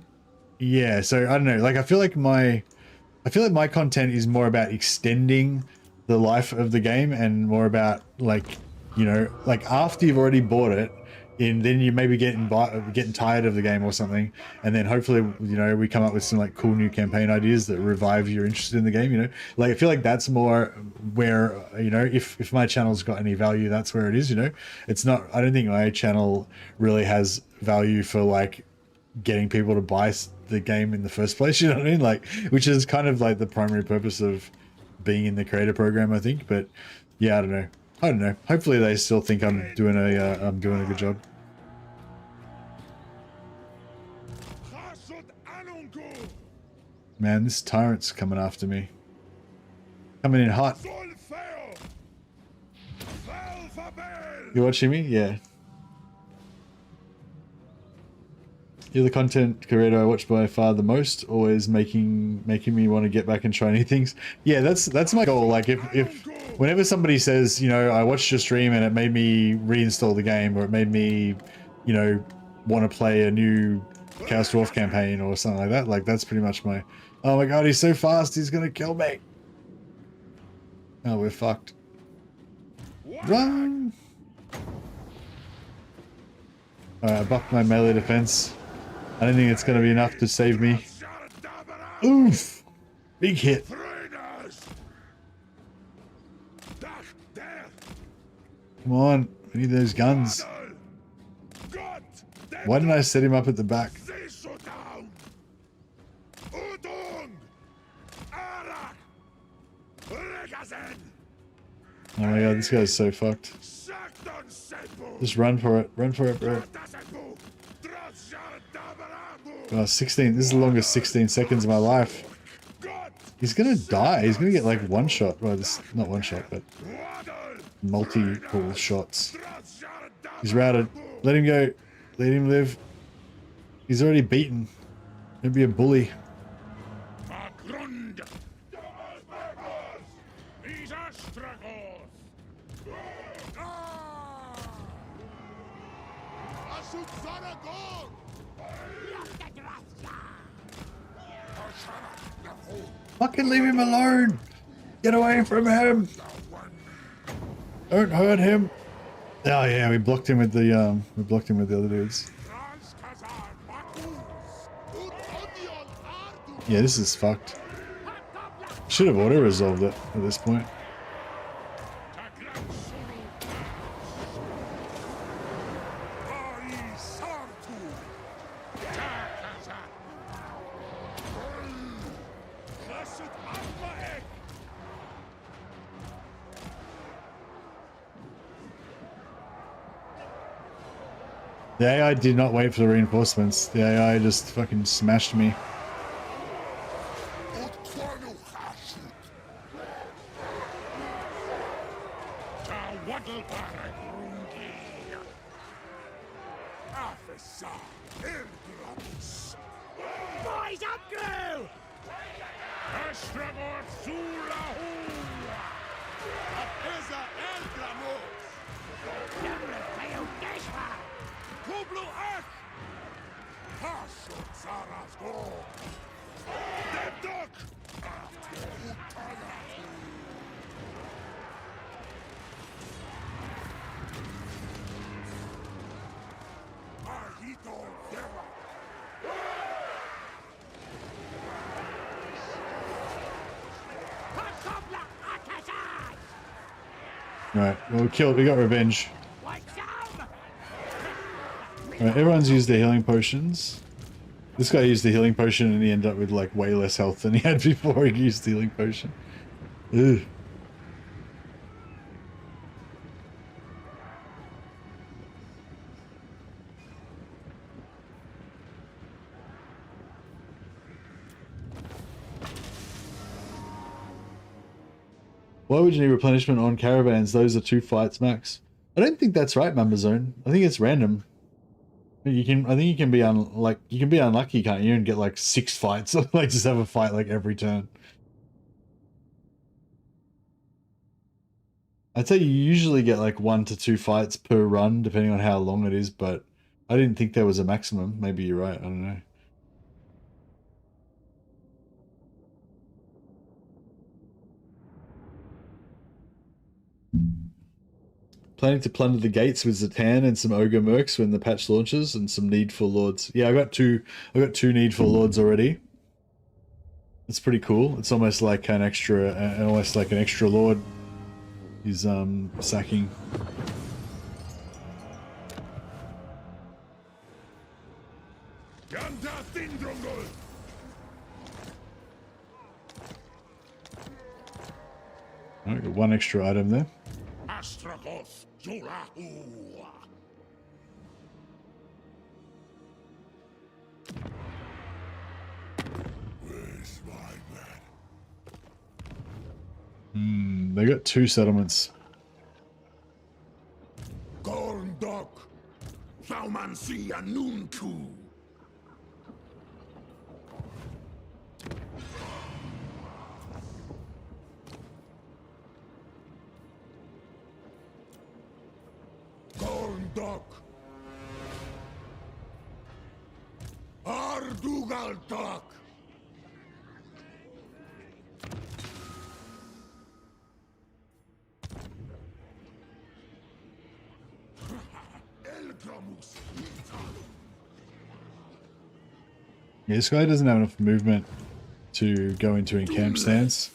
yeah, so I don't know, like I feel like my content is more about extending the life of the game and more about like, like after you've already bought it, and then you maybe getting tired of the game or something, and then hopefully we come up with some like cool new campaign ideas that revive your interest in the game. Like I feel like that's more where if my channel's got any value, that's where it is. It's not. I don't think my channel really has value for like getting people to buy the game in the first place. You know what I mean? Like, which is kind of like the primary purpose of being in the creator program, I think. But yeah, I don't know. I don't know. Hopefully they still think I'm doing a good job. Man, this tyrant's coming after me. Coming in hot. You watching me? Yeah. You're the content creator I watch by far the most, always making me want to get back and try new things. Yeah, that's my goal. Like if whenever somebody says, you know, I watched your stream and it made me reinstall the game, or it made me, you know, want to play a new Chaos Dwarf campaign or something like that, like that's pretty much my, oh my god, he's so fast, he's gonna kill me. Oh, we're fucked. Run! Alright, I buffed my melee defense. I don't think it's going to be enough to save me. Oof! Big hit. Come on, we need those guns. Why didn't I set him up at the back? Oh my god, this guy's so fucked. Just run for it. Run for it, bro. Oh, 16. This is the longest 16 seconds of my life. He's gonna die. He's gonna get like one shot. Well, this not one shot, but multiple shots. He's routed. Let him go. Let him live. He's already beaten. Don't be a bully. Fucking leave him alone! Get away from him! Don't hurt him! Oh yeah, we blocked him with the other dudes. Yeah, this is fucked. Should have auto-resolved it at this point. The AI did not wait for the reinforcements. The AI just fucking smashed me. Right, well we got revenge. Alright, everyone's used their healing potions. This guy used the healing potion and he ended up with like way less health than he had before he used the healing potion. Ugh. Why would you need replenishment on caravans? Those are 2 fights max. I don't think that's right, Mambazone. I think it's random. I think you can be unlucky, can't you, and get like 6 fights, like just have a fight like every turn. I'd say you usually get like 1 to 2 fights per run, depending on how long it is, but I didn't think there was a maximum. Maybe you're right, I don't know. Planning to plunder the gates with Zatan and some ogre mercs when the patch launches, and some needful lords. Yeah, I got two needful lords already. It's pretty cool. It's almost like an extra lord. He's sacking. I got 1 extra item there. Doth Zolahu. Where's my man? They got 2 settlements. Gorndok. Thaumansi Anunku. Gorndok. Ardugaltok. Elgramus. Yeah, this guy doesn't have enough movement to go into a camp stance,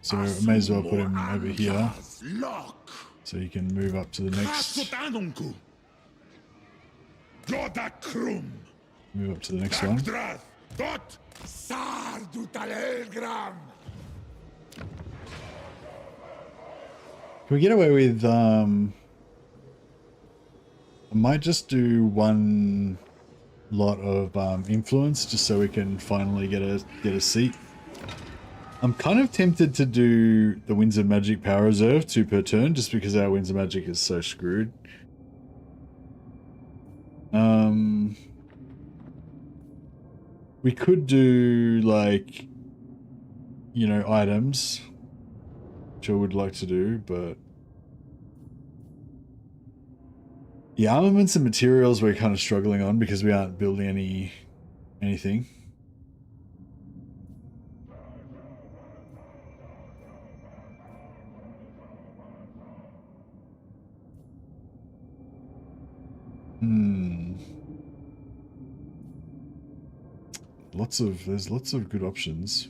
so I may as well put him over here Lock. so he can move up to the next. Kasutanunku. Godakrum. Move up to the next one. Dagdrath. Dot. Sardutalelgram. Can we get away with? I might just do 1 lot of influence just so we can finally get a seat. I'm kind of tempted to do the Winds of Magic Power Reserve 2 per turn just because our Winds of Magic is so screwed. We could do like, you know, items, which I would like to do, but the armaments and materials we're kind of struggling on because we aren't building anything. There's lots of good options.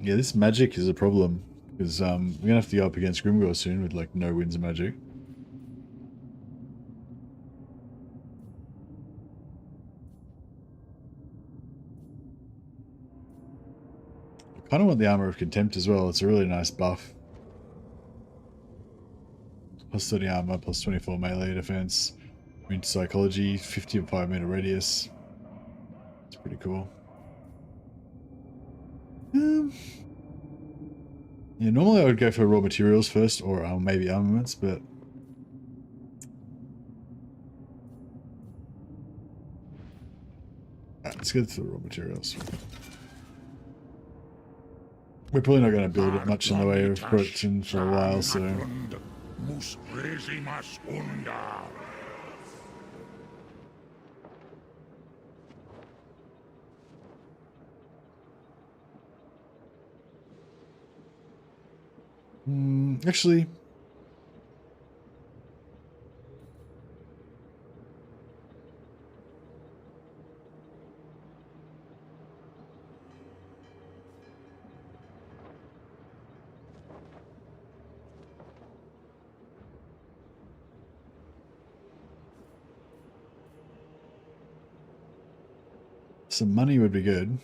Yeah, this magic is a problem because we're gonna have to go up against Grimgor soon with like no Winds of Magic. I kind of want the Armor of Contempt as well. It's a really nice buff. Plus 30 armor, plus 24 melee defense, immune to psychology, 55 meter radius. It's pretty cool. Yeah, normally I would go for raw materials first, or maybe armaments, but let's go for the raw materials. We're probably not going to build it much in the way of production for a while, so actually, some money would be good.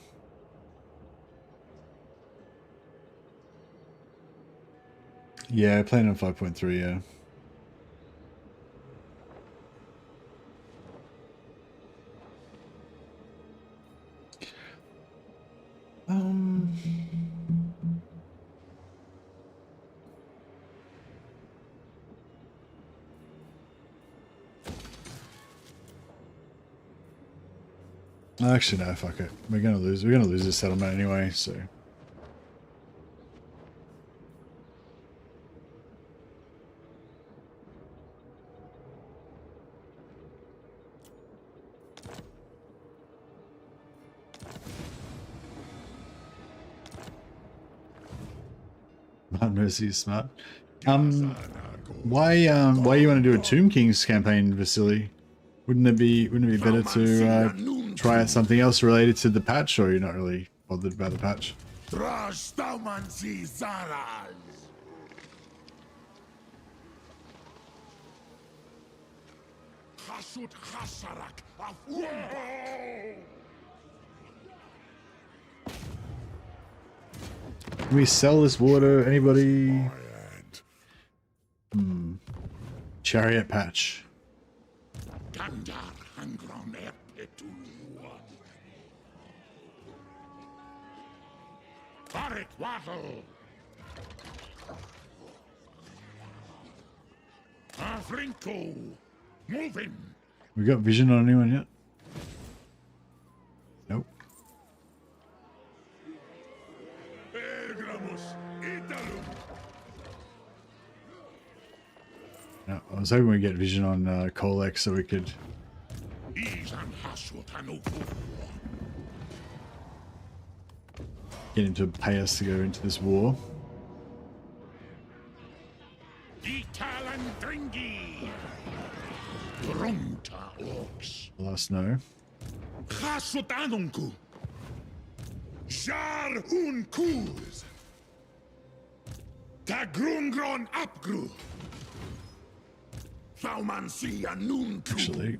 Yeah, I plan on 5.3, yeah. Actually, no, fuck it. We're gonna lose this settlement anyway, so. Mercy is smart. Why you want to do a Tomb Kings campaign, Vasily? Wouldn't it be better to try out something else related to the patch, or you're not really bothered about the patch? Raj Taumansi Zaraz. Hasut Hasarak of Can we sell this water? Anybody? Chariot patch. Gandar Hangron Epetu. Barik Wattle. Afrinko. Moving. We got vision on anyone yet? Nope. Ergramus. Italum. No, I was hoping we'd get vision on Colex so we could Izan Hasut Hanuku. get him to pay us to go into this war. Italan Dringi. Grunta Orcs. Let us know. Hasut Anunku. Jar Un Kuz. Tagrungron Apgru. Faumansi Anunku. Actually,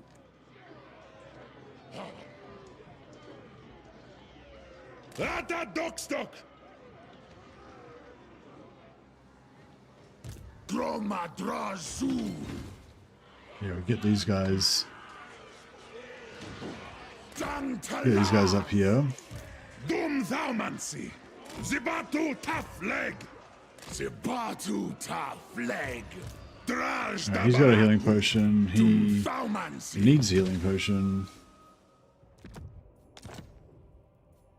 Ata Dockstock. Dromadrazu. yeah, we get these guys. Dantala. Get these guys up here. Dum Thaumansi. Zibatu Tafleg. Zibatu Tafleg. Draj Alright, he's got a healing potion. He Thaumansi. needs a healing potion.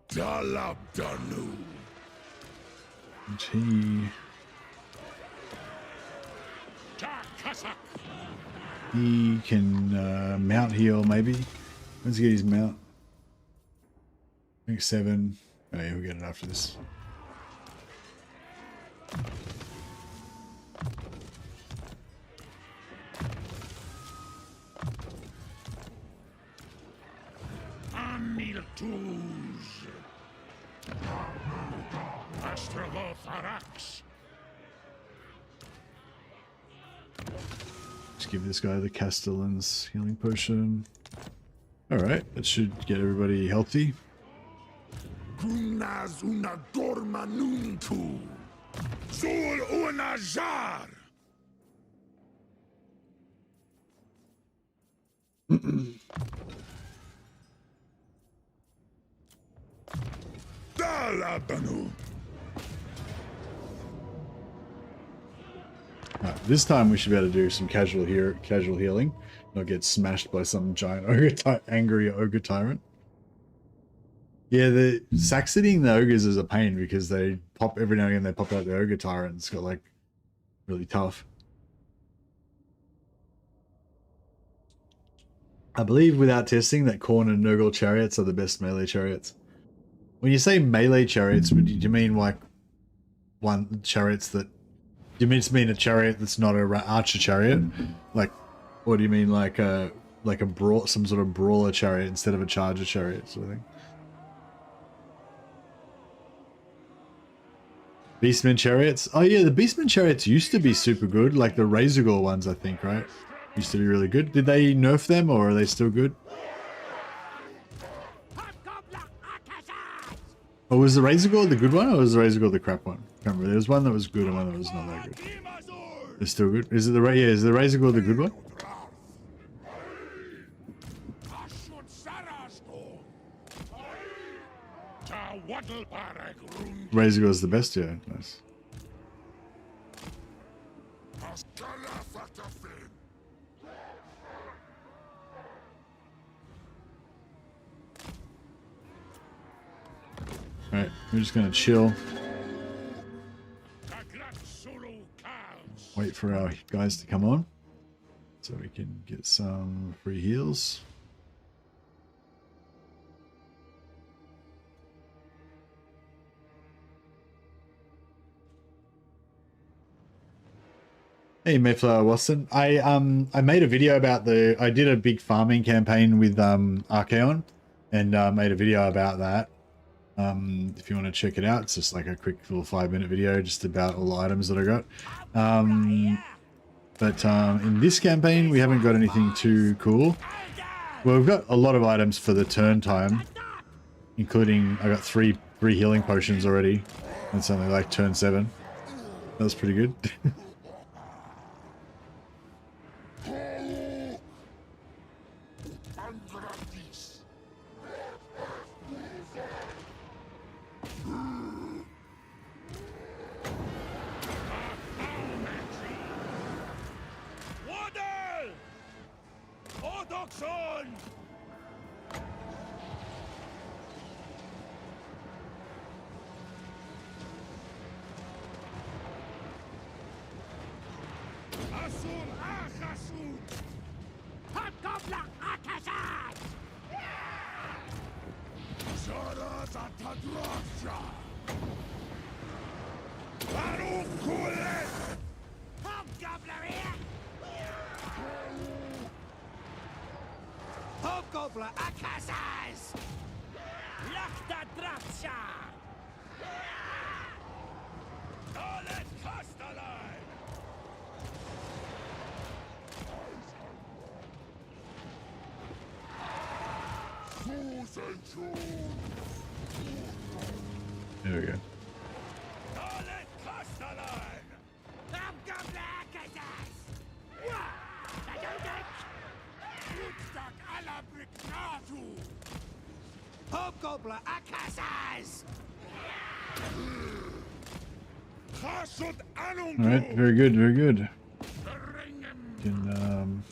Dalabdanu. And he Takasak. can mount heal maybe. Let's get his mount. I think 7. Oh yeah, we'll get it after this. Amiltuz. Astravotarax. Just give this guy the Castellan's healing potion. Alright, that should get everybody healthy. Kunaz una dorma nuntu. Zul una jar. Dalabanu. Alright, this time we should be able to do some casual healing. Not get smashed by some giant angry ogre tyrant. Yeah, the saxoning the ogres is a pain because they pop every now and again. They pop out the ogre tyrant. It's got like really tough. I believe without testing that Khorne and Nurgle chariots are the best melee chariots. When you say melee chariots, do you mean like one chariots that? Do you mean a chariot that's not a archer chariot, like, or do you mean like a some sort of brawler chariot instead of a charger chariot sort of thing? Beastmen chariots? Oh yeah, the Beastmen chariots used to be super good, like the Razorgore ones, I think, right? Used to be really good. Did they nerf them, or are they still good? Or was the Razorgore the good one, or was the Razorgore the crap one? I can't remember. There was one that was good and one that was not that good. It's still good. Is it is the Razorgore the good one? Razorgore's the best, yeah. Nice. Alright, we're just gonna chill. Wait for our guys to come on so we can get some free heals. Hey Mayflower Watson. I made a video about I did a big farming campaign with Archaon, and made a video about that. If you want to check it out, it's just like a quick little 5-minute video just about all the items that I got. But in this campaign, we haven't got anything too cool. Well, we've got a lot of items for the turn time, including I got three healing potions already. It's only like turn 7. That was pretty good. There we go. Alright, very good, very good. Can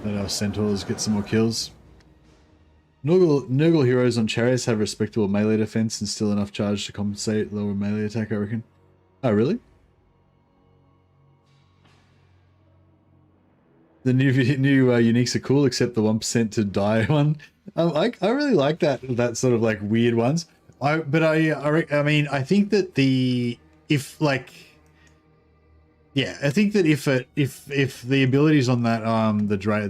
let our centaurs get some more kills. Nurgle heroes on chariots have respectable melee defense and still enough charge to compensate lower melee attack, I reckon. Oh, really? The new uniques are cool, except the 1% to die one. I really like that sort of like weird ones. I mean, I think that I think that if the abilities on that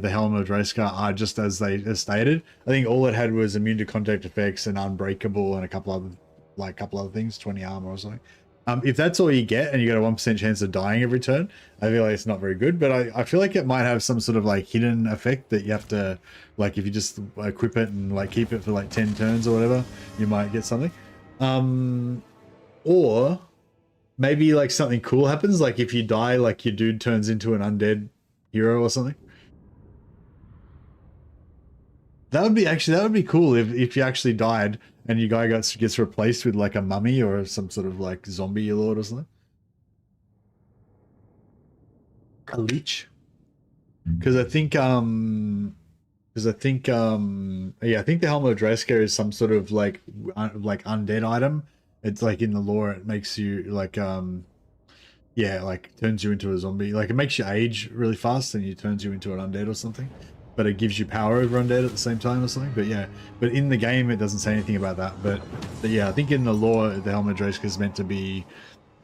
the Helm of Drakeskar are just as they stated, I think all it had was immune to contact effects and unbreakable and a couple other things, 20 armor or something. If that's all you get and you got a 1% chance of dying every turn, I feel like it's not very good. But I feel like it might have some sort of like hidden effect that you have to, like, if you just equip it and like keep it for like 10 turns or whatever, you might get something. Or maybe like something cool happens, like if you die, like your dude turns into an undead hero or something. That would be cool if you actually died and your guy gets replaced with like a mummy or some sort of like zombie lord or something. A leech. Because I think yeah, I think the Helm of Drakeskar is some sort of like undead item. It's like in the lore, it makes you like yeah, like turns you into a zombie. Like it makes you age really fast and it turns you into an undead or something. But it gives you power over undead at the same time or something. But yeah, but in the game it doesn't say anything about that. But yeah, I think in the lore, the Helm of Drakeskar is meant to be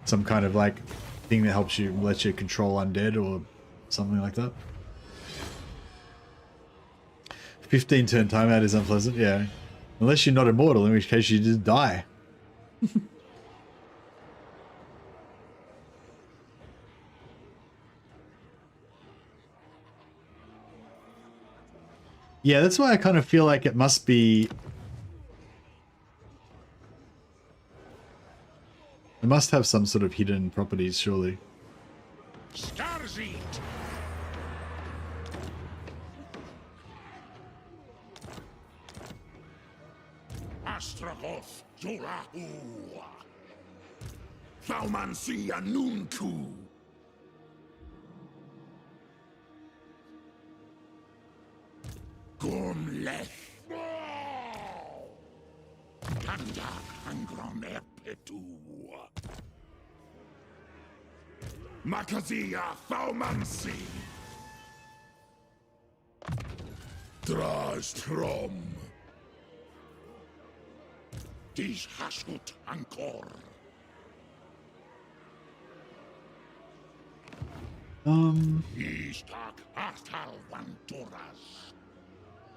some kind of like thing that helps you, lets you control undead or something like that. 15 turn timeout is unpleasant, yeah. Unless you're not immortal, in which case you just die. Yeah, that's why I kind of feel like it must be... It must have some sort of hidden properties, surely. Starzit! Astragoth Zolahu! Thaumansi Anuntu! Gomleth! Tanda Angron Erpetu! Makazia Thaumansi! Drastrom! Dies Hashut Ankor!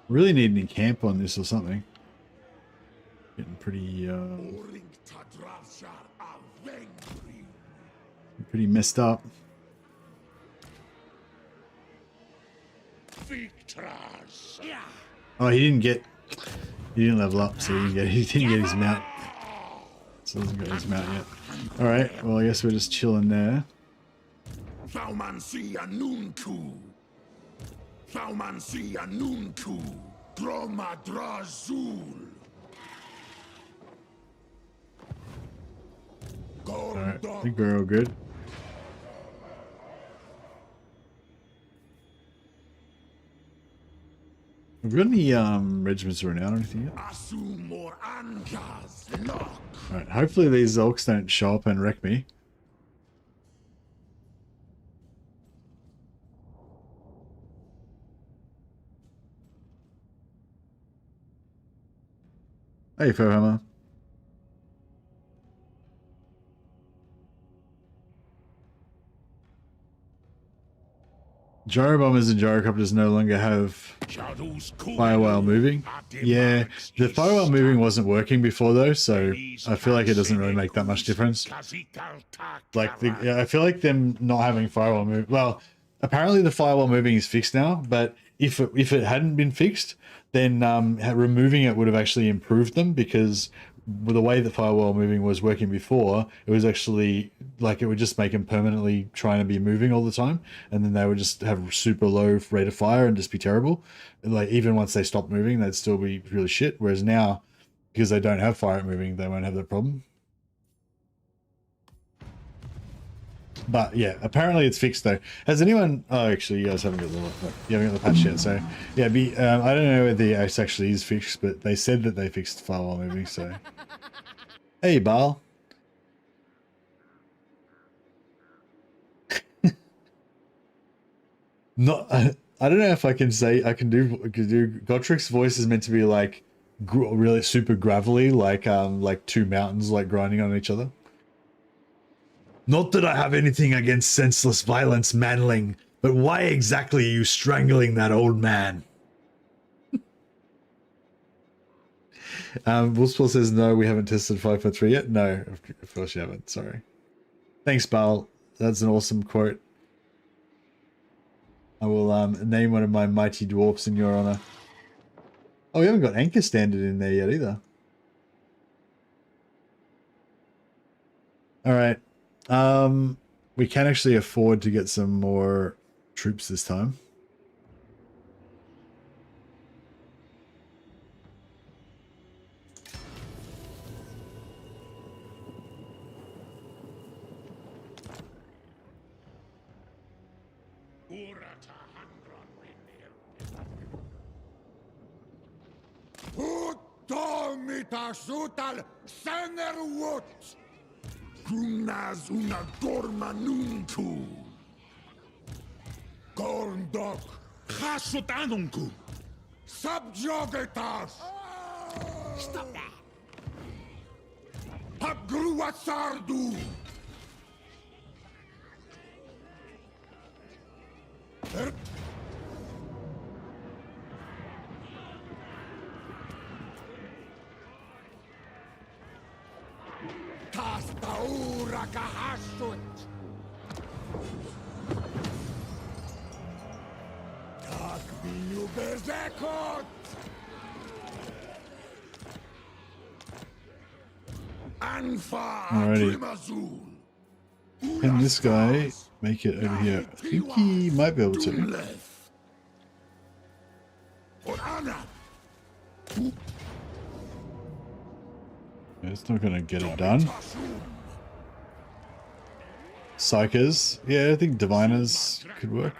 What Really need an camp on this or something. Getting pretty messed up. Oh, he didn't level up, so he didn't get his mount. So he hasn't got his mount yet. Alright, well I guess we're just chilling there. Alright, I think we're all good. Have we got any regiments around or anything yet? Alright, hopefully these Zulks don't show up and wreck me. Hey, Warhammer. Gyro bombers and gyrocopters no longer have firewall moving. Yeah, the firewall moving wasn't working before though, so I feel like it doesn't really make that much difference. Like, I feel like them not having firewall move. Well, apparently the firewall moving is fixed now, but if it hadn't been fixed, then removing it would have actually improved them, because with the way the firewall moving was working before, it was actually like it would just make them permanently trying to be moving all the time, and then they would just have super low rate of fire and just be terrible. Like, even once they stopped moving, they'd still be really shit. Whereas now, because they don't have fire moving, they won't have that problem. But yeah, apparently it's fixed though. Has anyone? Oh, actually, you guys haven't got the patch yet. So yeah, I don't know whether it actually is fixed, but they said that they fixed firewall moving. So hey, Baal. Not. I don't know if I can say I can do. Gotrik's voice is meant to be like really super gravelly, like two mountains like grinding on each other. Not that I have anything against senseless violence, manling, but why exactly are you strangling that old man? Wolfsport says, no, we haven't tested 5.3 yet. No, of course you haven't. Sorry. Thanks, Baal. That's an awesome quote. I will name one of my mighty dwarfs in your honor. Oh, we haven't got Anchor Standard in there yet either. All right. We can actually afford to get some more troops this time. Kumnas una gormanunku. Gorndok. Hasotanunku. Subjugatas. Stop that! Pagruatsardu. Tastaura kahasut. Tak binu berzekot. Anfa primazul. Can this guy make it over here? I think he might be able to. It's not going to get it done. Psychers. Yeah, I think Diviners could work.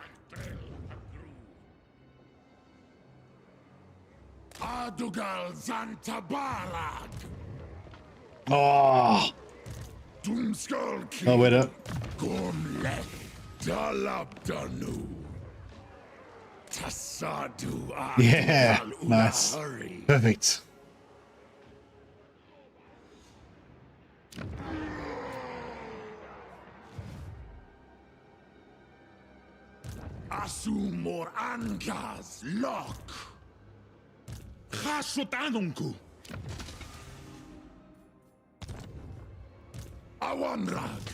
Oh! Oh, wait up. Yeah, nice. Perfect. Asumor Angas lock. Hasutanunku. Awanrag.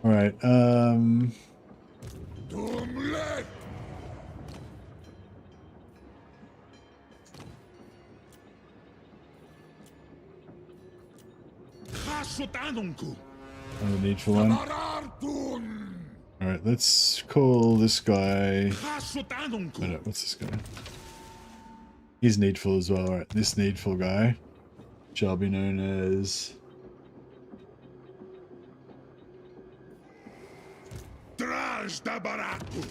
All right. Tumlet. Hasutanunku. I need for one. Marartun. All right, let's call this guy. Hasutanunku. Wait, what's this guy? He's needful as well. All right, this needful guy shall be known as. Traj da baratu.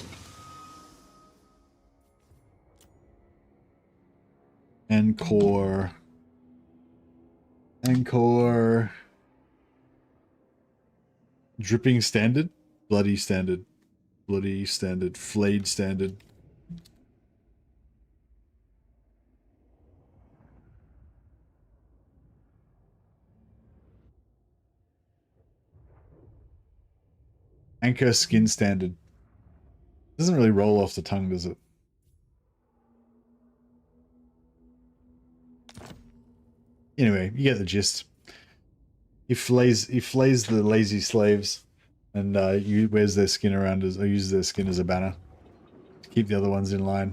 Encore. Dripping standard, bloody standard, flayed standard. Anchor skin standard. Doesn't really roll off the tongue, does it? Anyway, you get the gist. He flays the lazy slaves, and wears their skin around or uses their skin as a banner to keep the other ones in line.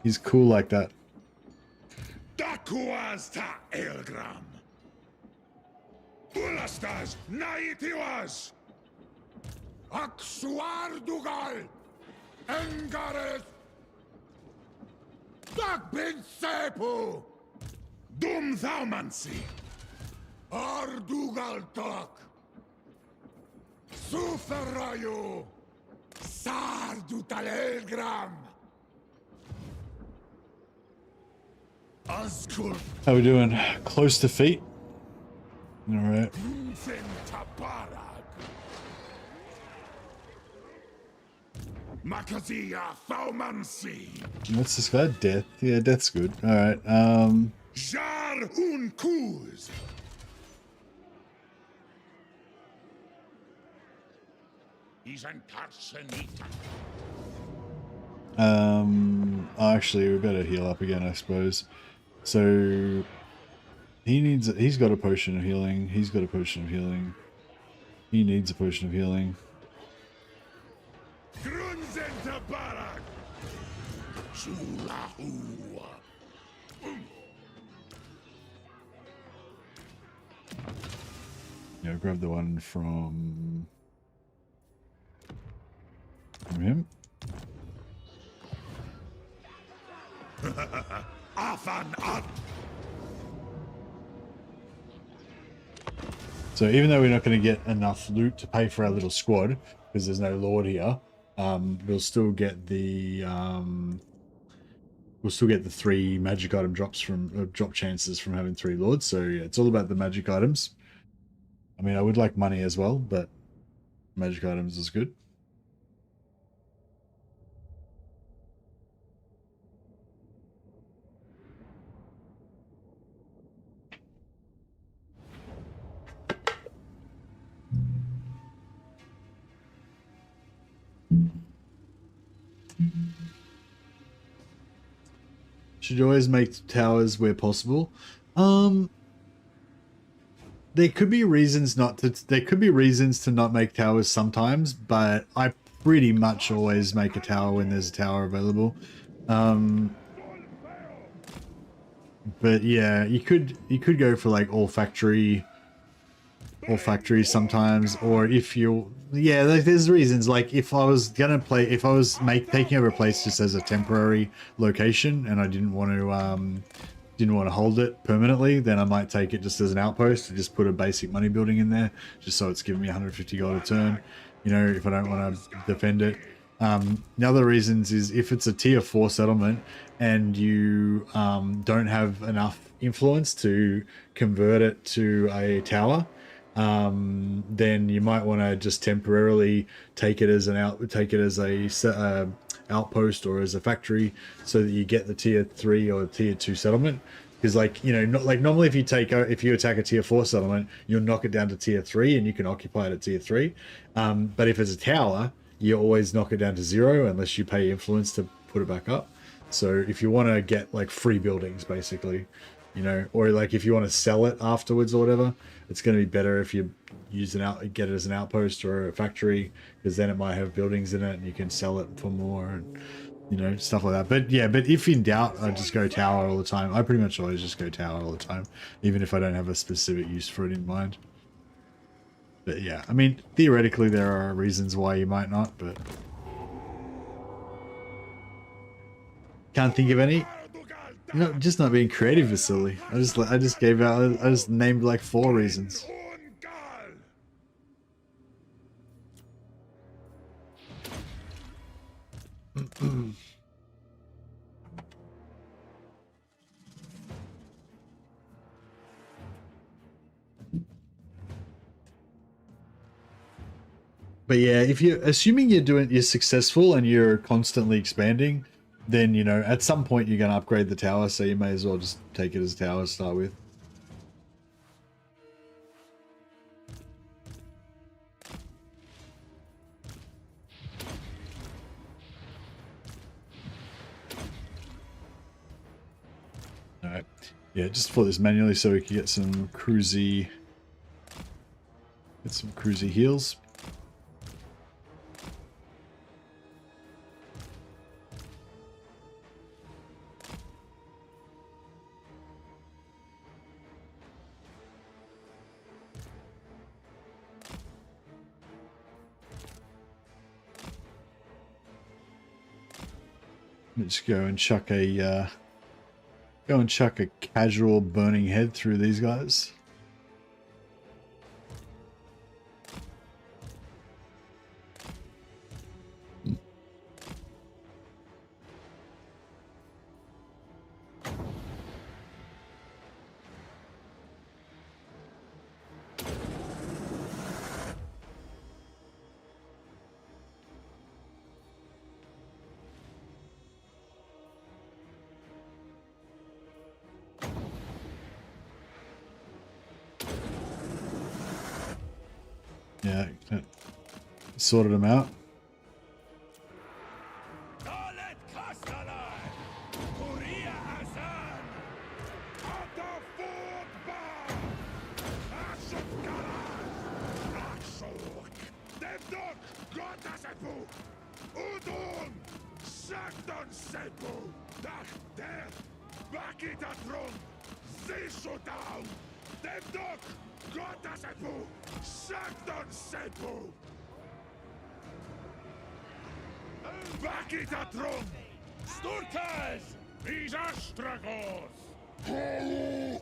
He's cool like that. Dakuasta Elgram. Bulastas Naitiwas. Aksuardugal. Engares. Dagbin Sepu. Dum Thaumansi. Ardugal Tok. Suferayu. Sardutalelgram. Askur. How we doing? Close to feet. All right. Tabarak. Makazia Thaumansi. What's this guy? Death. Yeah, death's good. All right. Jar un Kuz. He's an Tarsenita. Actually, we better heal up again, I suppose. So he's got a potion of healing. He's got a potion of healing. He needs a potion of healing. Grunzen Tabarak. Shulahu. Yeah, grab the one from him. Afan Ad. So even though we're not going to get enough loot to pay for our little squad, because there's no lord here, we'll still get the 3 magic item drops from drop chances from having 3 lords. So yeah, it's all about the magic items. I mean, I would like money as well, but magic items is good. Should always make towers where possible. There could be reasons not to. There could be reasons to not make towers sometimes, but I pretty much always make a tower when there's a tower available. But yeah, you could go for like all factory sometimes, or if you there's reasons. Like if I was taking over a place just as a temporary location and I didn't want to hold it permanently, then I might take it just as an outpost to just put a basic money building in there, just so it's giving me 150 gold a turn, you know, if I don't want to defend it. The other reasons is if it's a tier 4 settlement and you don't have enough influence to convert it to a tower, then you might want to just temporarily take it as a outpost or as a factory, so that you get the tier 3 or tier 2 settlement. Because like, you know, not like normally if you attack a tier 4 settlement, you'll knock it down to tier 3 and you can occupy it at tier 3. But if it's a tower, you always knock it down to 0 unless you pay influence to put it back up. So if you want to get like free buildings, basically, you know, or like if you want to sell it afterwards or whatever, it's going to be better if you get it as an outpost or a factory, because then it might have buildings in it and you can sell it for more and, you know, stuff like that. But yeah, but if in doubt, I just go tower all the time. I pretty much always just go tower all the time, even if I don't have a specific use for it in mind. But yeah, I mean, theoretically there are reasons why you might not, but can't think of any. No, just not being creative is silly. I just named like 4 reasons. But yeah, if you're assuming you're successful and you're constantly expanding, then, you know, at some point you're going to upgrade the tower, so you may as well just take it as a tower to start with. Alright. Yeah, just for this manually so we can get some cruisy heals. Let's go and chuck a casual burning head through these guys. Yeah, sorted them out. Bakitatron! Sturkes! These are struggles! Can!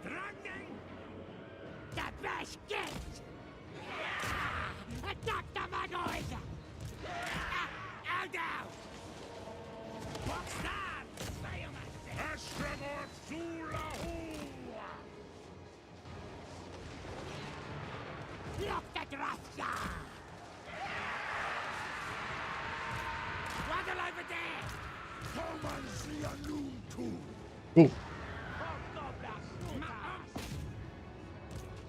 Running! The best gift! Attack the Magoid! Eldow! Boxstab! Estremor Zulahua! Look the Drafta! Waddle over there! Come and see a noon too! Cool.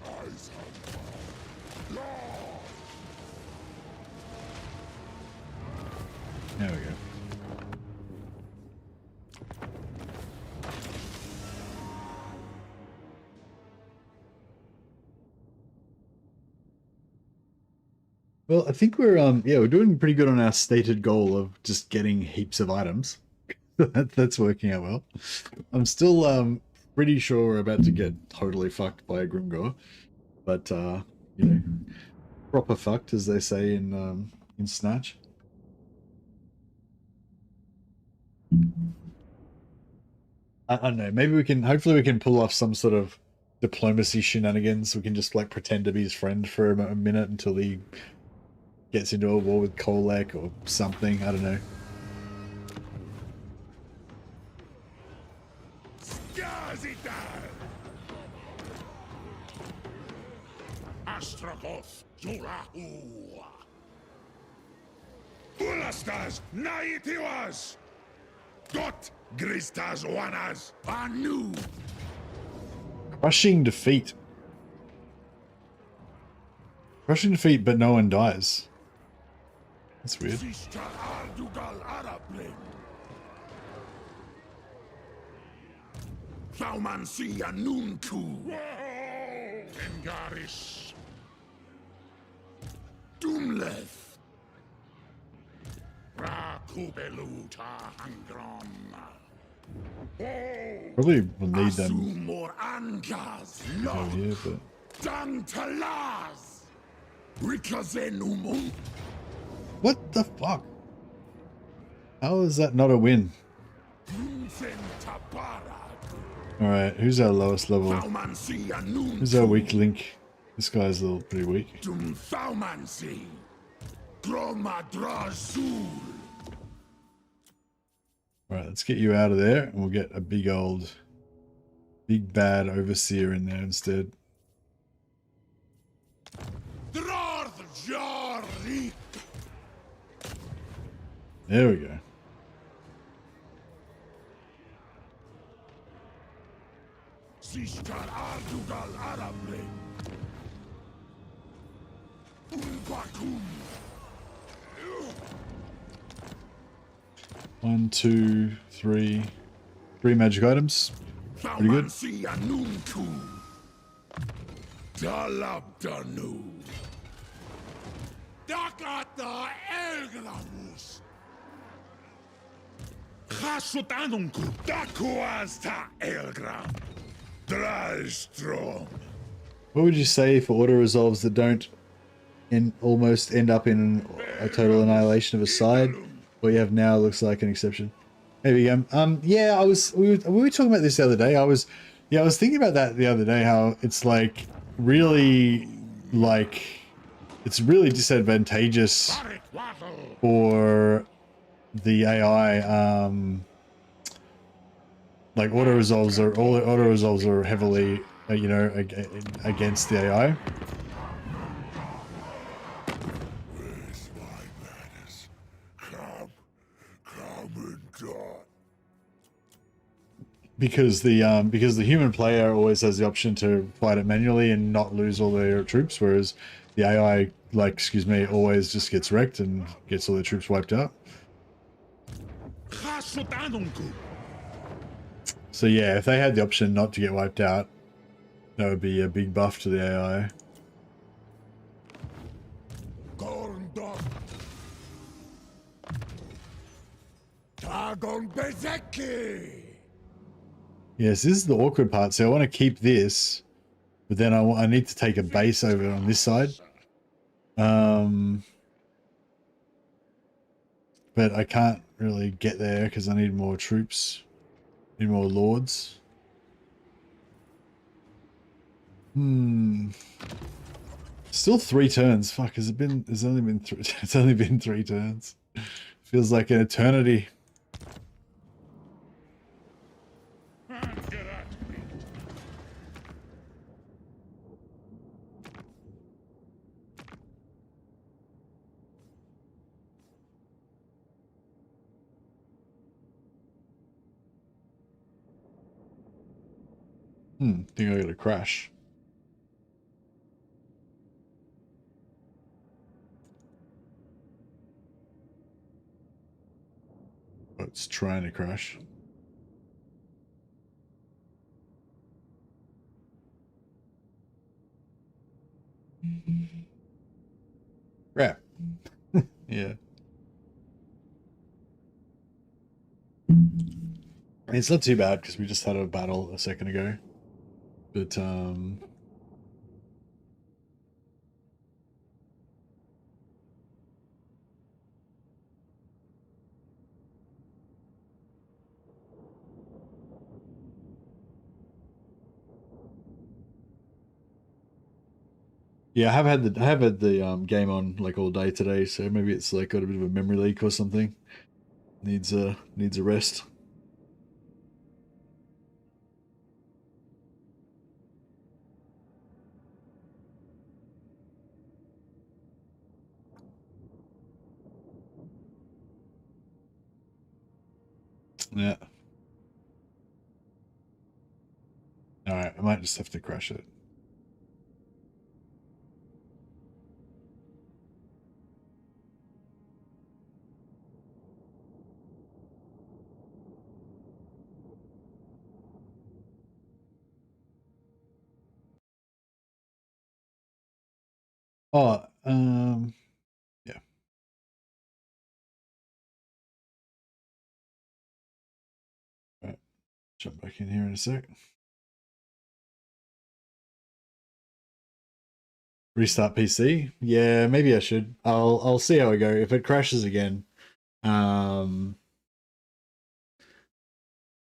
Eyes hunter! Law! There we go. Well, I think we're we're doing pretty good on our stated goal of just getting heaps of items. That's working out well. I'm still pretty sure we're about to get totally fucked by a Grimgor, but you know, proper fucked, as they say in Snatch. I don't know. Maybe we can. Hopefully, we can pull off some sort of diplomacy shenanigans. We can just like pretend to be his friend for a minute until he gets into a war with Kolek or something. I don't know. Astragos Zulahua! Ulastas Naitiwas! Dot Gristas Wanas Anu. Crushing defeat. Crushing defeat, but no one dies. That's weird. Sister Ardugal Arablin. Thaumansi Anunku. Engaris. Doomleth. Rakubeluta Hangron. Probably will need them Asumor Angas. over here, but Dantalaz. Rikazenumum. what the fuck? How is that not a win? Alright, who's our lowest level? Who's our weak link? This guy's a little pretty weak. Alright, let's get you out of there and we'll get a big bad overseer in there instead. There we go. Sister Ardugal Arabre. Umbakum. 1, 2, 3. 3 magic items. Pretty good. Dalabdanu. Dakata Elgramus. Hasutanunku. Dakuasta Elgram. Drystrom. What would you say for auto resolves that don't almost end up in a total annihilation of a side? What you have now looks like an exception. There we go. Yeah, we were talking about this the other day. I was thinking about that the other day, how it's like really it's really disadvantageous for the AI. Like all the auto resolves are heavily you know, against the AI. Where's my madness? Come and die. Because the human player always has the option to fight it manually and not lose all their troops, whereas the AI, always just gets wrecked and gets all their troops wiped out. So yeah, if they had the option not to get wiped out, that would be a big buff to the AI. Yes, this is the awkward part. So I want to keep this, but then I need to take a base over on this side. But I can't really get there because I need more troops, need more lords. Still 3 turns. Fuck, has it been? It's only been 3. It's only been 3 turns. Feels like an eternity. Think I got a crash. Oh, it's trying to crash. Crap. Yeah. It's not too bad because we just had a battle a second ago. But yeah, I have had the game on like all day today, so maybe it's like got a bit of a memory leak or something. Needs a rest. Yeah. Alright, I might just have to crush it. Oh, yeah. Right. Jump back in here in a sec. Restart PC? Yeah, maybe I should. I'll see how I go. If it crashes again, if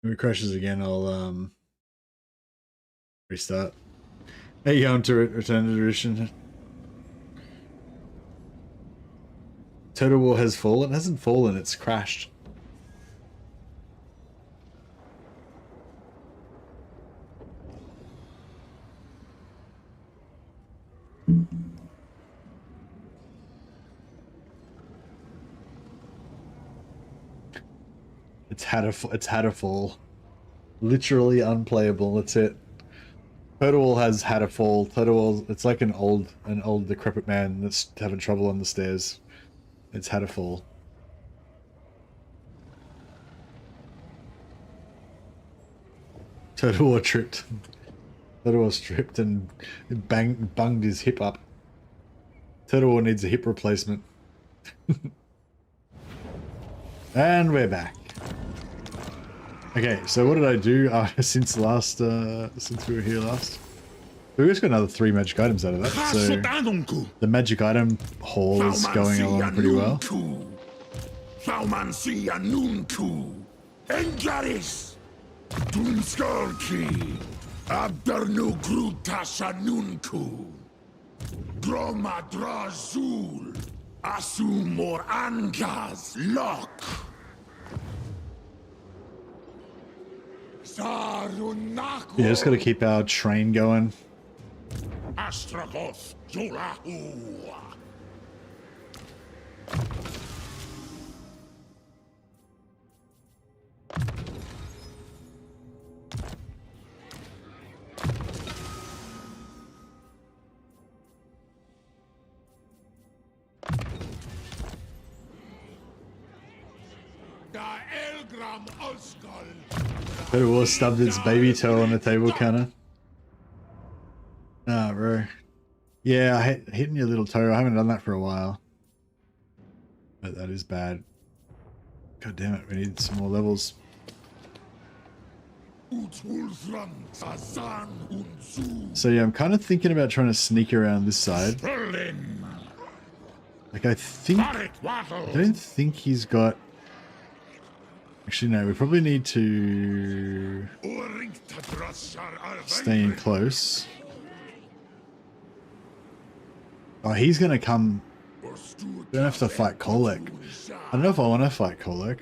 it crashes again, I'll restart. There you go, to return to tradition. Total War has fallen. It hasn't fallen, it's crashed. It's had a fall. Literally unplayable. That's it. Total War has had a fall. Total War, it's like an old decrepit man that's having trouble on the stairs. It's had a fall. Total War tripped. Total War stripped and bunged his hip up. Total War needs a hip replacement. And we're back. Okay, so what did I do since we were here last? We just got another 3 magic items out of that, so the magic item haul is going along pretty well. Yeah, just gotta keep our train going. Total War stubbed its baby toe on the table counter. Ah, bro. Yeah, hitting your little toe. I haven't done that for a while. But that is bad. God damn it, we need some more levels. So yeah, I'm kind of thinking about trying to sneak around this side. Like I don't think he's got... Actually, no, we probably need to stay in close. Oh, he's going to come. We don't have to fight Kolek. I don't know if I want to fight Kolek.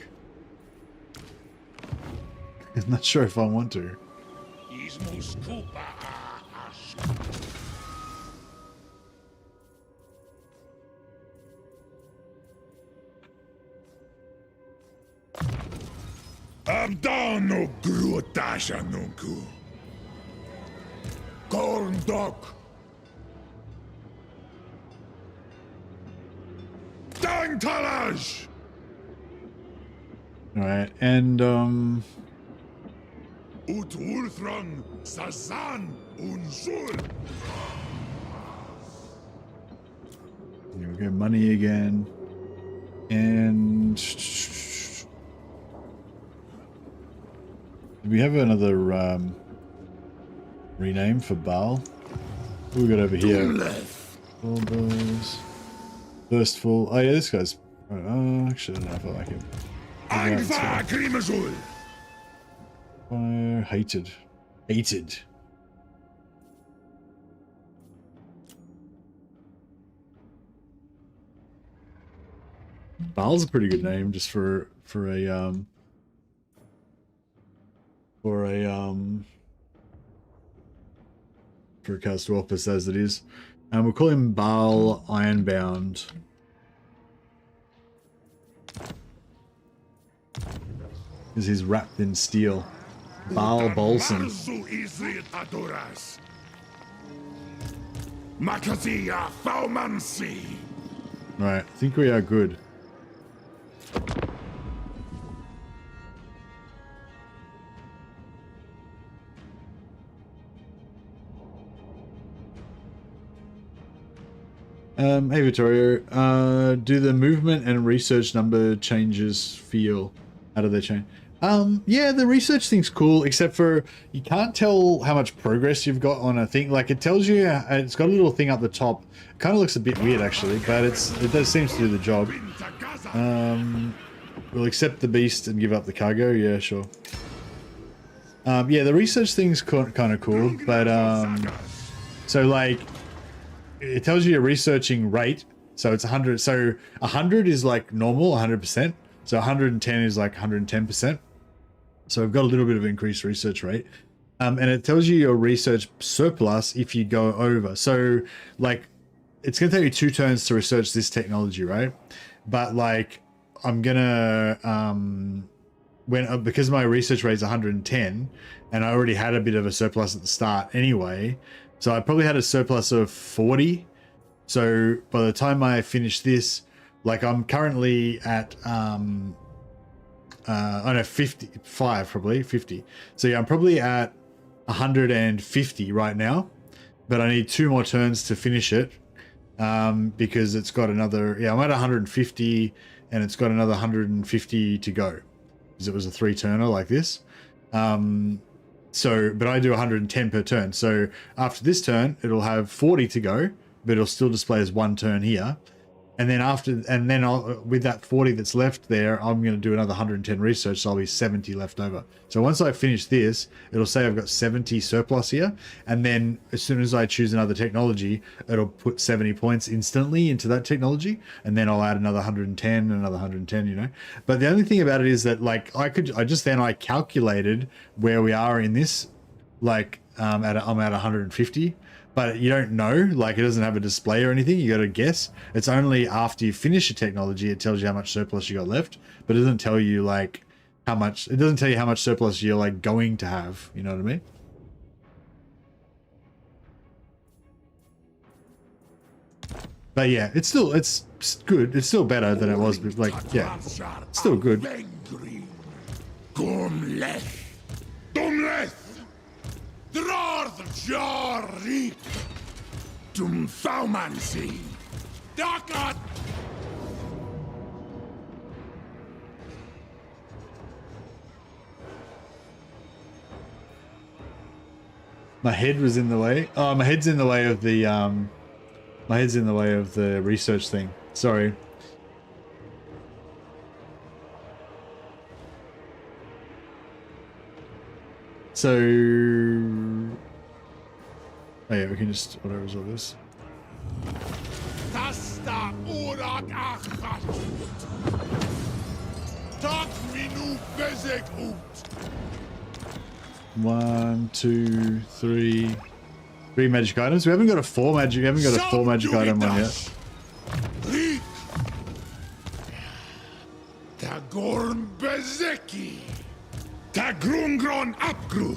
I'm not sure if I want to. Abdano Grutashanunku. Korndok. Dantalaj. Alright, and Utulthrang Sazan Unsul. here we go, money again. And do we have another rename for Baal? What we got over here? All those. Thirstful. Oh yeah, this guy's. Actually, I don't know if I like him. Fire. Hated. Hated. Baal's a pretty good name, just for a Castorpus as it is. We'll call him Baal Ironbound. Because he's wrapped in steel. Baal Bolson. Marzu Izritaduras. Makazia Faumansi. Right, I think we are good. Hey Vittorio, do the movement and research number changes feel? How do they change? Yeah, the research thing's cool, except for you can't tell how much progress you've got on a thing. Like it tells you, it's got a little thing up the top. It kind of looks a bit weird actually, but it does seem to do the job. We'll accept the beast and give up the cargo. Yeah, sure. Yeah, the research thing's kind of cool, but so like it tells you your researching rate. So it's 100. So 100 is like normal, 100%. So 110 is like 110%. So we've got a little bit of increased research rate. And it tells you your research surplus if you go over. So like it's going to take you 2 turns to research this technology, right? But like I'm going to, because my research rate is 110 and I already had a bit of a surplus at the start anyway. So I probably had a surplus of 40. So by the time I finish this, like I'm currently at, I don't know, 55, probably 50. So yeah, I'm probably at 150 right now, but I need 2 more turns to finish it. Because it's got another, yeah, I'm at 150 and it's got another 150 to go because it was a 3-turner like this. So, but I do 110 per turn. So after this turn, it'll have 40 to go, but it'll still display as 1 turn here. And then with that 40 that's left there, I'm going to do another 110 research. So I'll be 70 left over. So once I finish this, it'll say I've got 70 surplus here. And then as soon as I choose another technology, it'll put 70 points instantly into that technology. And then I'll add another 110 and another 110, you know. But the only thing about it is that like I calculated where we are in this, like I'm at 150. But you don't know, like it doesn't have a display or anything. You got to guess. It's only after you finish a technology, it tells you how much surplus you got left, but it doesn't tell you like how much, it doesn't tell you how much surplus you're like going to have. You know what I mean? But yeah, it's good. It's still better than it was, but like, yeah, it's still good. Drorth Jari Dum Faumansi Dakot. My head was in the way. Oh, my head's in the way of the my head's in the way of the research thing. Sorry. So, oh yeah, we can just auto-resolve this. Tasta Urak Achat. Tak minu bezek ut. 1, 2, 3. 3 magic items. We haven't got a 4 magic. We haven't got a 4 magic item one yet. Rik. Tagorn bezeki. Tagrungron apgru.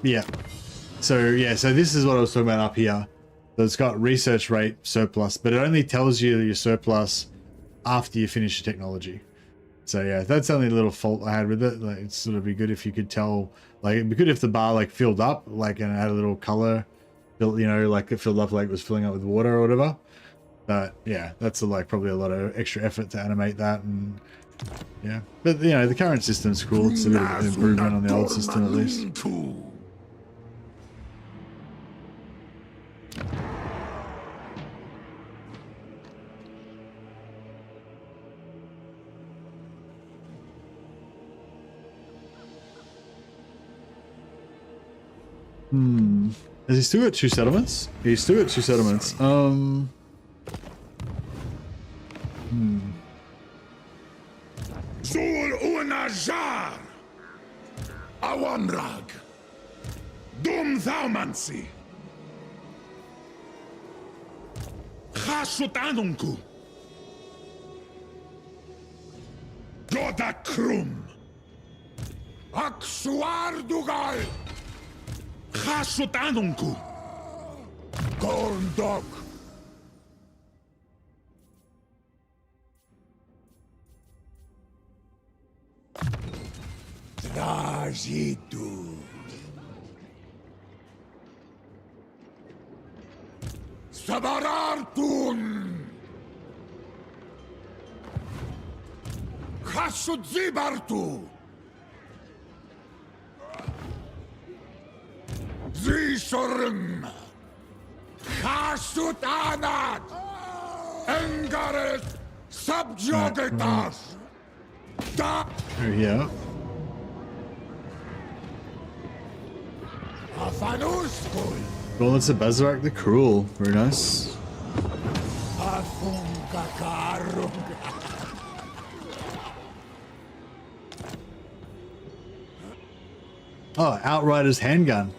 Yeah. So this is what I was talking about up here. So it's got research rate surplus, but it only tells you your surplus after you finish the technology. So yeah, that's the only little fault I had with it. Like it's sort of be good if you could tell, like it'd be good if the bar like filled up, like and it had a little color, you know, like it filled up like it was filling up with water or whatever. But yeah, that's like probably a lot of extra effort to animate that and. Yeah, but you know the current system's cool. It's a bit of an improvement on the old system at least. Has he still got 2 settlements? He's still got 2 settlements. Zul Unajar Awamrag Dum Thaumansi Chasutanunku Goda Krum Aksuardugal! Hasut anunku! Gorndok! Trajitu! Sabarartun! Hasut zibartu! Zisorm! Hasut anat! Engaret! Subjugatas! Da! Through here. Afanuskul! Well, it's a Bazarak the Cruel. Very nice. Afungakarunga! Oh, Outrider's handgun.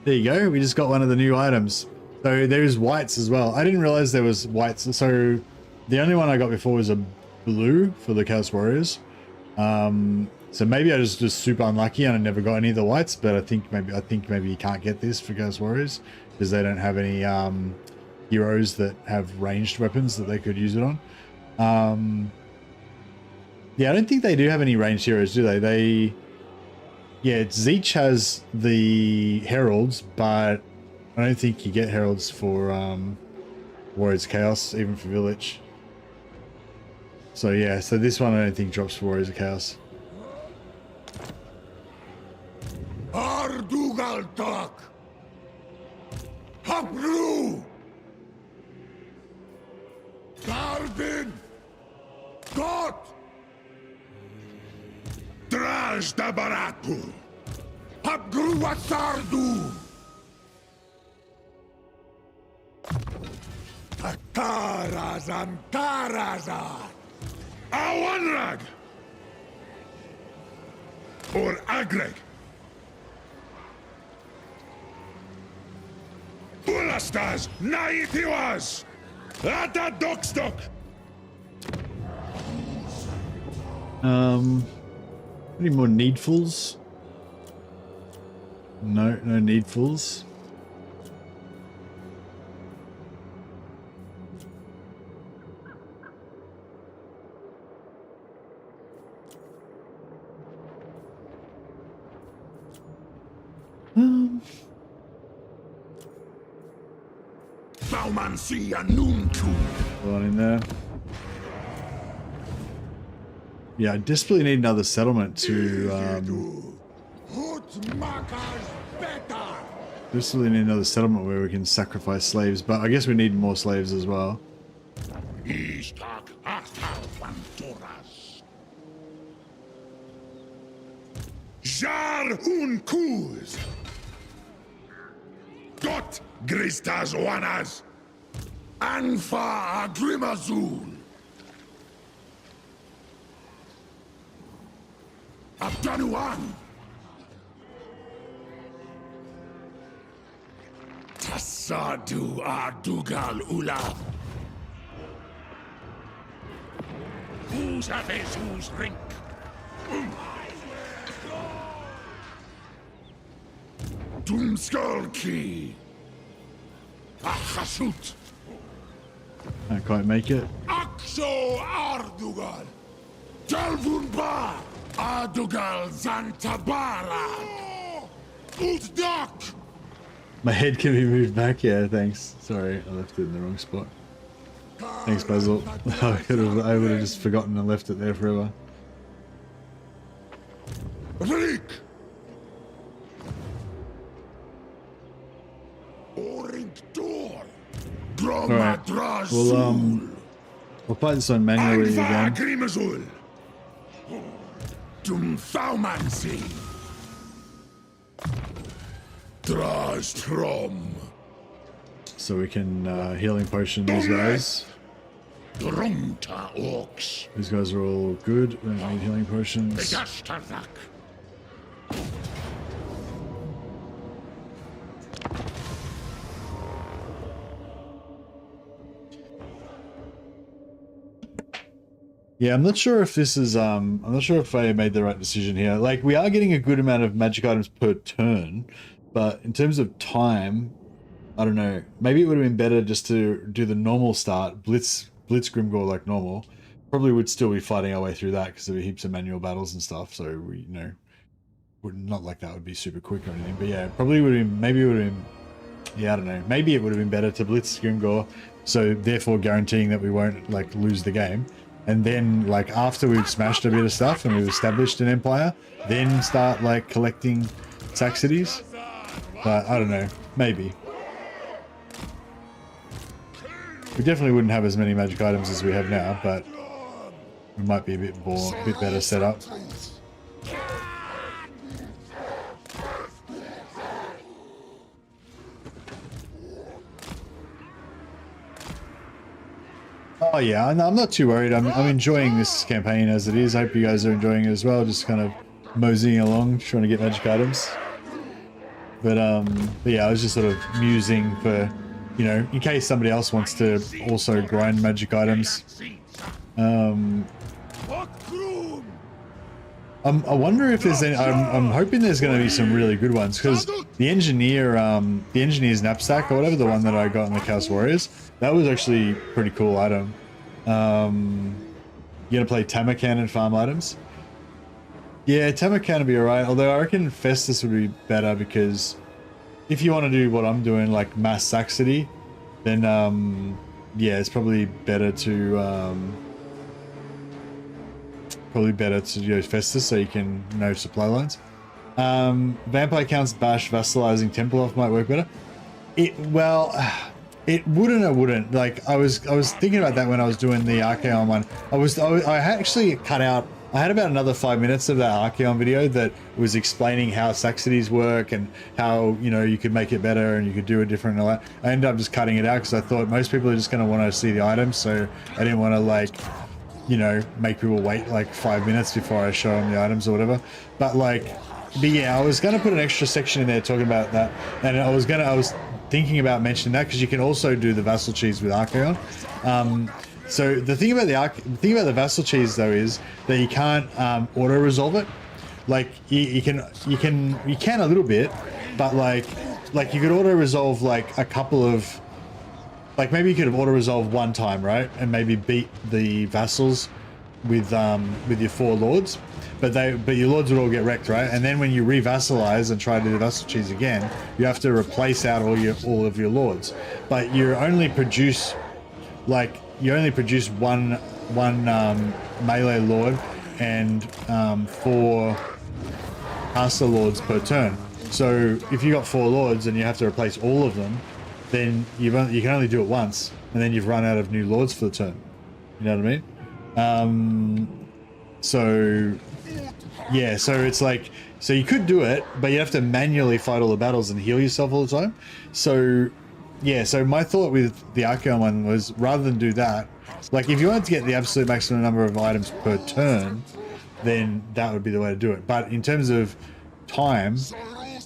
There you go. We just got one of the new items. So there's whites as well. I didn't realize there was whites. So the only one I got before was a blue for the Chaos Warriors. So maybe I was just super unlucky and I never got any of the whites. But I think maybe you can't get this for Chaos Warriors because they don't have any heroes that have ranged weapons that they could use it on. Yeah, I don't think they do have any ranged heroes, do they? Yeah, Zeech has the heralds, but I don't think you get heralds for Warriors of Chaos, even for Village. So yeah, so this one I don't think drops for Warriors of Chaos. Ardugaltak! Hapru! Darvin! Got! Draj da Baratu! Hapgruasardu! Tarazan Tarazan! Awanrag! Or Agreg! Bulastas! Naitiwas! Ata Dokstok! Any more needfuls? No needfuls. Baumansia Nunku! One in there. Yeah, I desperately need another settlement to desperately need another settlement where we can sacrifice slaves, but I guess we need more slaves as well. Jar Unkuz! Dot Gristas Wanas! Anfa Agrimazul! Abdanuan! Tassadu Adugal Ula! Who's at his who's rink? Doomskulki! Achasut! Can't quite make it. Akso Ardugal! Talvunba! Adugal Zantabara! Utdak! My head can be moved back. Yeah, thanks. Sorry, I left it in the wrong spot. Thanks, Basil. I would have just forgotten and left it there forever. Rick! Orinktor! Alright, we'll fight this one manually again. Grimazul! Dumthaumansi! Drastrom! So we can healing potion these guys. Drumta Orcs! These guys are all good. We don't need healing potions. Begastarak! Yeah, I'm not sure if this is I'm not sure if I made the right decision here. Like we are getting a good amount of magic items per turn, but in terms of time, I don't know. Maybe it would have been better just to do the normal start, Blitz Grimgore like normal. Probably would still be fighting our way through that because there were heaps of manual battles and stuff. So we, would not like that would be super quick or anything. But yeah, probably would have been. Maybe it would have been. Yeah, I don't know. Maybe it would have been better to Blitz Grimgore, so therefore guaranteeing that we won't like lose the game. And then like after we've smashed a bit of stuff and we've established an empire, then start like collecting sack cities. But I don't know. Maybe. We definitely wouldn't have as many magic items as we have now, but we might be a bit better set up. Oh yeah, I'm not too worried. I'm enjoying this campaign as it is. I hope you guys are enjoying it as well. Just kind of moseying along, trying to get magic items. But yeah, I was just sort of musing for, in case somebody else wants to also grind magic items. I wonder if there's any. I'm hoping there's going to be some really good ones because the engineer's knapsack or whatever, the one that I got in the Chaos Warriors, that was actually a pretty cool item. You're gonna play Tamarkan and farm items. Yeah, Tamarkan would be alright. Although I reckon Festus would be better because if you want to do what I'm doing, like mass Saxony, then yeah, it's probably better to use Festus so you can know supply lines. Vampire Count's Bash vassalizing Templeoff might work better. It wouldn't. It wouldn't. Like I was thinking about that when I was doing the Archaon one. I had actually cut out. I had about another 5 minutes of that Archaon video that was explaining how Saxonies work and how you could make it better and you could do it different and all that. I ended up just cutting it out because I thought most people are just going to want to see the items, so I didn't want to like make people wait like 5 minutes before I show them the items or whatever. But yeah, I was going to put an extra section in there talking about that, and I was thinking about mentioning that because you can also do the vassal cheese with Archaon. So the thing about the vassal cheese though is that you can't auto resolve it. Like you can a little bit, but like you could auto resolve like a couple of, like maybe you could have auto resolved one time, right, and maybe beat the vassals with your 4 lords, but your lords would all get wrecked, right? And then when you revassalize and try to do the vassal cheese again, you have to replace out all of your lords, but you only produce one melee lord and 4 caster lords per turn. So if you got 4 lords and you have to replace all of them, then you can only do it once, and then you've run out of new lords for the turn. You know what I mean? So yeah, so it's like, so you could do it, but you have to manually fight all the battles and heal yourself all the time. So yeah, so my thought with the Archaon one was, rather than do that, like if you wanted to get the absolute maximum number of items per turn, then that would be the way to do it. But in terms of time,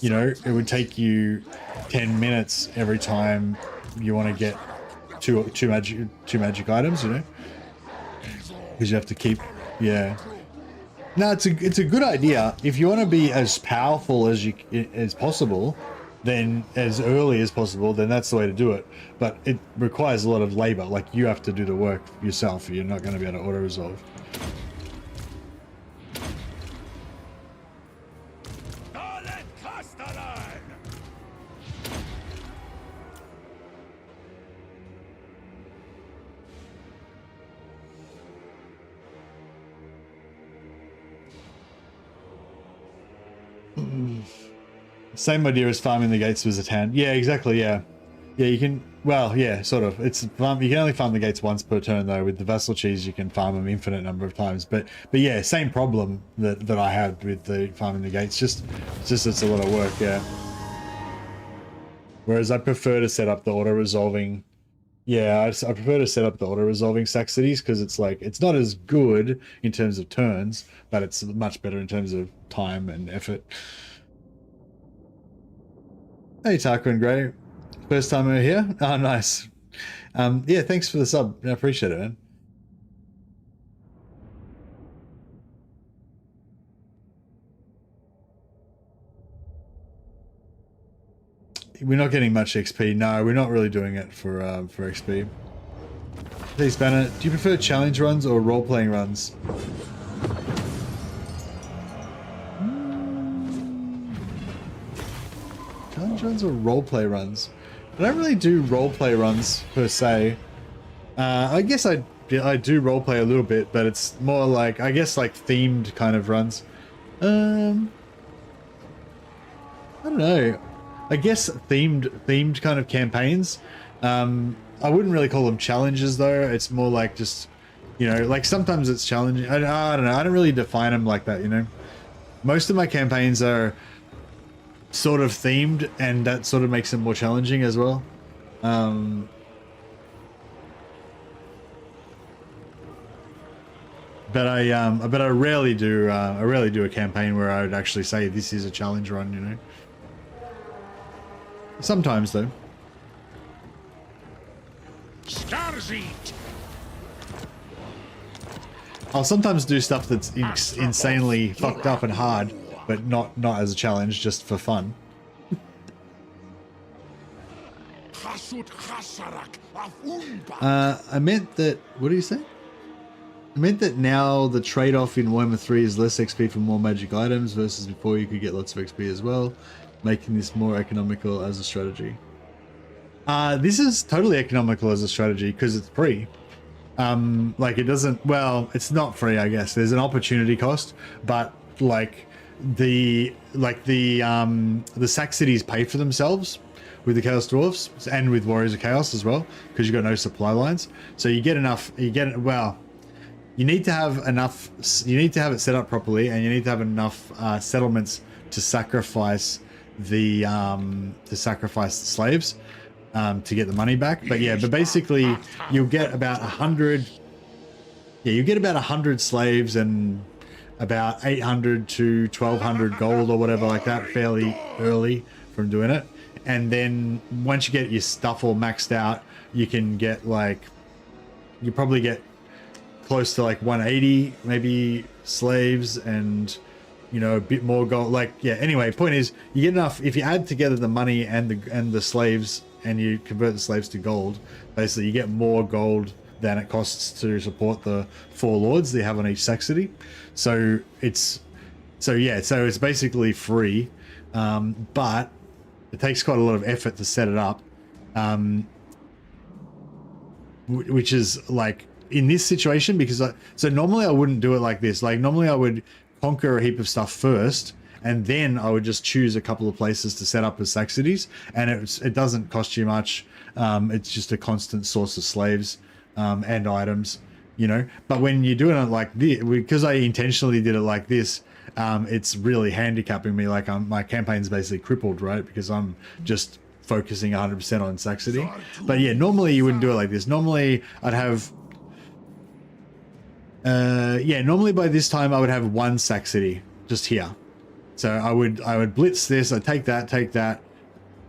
it would take you 10 minutes every time you want to get two magic items, because you have to keep, yeah. No, it's a good idea. If you want to be as powerful as possible, then as early as possible, then that's the way to do it. But it requires a lot of labor. Like you have to do the work yourself. You're not going to be able to auto resolve. Same idea as farming the gates with Zatan. Yeah, exactly. Yeah, you can. Well, yeah, sort of. You can only farm the gates once per turn though. With the vassal cheese, you can farm them infinite number of times. But yeah, same problem that I had with the farming the gates. Just it's a lot of work. Yeah. Whereas I prefer to set up the auto resolving. Yeah, I prefer to set up the auto resolving sack cities because it's like it's not as good in terms of turns, but it's much better in terms of time and effort. Hey, Tarquin Gray. First time over here? Oh, nice. Yeah, thanks for the sub. I appreciate it, man. we're not getting much XP. No, we're not really doing it for XP. Please, Banner, do you prefer challenge runs or role-playing runs? Challenge runs or roleplay runs? I don't really do roleplay runs per se. I guess I do roleplay a little bit, but it's more like, I guess, like themed kind of runs. I don't know. I guess themed kind of campaigns. I wouldn't really call them challenges though. It's more like just, you know, like sometimes it's challenging. I don't know. I don't really define them like that, you know. Most of my campaigns are sort of themed, and that sort of makes them more challenging as well. But I rarely do a campaign where I would actually say this is a challenge run, you know. Sometimes though. Stars eat. I'll sometimes do stuff that's insanely fucked up and hard, but not as a challenge, just for fun. I meant that. What do you say? I meant that now the trade-off in Warhammer 3 is less XP for more magic items versus before you could get lots of XP as well, making this more economical as a strategy. This is totally economical as a strategy because it's free. Like it doesn't, well, it's not free, I guess. There's an opportunity cost, but like the sack cities pay for themselves with the Chaos Dwarfs and with Warriors of Chaos as well, because you've got no supply lines. So you get enough, you need to have enough, you need to have it set up properly, and you need to have enough settlements to sacrifice the slaves to get the money back. But yeah, but basically you'll get about 100, you get about 100 slaves and about 800 to 1200 gold or whatever like that fairly early from doing it. And then once you get your stuff all maxed out, you can get like, you probably get close to like 180 maybe slaves and, you know, a bit more gold. Like, yeah, anyway, point is you get enough, if you add together the money and the slaves and you convert the slaves to gold, basically you get more gold than it costs to support the 4 lords they have on each sack city. So it's basically free, but it takes quite a lot of effort to set it up, which is like in this situation, because so normally I wouldn't do it like this. Like normally I would conquer a heap of stuff first, and then I would just choose a couple of places to set up as sack cities, and it doesn't cost you much. It's just a constant source of slaves and items, you know. But when you're doing it like this, because I intentionally did it like this, it's really handicapping me. Like my campaign's basically crippled, right? Because I'm just focusing 100% on sack city. But yeah, normally you wouldn't do it like this. Normally I'd have normally by this time I would have 1 sack city just here. So I would blitz this, I'd take that,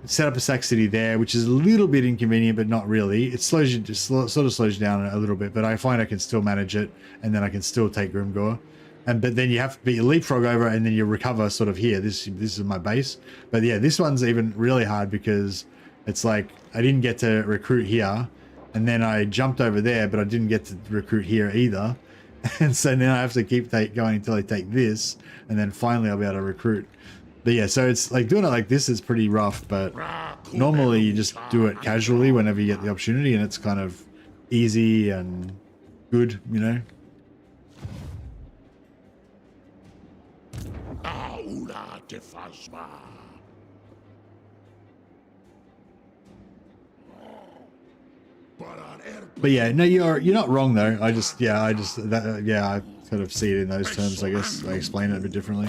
set up a sack city there, which is a little bit inconvenient, but not really. It slows you, just sort of slows you down a little bit, but I find I can still manage it, and then I can still take Grimgore. But then you have to leapfrog over, and then you recover sort of here. This is my base. But yeah, this one's even really hard because it's like I didn't get to recruit here, and then I jumped over there, but I didn't get to recruit here either. And so now I have to keep going until I take this, and then finally I'll be able to recruit. But yeah, so it's like doing it like this is pretty rough, but normally you just do it casually whenever you get the opportunity, and it's kind of easy and good, you know. But yeah, no, you're not wrong though. I I sort of see it in those terms. I guess I explain it a bit differently.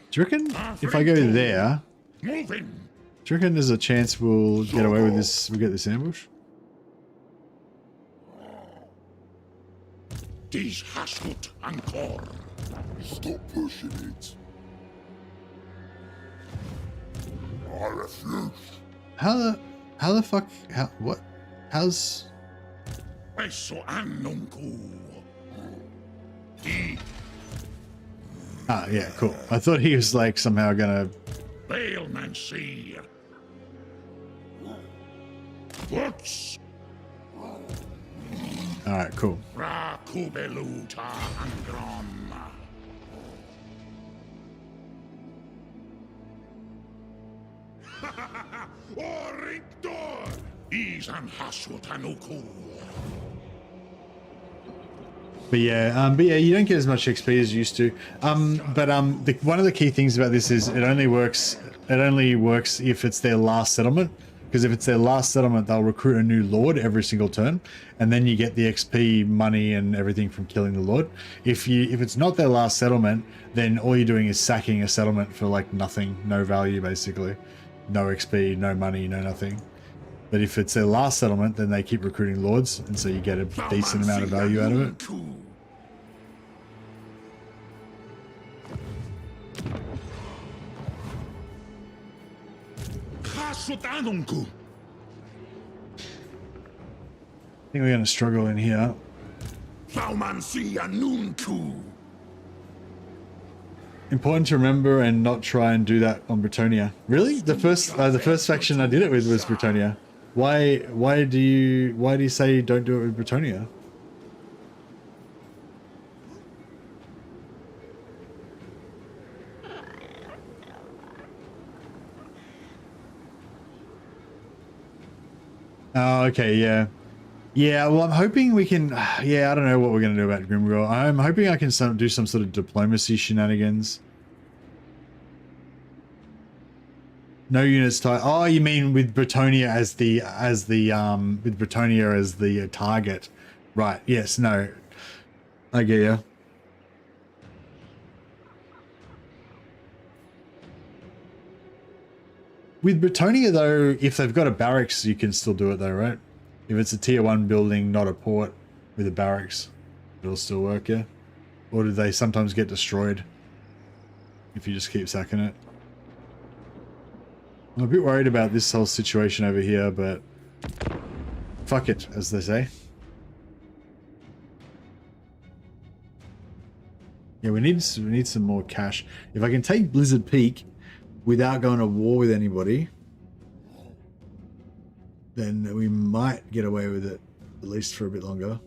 Do you reckon if I go there, do you reckon there's a chance we'll get away with this? We'll get this ambush. Stop pushing it. I refuse. How the fuck, how's... Eso annuncu. Ah, yeah, cool. I thought he was like somehow gonna... Bailmancy. Whoops. Alright, cool. Ra kubeluta angrom. Orictor. Isan hasutanuku. But yeah, you don't get as much XP as you used to. One of the key things about this is it only works if it's their last settlement. Because if it's their last settlement, they'll recruit a new lord every single turn, and then you get the XP money and everything from killing the lord. If it's not their last settlement, then all you're doing is sacking a settlement for like nothing, no value basically, no XP, no money, no nothing. But if it's their last settlement, then they keep recruiting lords, and so you get a decent amount of value out of it. I I think we're going to struggle in here. Important to remember and not try and do that on Britonia. Really? The first faction I did it with was Britonia. Why do you say don't do it with Britonia? Oh, okay, yeah. Yeah, well, I'm hoping we can... Yeah, I don't know what we're going to do about Grimgor. I'm hoping I can do some sort of diplomacy shenanigans. No units tied. Oh, you mean with Britonia as the target. Right, yes, no. I get you. With Britonia, though, if they've got a barracks, you can still do it, though, right? If it's a tier 1 building, not a port, with a barracks, it'll still work, yeah? Or do they sometimes get destroyed if you just keep sacking it? I'm a bit worried about this whole situation over here, but fuck it, as they say. Yeah, we need some more cash. If I can take Blizzard Peak without going to war with anybody, then we might get away with it, at least for a bit longer.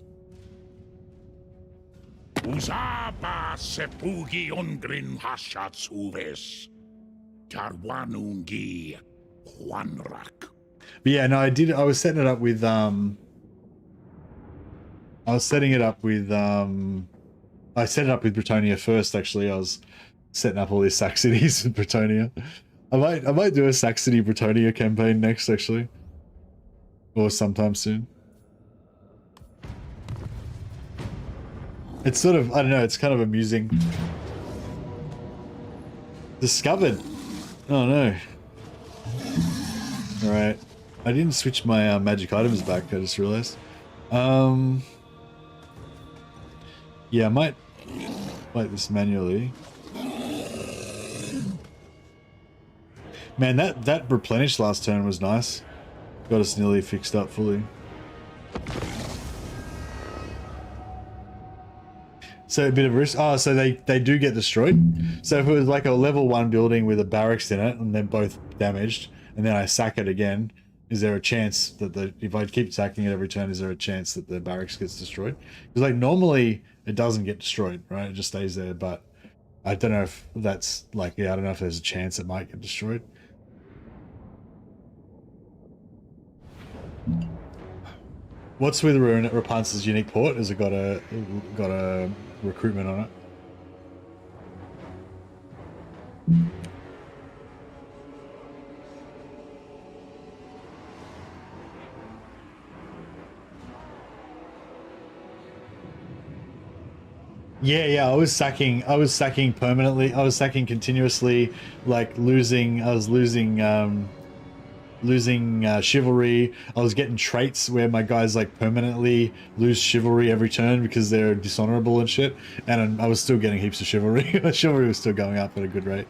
Usaba sepugi ongrin hashatsuves. Tarwanungi Juanrak. But yeah, no, I was setting it up with I set it up with Britonia first, actually. I was setting up all these Sac cities with Britonia. I might do a Sac City Britonia campaign next, actually. Or sometime soon. It's sort of, I don't know, it's kind of amusing. Discovered. Oh no. Alright. I didn't switch my magic items back, I just realized. Yeah, I might fight this manually. Man, that replenish last turn was nice. Got us nearly fixed up fully. So a bit of risk. Oh, so they do get destroyed. So if it was like a level 1 building with a barracks in it and they're both damaged, and then I sack it again, is there a chance that if I keep sacking it every turn, is there a chance that the barracks gets destroyed? Because like normally it doesn't get destroyed, right? It just stays there. But I don't know if that's like, yeah, I don't know if there's a chance it might get destroyed. What's with Rapunzel's unique port? Has it got a recruitment on it? Yeah, I was sacking permanently. I was sacking continuously, like I was losing chivalry. I was getting traits where my guys like permanently lose chivalry every turn because they're dishonorable and shit, and I was still getting heaps of chivalry. Chivalry was still going up at a good rate.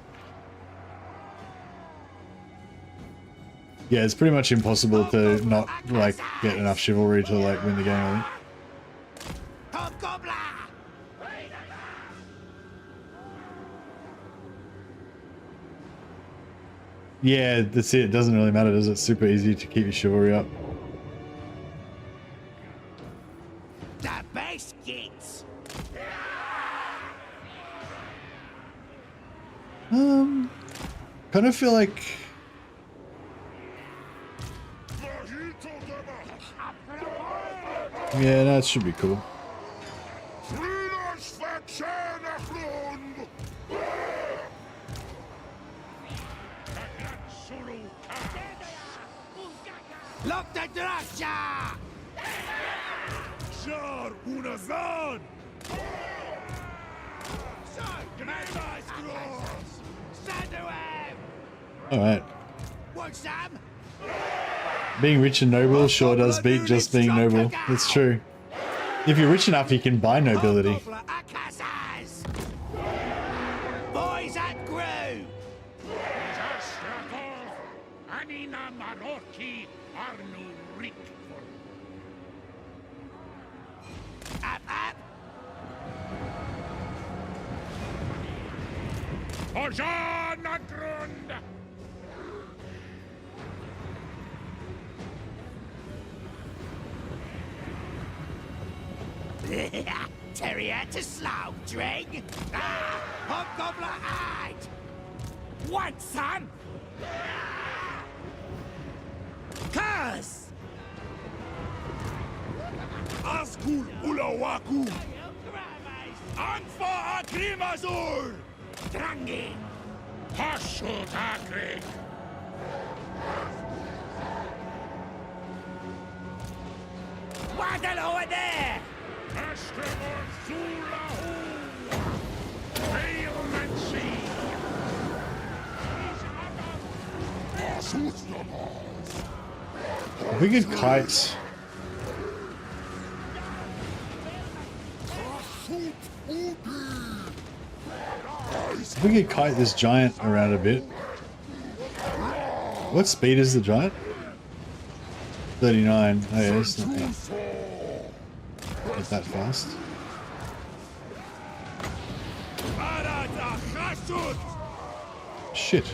Yeah, it's pretty much impossible to not like get enough chivalry to like win the game, I think. Yeah, that's it. It doesn't really matter, does it? It's super easy to keep your chivalry up. The biscuits. Kind of feel like yeah, that should be cool. Look the drasha! Shar unazan! Alright. What's that? Being rich and noble sure does beat just being noble. It's true. If you're rich enough, you can buy nobility. Boys at Grove! Anina Maroki Arnu Rick. Up, up! Ojana Grund! Terrier to slow, drink! Ah! Hobgoblin eyed! What, son? Curse! Askul Ulawaku! Anfa Akrimazul! Drangi! Hashut Akrik! Waddle over there! Ashtamon Zulahu! Veilmancy! If we could kite. If we could kite this giant around a bit. What speed is the giant? 39. Oh yeah, it's not that fast. Shit.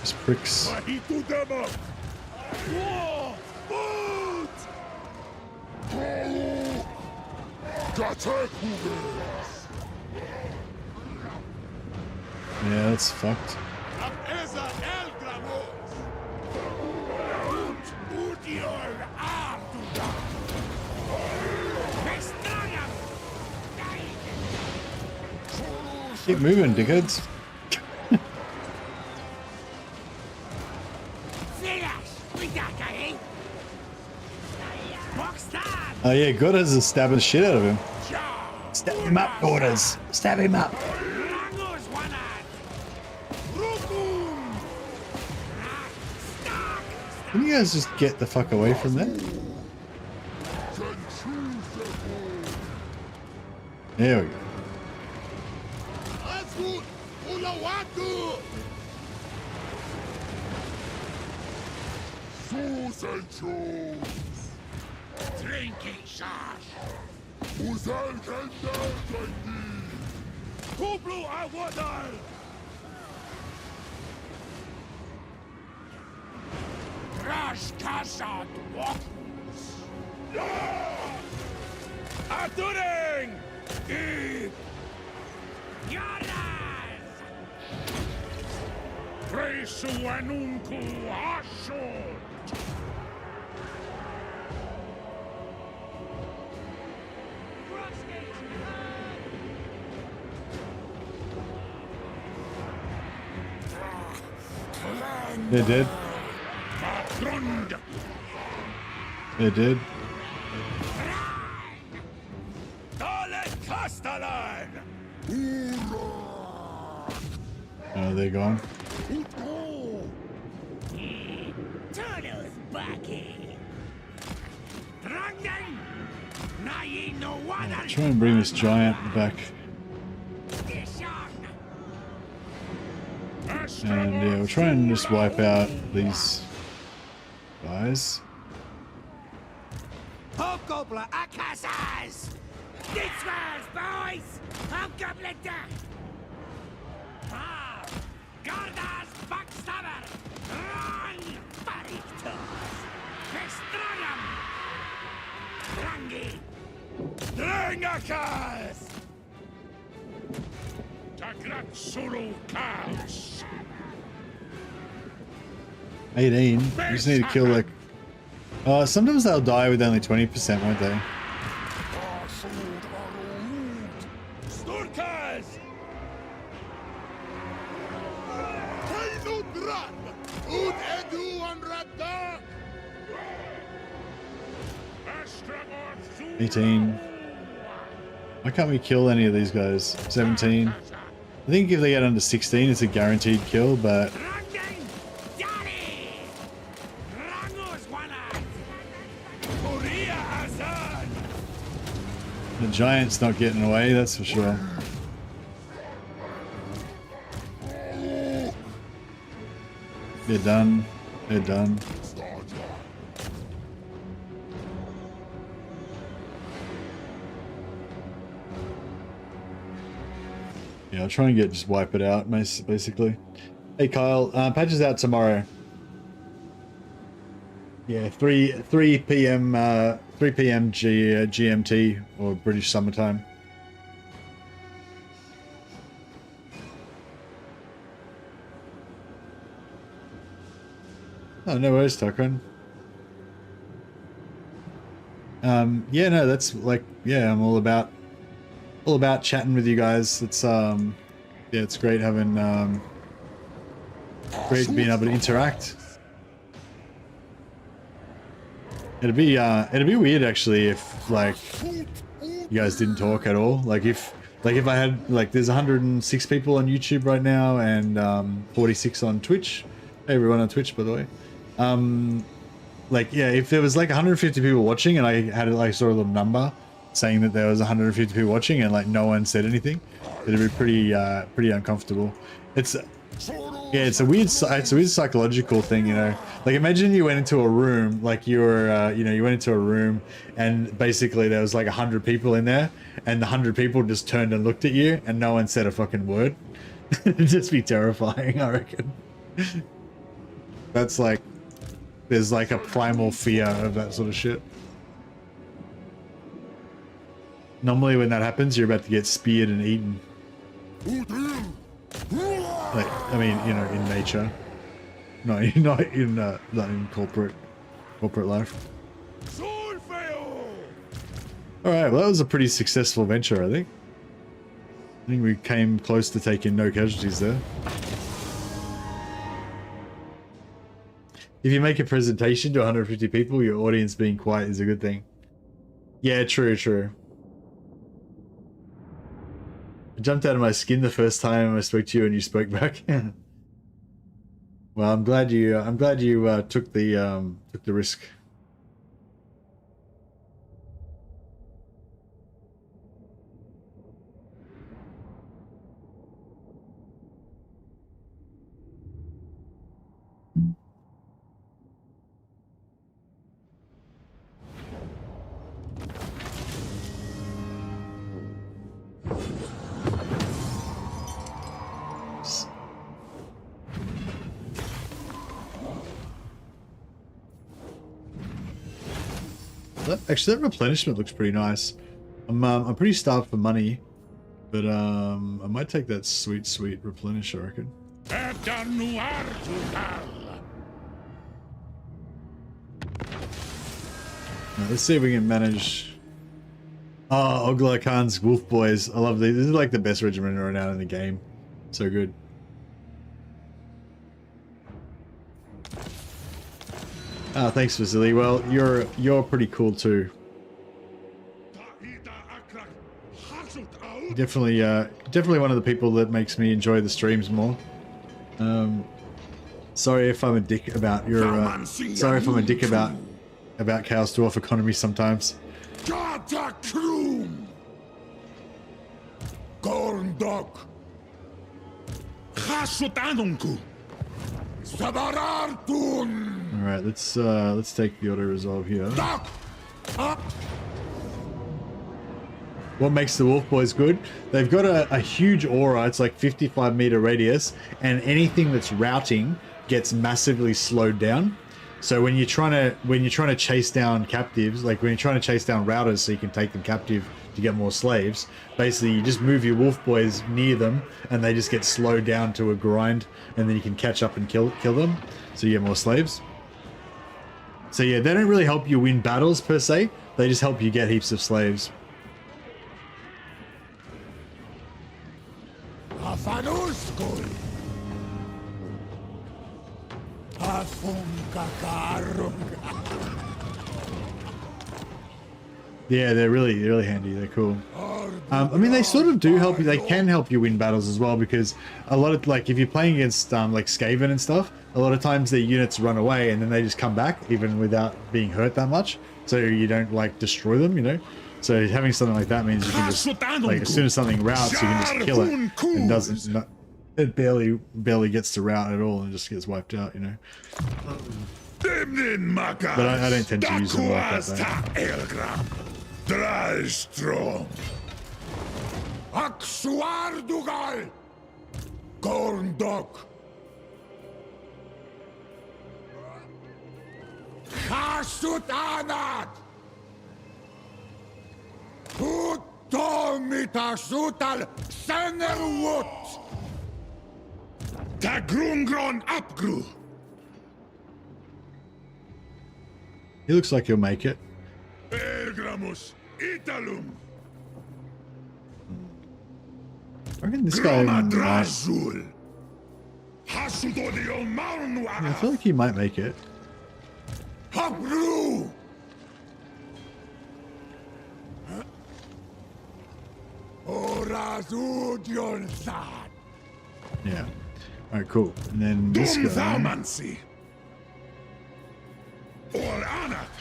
These pricks. Yeah, that's fucked. Keep moving, dickheads. Oh yeah, Gordas is stabbing the shit out of him. Stab him up, Gordas. Stab him up. Can you guys just get the fuck away from there? There we go. Drinking Shash! Kublu Awadal! Rash Kazad Walkers! Aturing! Eat! Yaras! Presu Anunku Ashot! They did. They did. Oh, they're gone. Try and bring this giant back. And yeah, we'll try and just wipe out these Guys. Hobgoblin Akasas! This one's boys! Hobgoblin death! Ah! Gardas backstabber! Run! Barictos! Vestragam! Drangi! Drangakas! Tagrat solo chaos. 18. You just need to kill like... sometimes they'll die with only 20%, won't they? Sturkas! Kainudran! Ud edu anrata! 18. Why can't we kill any of these guys? 17. I think if they get under 16, it's a guaranteed kill, but... The giant's not getting away, that's for sure. They're done. They're done. Yeah, I'll try and just wipe it out, basically. Hey Kyle, patches out tomorrow. Yeah, 3 p.m. 3 p.m. GMT or British summertime. Oh, no worries, Tuckran. Yeah, no, that's like, yeah, I'm all about chatting with you guys. It's yeah, it's great having great being able to interact. It'd be weird actually if like you guys didn't talk at all. Like if I had like there's 106 people on YouTube right now and 46 on Twitch. Hey everyone on Twitch, by the way. Like yeah, if there was like 150 people watching and I had like sort of a little number saying that there was 150 people watching and like no one said anything, it'd be pretty uncomfortable. It's yeah, it's a weird psychological thing, you know. Like imagine you went into a room, like you were, you know, you went into a room and basically there was like 100 people in there and the 100 people just turned and looked at you and no one said a fucking word. It'd just be terrifying, I reckon. That's like, there's like a primal fear of that sort of shit. Normally when that happens, you're about to get speared and eaten. Like, I mean, you know, in nature. No, not in corporate life. Alright, well that was a pretty successful venture, I think. I think we came close to taking no casualties there. If you make a presentation to 150 people, your audience being quiet is a good thing. Yeah, true. I jumped out of my skin the first time I spoke to you and you spoke back. Well, I'm glad you took the risk. Actually, that replenishment looks pretty nice. I'm pretty starved for money, but I might take that sweet replenish, I reckon. Now, let's see if we can manage. Oh, Ogla Khan's Wolf Boys. I love these. This is like the best regiment right now in the game. So good. Oh, thanks, Vasily. Well, you're pretty cool too. Definitely one of the people that makes me enjoy the streams more. Sorry if I'm a dick about your. Sorry if I'm a dick about Chaos Dwarf economy sometimes. All right, let's take the auto resolve here. Doc! Up! What makes the Wolf Boys good? They've got a huge aura. It's like 55-meter radius, and anything that's routing gets massively slowed down. So when you're trying to chase down captives, like when you're trying to chase down routers so you can take them captive to get more slaves, basically you just move your Wolf Boys near them and they just get slowed down to a grind, and then you can catch up and kill them so you get more slaves. So yeah, they don't really help you win battles per se, they just help you get heaps of slaves. Afanuskul! Yeah, they're really handy. They're cool. I mean, they sort of do help you. They can help you win battles as well, because a lot of, like, if you're playing against like Skaven and stuff, a lot of times their units run away and then they just come back even without being hurt that much. So you don't like destroy them, you know. So having something like that means you can just, like, as soon as something routes, you can just kill it, and doesn't. It barely gets to route at all and just gets wiped out, you know. But I don't tend to use them like that, though. Dry strong. Aksuardugal. Gorndok. Hasutanat. Hutomita sutal senerwut. Tagrungron upgru. He looks like he'll make it. Ergramus Italum. I reckon this guy might. Drazul. I feel like he might make it. Hapru. Orazudionsan. Yeah. Alright, cool. And then this guy. Dumthamancy. Or Anak.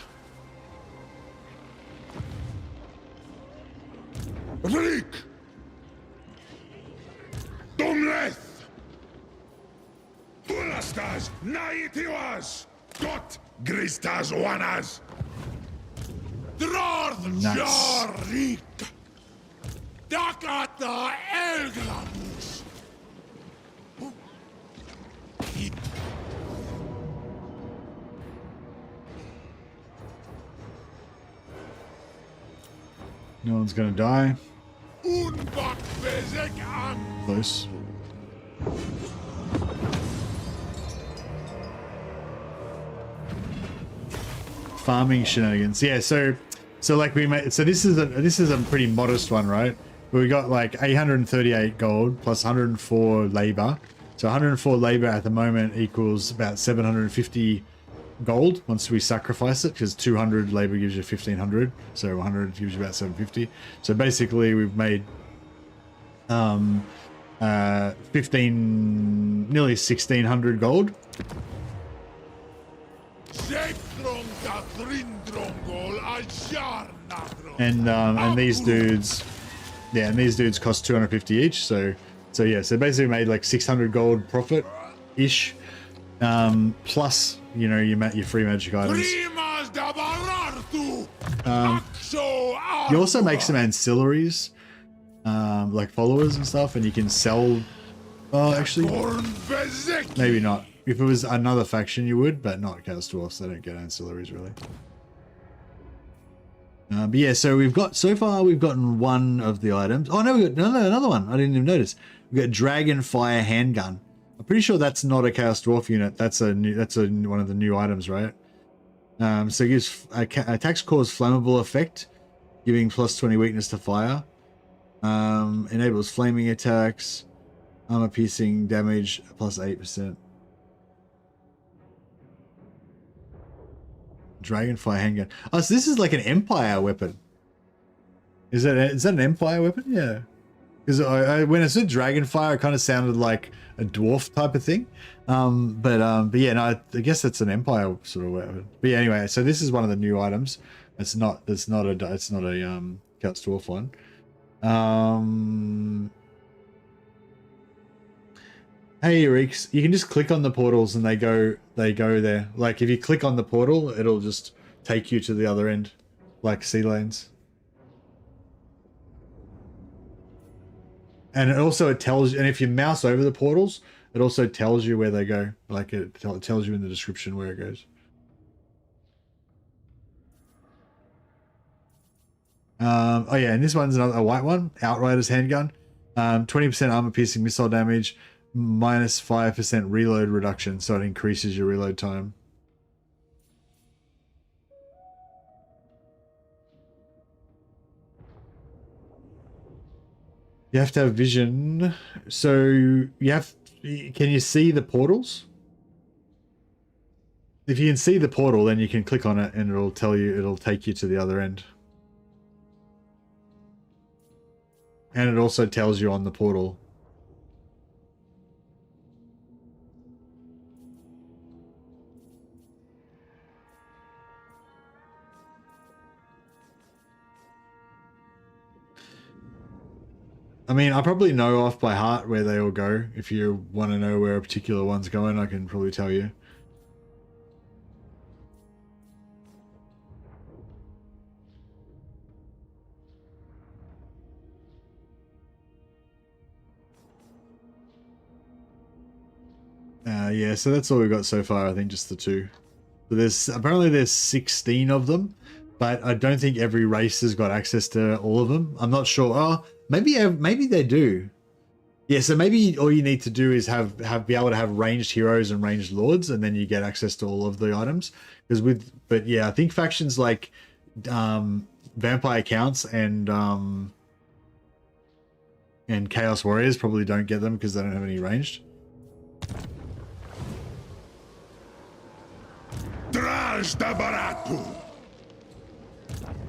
Vrik. Dumleth. Ulastas naitiwas. Got Gristas wanas. Drorth Jarik. Dakata Elgramus. No one's gonna die. Unbak bezek an. Close. Farming shenanigans. Yeah, so like we made, so this is a pretty modest one, right? We got like 838 gold plus 104 labor. So 104 labor at the moment equals about 750 gold once we sacrifice it, because 200 labor gives you 1500, so 100 gives you about 750. So basically we've made nearly 1600 gold. And these dudes, yeah, and these dudes cost 250 each. So yeah, so basically made like 600 gold profit ish, plus, you know, your free magic items. You also make some ancillaries, like followers and stuff, and you can sell. Oh, actually, maybe not. If it was another faction, you would, but not Chaos Dwarfs. They don't get ancillaries really. But yeah, so we've gotten one of the items. Oh no, we got another one. I didn't even notice. We got Dragon Fire Handgun. I'm pretty sure that's not a Chaos Dwarf unit. That's one of the new items, right? So it gives attacks cause flammable effect, giving plus 20 weakness to fire. Enables flaming attacks, armor piercing damage plus 8%. Dragonfire handgun. Oh, so this is like an Empire weapon. Is that an Empire weapon? Yeah. Because when I said Dragonfire, it kind of sounded like a dwarf type of thing. But yeah, no, I guess it's an Empire sort of weapon. But yeah, anyway, so this is one of the new items. It's not a Chaos Dwarf one. Hey Reeks, you can just click on the portals and they go there. Like if you click on the portal, it'll just take you to the other end, like sea lanes. And it tells you, and if you mouse over the portals, it also tells you where they go. Like it tells you in the description where it goes. Oh yeah, and this one's a white one, Outrider's handgun. 20% armor piercing missile damage, minus 5% reload reduction, so it increases your reload time. You have to have vision. So can you see the portals? If you can see the portal, then you can click on it and it'll take you to the other end. And it also tells you on the portal. I mean, I probably know off by heart where they all go. If you want to know where a particular one's going, I can probably tell you. Yeah, so that's all we've got so far. I think just the two. So apparently there's 16 of them, but I don't think every race has got access to all of them. I'm not sure. Oh, maybe they do. Yeah, so maybe all you need to do is be able to have ranged heroes and ranged lords, and then you get access to all of the items. But yeah, I think factions like Vampire Counts and Chaos Warriors probably don't get them because they don't have any ranged. Draj da Baratu!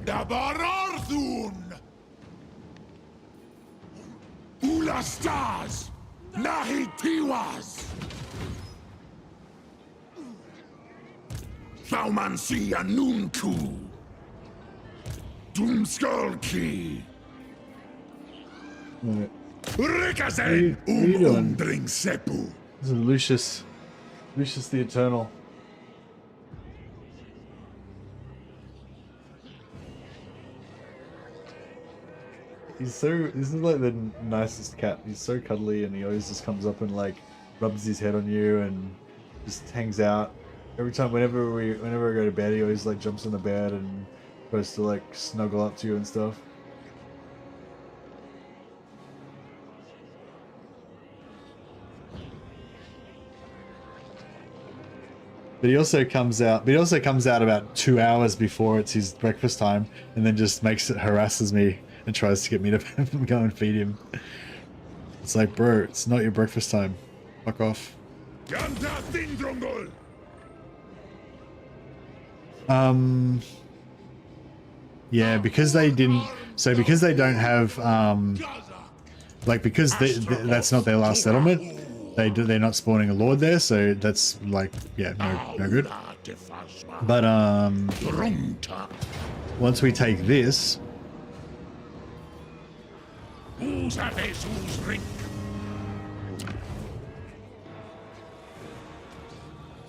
Da Bararthun! Ulastas! Nahitiwas! Thaumansia Nunku! Doomskulki! Rikazen Umdring Sepu! This is Lucius the Eternal. This is like the nicest cat. He's so cuddly and he always just comes up and like rubs his head on you and just hangs out. Every time, whenever I go to bed, he always like jumps in the bed and tries to like snuggle up to you and stuff. But he also comes out about 2 hours before it's his breakfast time and then just harasses me and tries to get me to go and feed him. It's like, bro, it's not your breakfast time. Fuck off. Yeah, because they didn't. So because they don't have, because that's not their last settlement. They're not spawning a lord there, so that's like, yeah, no good. But once we take this.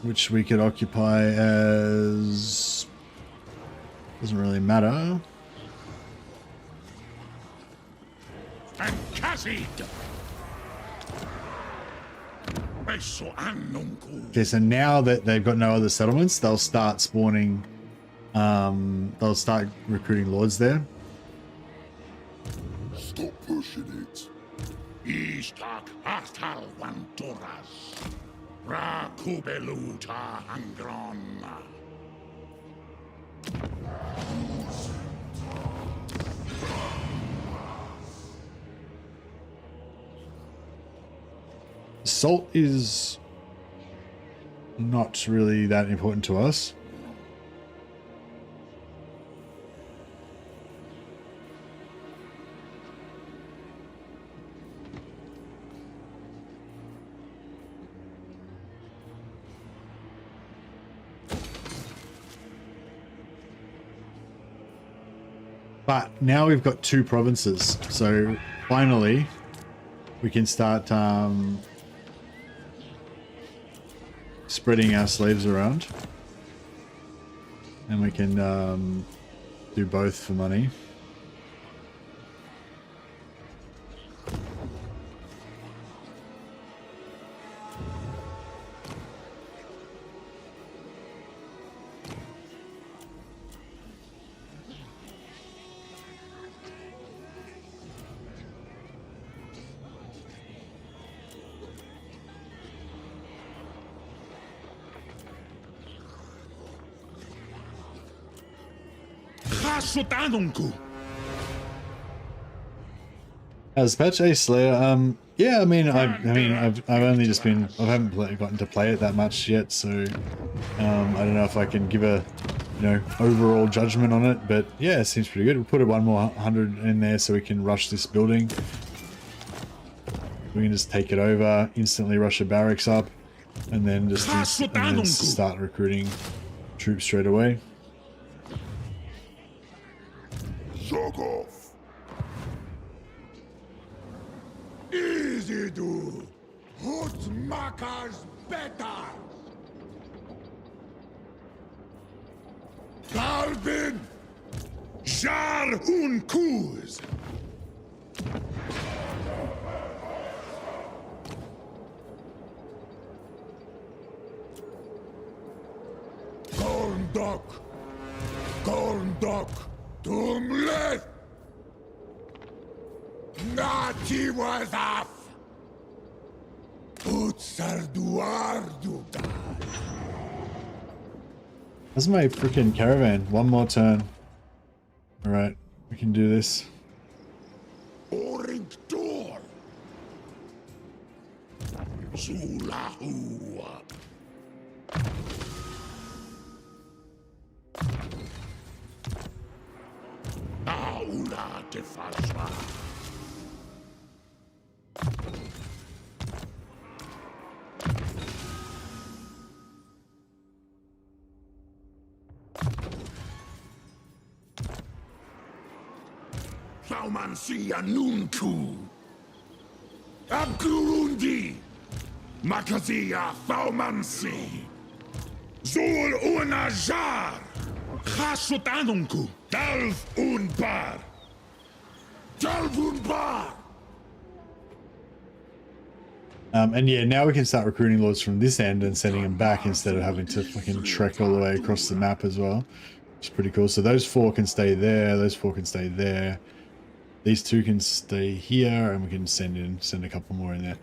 Which we could occupy as... doesn't really matter. Okay, so now that they've got no other settlements, they'll start spawning, they'll start recruiting lords there. Stop pushing it. Istak Artal Vanturas. Rakubeluta Angron. Salt is not really that important to us. But now we've got 2 provinces, so finally we can start spreading our slaves around. And we can do both for money. As patch a Slayer, yeah, I mean, I've only just been, I haven't gotten to play it that much yet, so I don't know if I can give a, overall judgment on it, but yeah, it seems pretty good. We'll put one more 100 in there so we can rush this building. We can just take it over, instantly rush the barracks up, and then just start recruiting troops straight away. Zog off. Easy do. Hutmakers better. Galvin. Jar un kuz. Gorndok. Gorndok. Tumlet! Nati was off! Utsarduarduda! That's my freaking caravan. One more turn. Alright, we can do this. Oring door! Zulahua! Aula te fazwa. Thaumansia nunku. Abgurundi. Makazia Thaumansi. Zul unajar. Chasutanunku. Dalv unbar. Dalv unbar. And yeah, now we can start recruiting lords from this end and sending them back instead of having to fucking trek all the way across the map as well. Which is pretty cool. So those 4 can stay there, those 4 can stay there. These 2 can stay here, and we can send a couple more in there.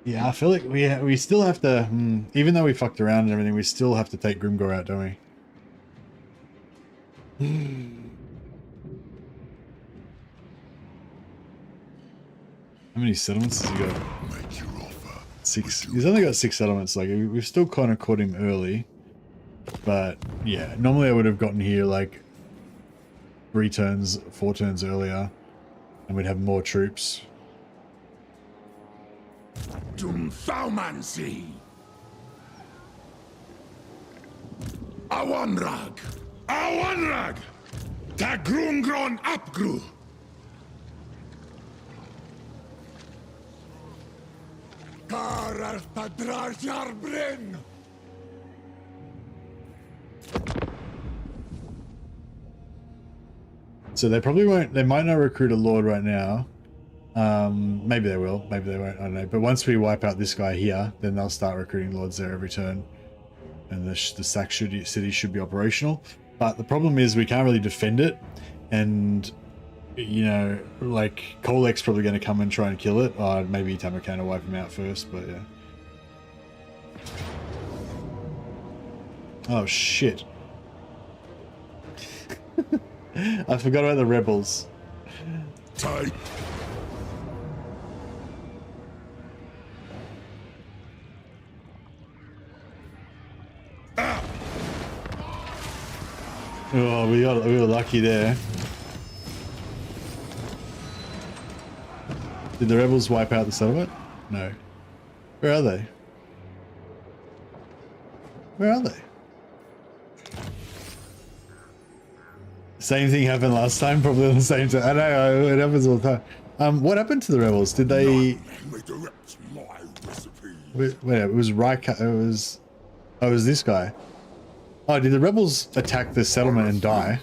Yeah, I feel like we still have to, even though we fucked around and everything, we still have to take Grimgor out, don't we? How many settlements has he got? 6. He's only got 6 settlements. Like, we've still kind of caught him early. But, yeah, normally I would have gotten here, like, 3 turns, 4 turns earlier. And we'd have more troops. Tum Thaumansi. Awanrag. Awanrag. Ta grungron apgru. Karar ta drarjar brin. So they probably won't, they might not recruit a lord right now. Maybe they will, maybe they won't, I don't know. But once we wipe out this guy here, then they'll start recruiting lords there every turn. And the sack city should be operational. But the problem is we can't really defend it. And, you know, like, Kolek's probably going to come and try and kill it. Maybe Tamarkan will wipe him out first, but yeah. Oh, shit. I forgot about the rebels. Tight. Oh, we were lucky there. Did the rebels wipe out the settlement? No. Where are they? Where are they? Same thing happened last time, probably on the same time. I know, it happens all the time. What happened to the rebels? Did they? may direct my recipe. Wait, it was Ryka. It was. Oh, it was this guy. Oh, did the rebels attack the settlement and die?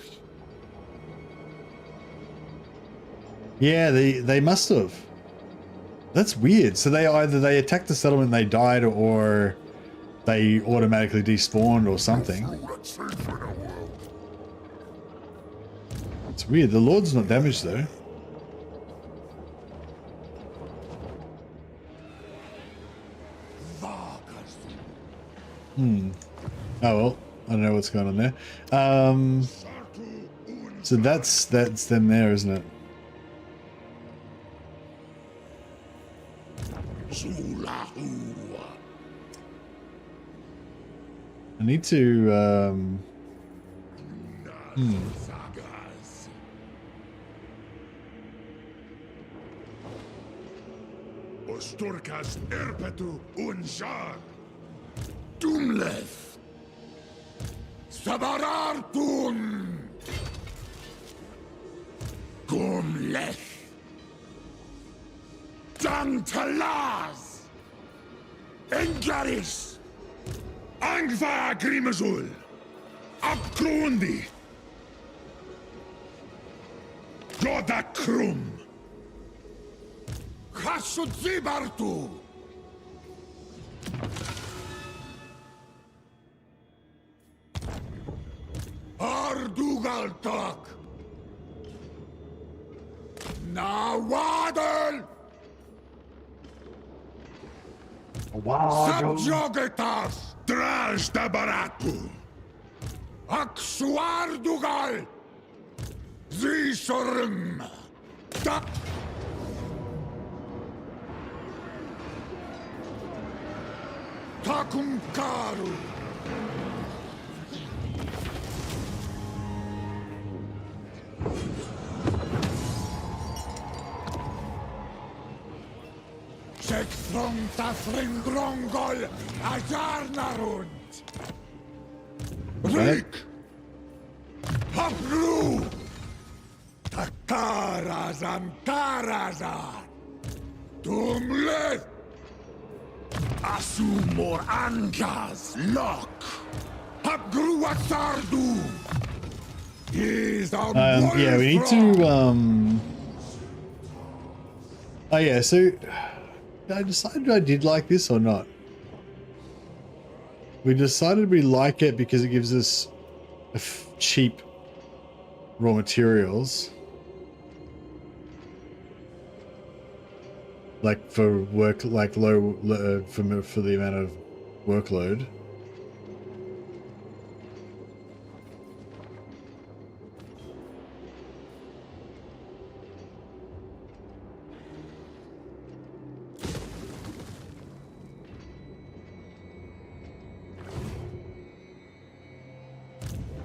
Yeah, they must have. That's weird. So they either they attacked the settlement and they died, or they automatically despawned or something. It's weird. The Lord's not damaged though. Oh well, I don't know what's going on there. So that's them there, isn't it? I need to Osturkas erpetu unshar. Dumleth. Sabarartun. Gumleth. Dantalaz. Engaris. Angva Grimazul. Abgrundi. Godakrum. Hasudzibartu. Ardugaltak. Nawadal. Subjogetas. Drajdabaratu. Aksuardugal. Zisorum. Takumkaru. Sekthong Tafringrongol Ajarnarund. Rik. Hapru. Takarazan Tarazan. Tumlet. Asumor Angas Lock. Hapgruatsardu. Yeah, we need to oh yeah, so I decided I did like this or not. We decided we like it because it gives us cheap raw materials. Like for work, like low for the amount of workload.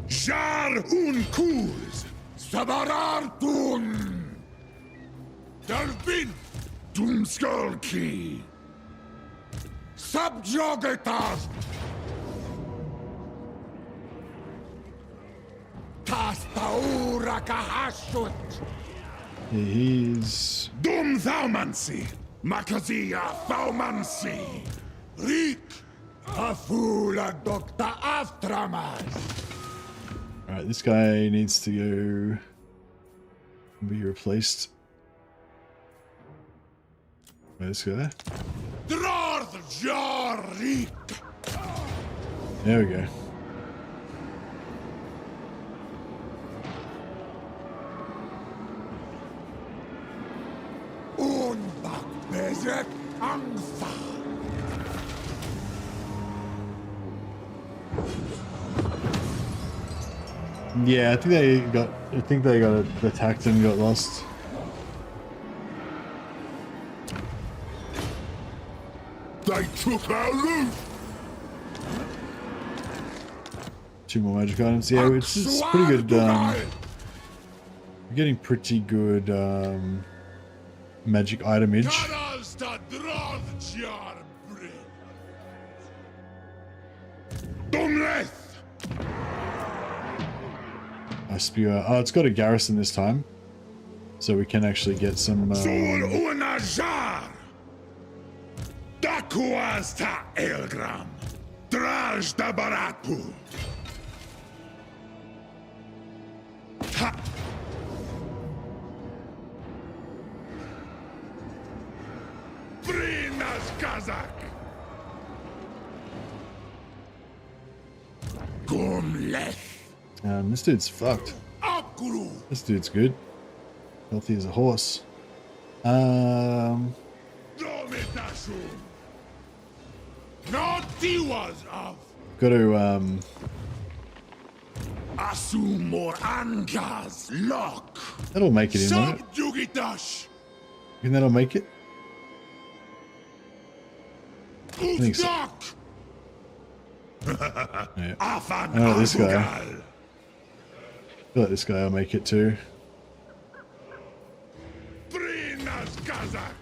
Jar un kuz, sabarartun. Delvin, dumskolki. Subjogetas. Tastaura kahashut. He's Dum thaumansi. Makazia thaumansi. Rik. Afula docta aftramas. Alright, this guy needs to go be replaced by this guy. There we go. Yeah, I think they got attacked and got lost. They took our loot. 2 more magic items. Yeah, which is pretty good. We're getting pretty good magic itemage. I spew out. Oh, it's got a garrison this time. so we can actually get some. Zul unajar. Dakuas ta Elgram. Draj da Barapu. Ha. Brinas Kazak. Gumlech. This dude's fucked. Akuru. This dude's good. Healthy as a horse. Domitashu. Not Tiwas of. Got to Asumor Angas. Lock. that'll make it in, won't it? Subjugitash. You think that'll make it? think so. Uzdok. Yeah. Afan I know this guy. Abugal. I feel like this guy will make it too. Brinas Kazak.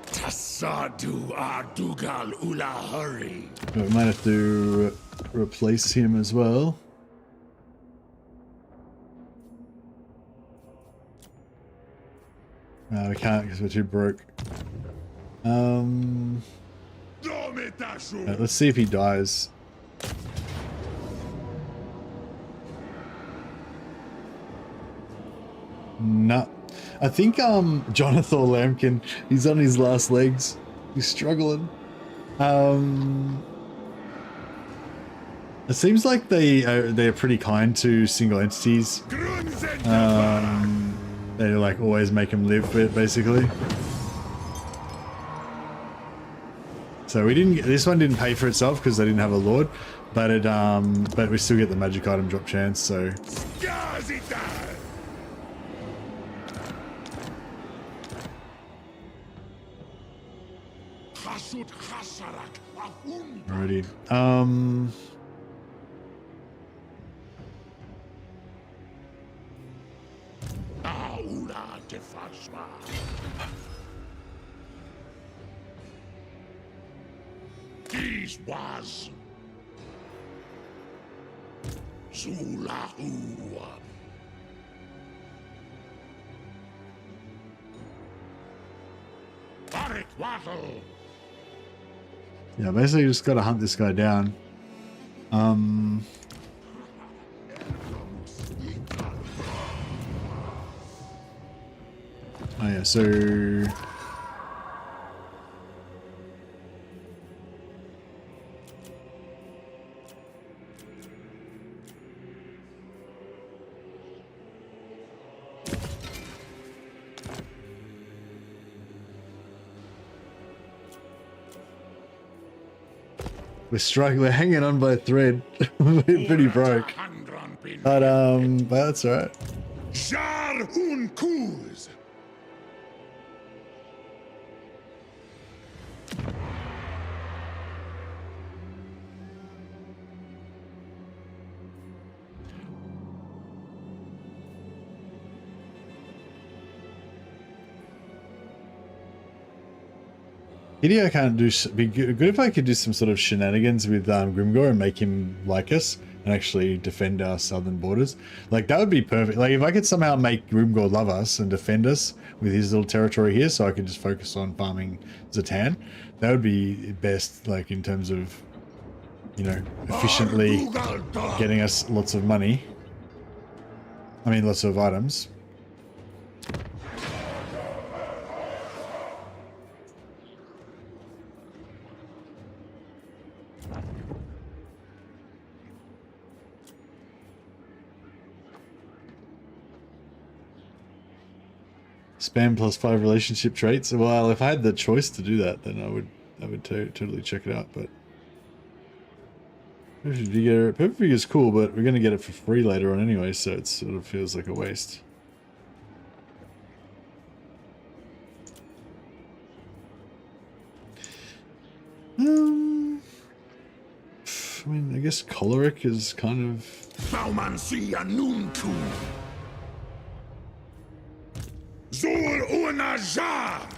Tassadu Ardugal Ula Hurry. But we might have to replace him as well. No, we can't because we're too broke. Domitashu. Let's see if he dies. No. I think Jonathan Lambkin, he's on his last legs. He's struggling. It seems like they're pretty kind to single entities. They like always make him live for it, basically. So we didn't. This one didn't pay for itself because they didn't have a lord, but it but we still get the magic item drop chance. So alrighty. This was Zulahu. Barit Wattle. Yeah, basically just got to hunt this guy down. Oh yeah, so we're struggling. We're hanging on by a thread. We're pretty broke, but that's all right. Jar un Kuz. Hideo can't do. Be good if I could do some sort of shenanigans with Grimgor and make him like us and actually defend our southern borders. Like that would be perfect. Like if I could somehow make Grimgor love us and defend us with his little territory here, so I could just focus on farming Zatan. That would be best. Like in terms of, you know, efficiently getting us lots of money. I mean, lots of items. Spam +5 relationship traits. Well, if I had the choice to do that, then I would totally check it out. But perfect figure is cool, but we're gonna get it for free later on anyway, so it sort of feels like a waste. I mean, I guess choleric is kind of. Zul unajar.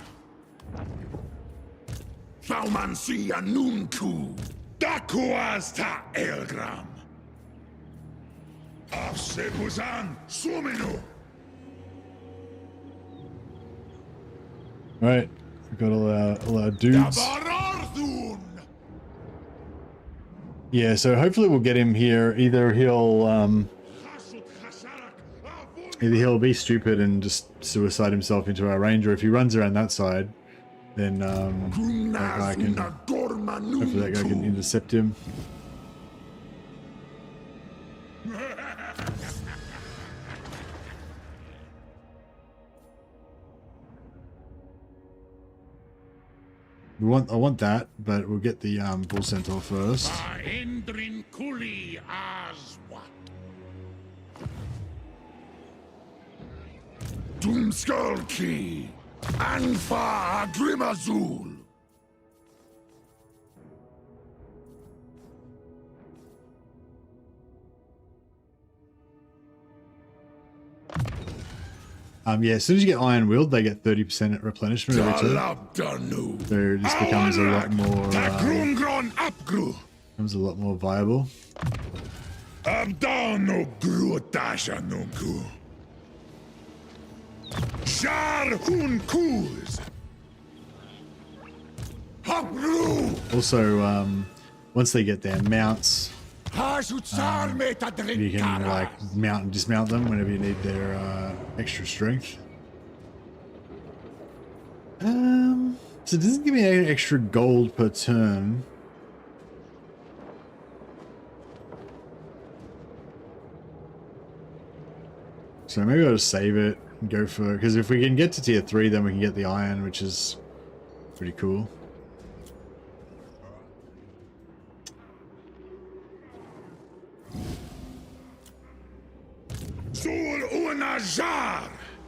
Faumansia nunku. Dakuas ta Elgram. Afsebuzan suminu. Right, we've got all our dudes. Dabararthun! Yeah, so hopefully we'll get him here. Either he'll be stupid and just suicide himself into our range, or if he runs around that side, then hopefully that guy can intercept him. I want that, but we'll get the bull centaur first. Doomskulki! Anfa Grimazul! Yeah, as soon as you get Iron Willed, they get 30% replenishment every turn. So this becomes a lot more viable. Also, once they get their mounts, you can like mount and dismount them whenever you need their extra strength. So it doesn't give me any extra gold per turn. So maybe I'll just save it and go for, because if we can get to tier 3, then we can get the iron, which is pretty cool.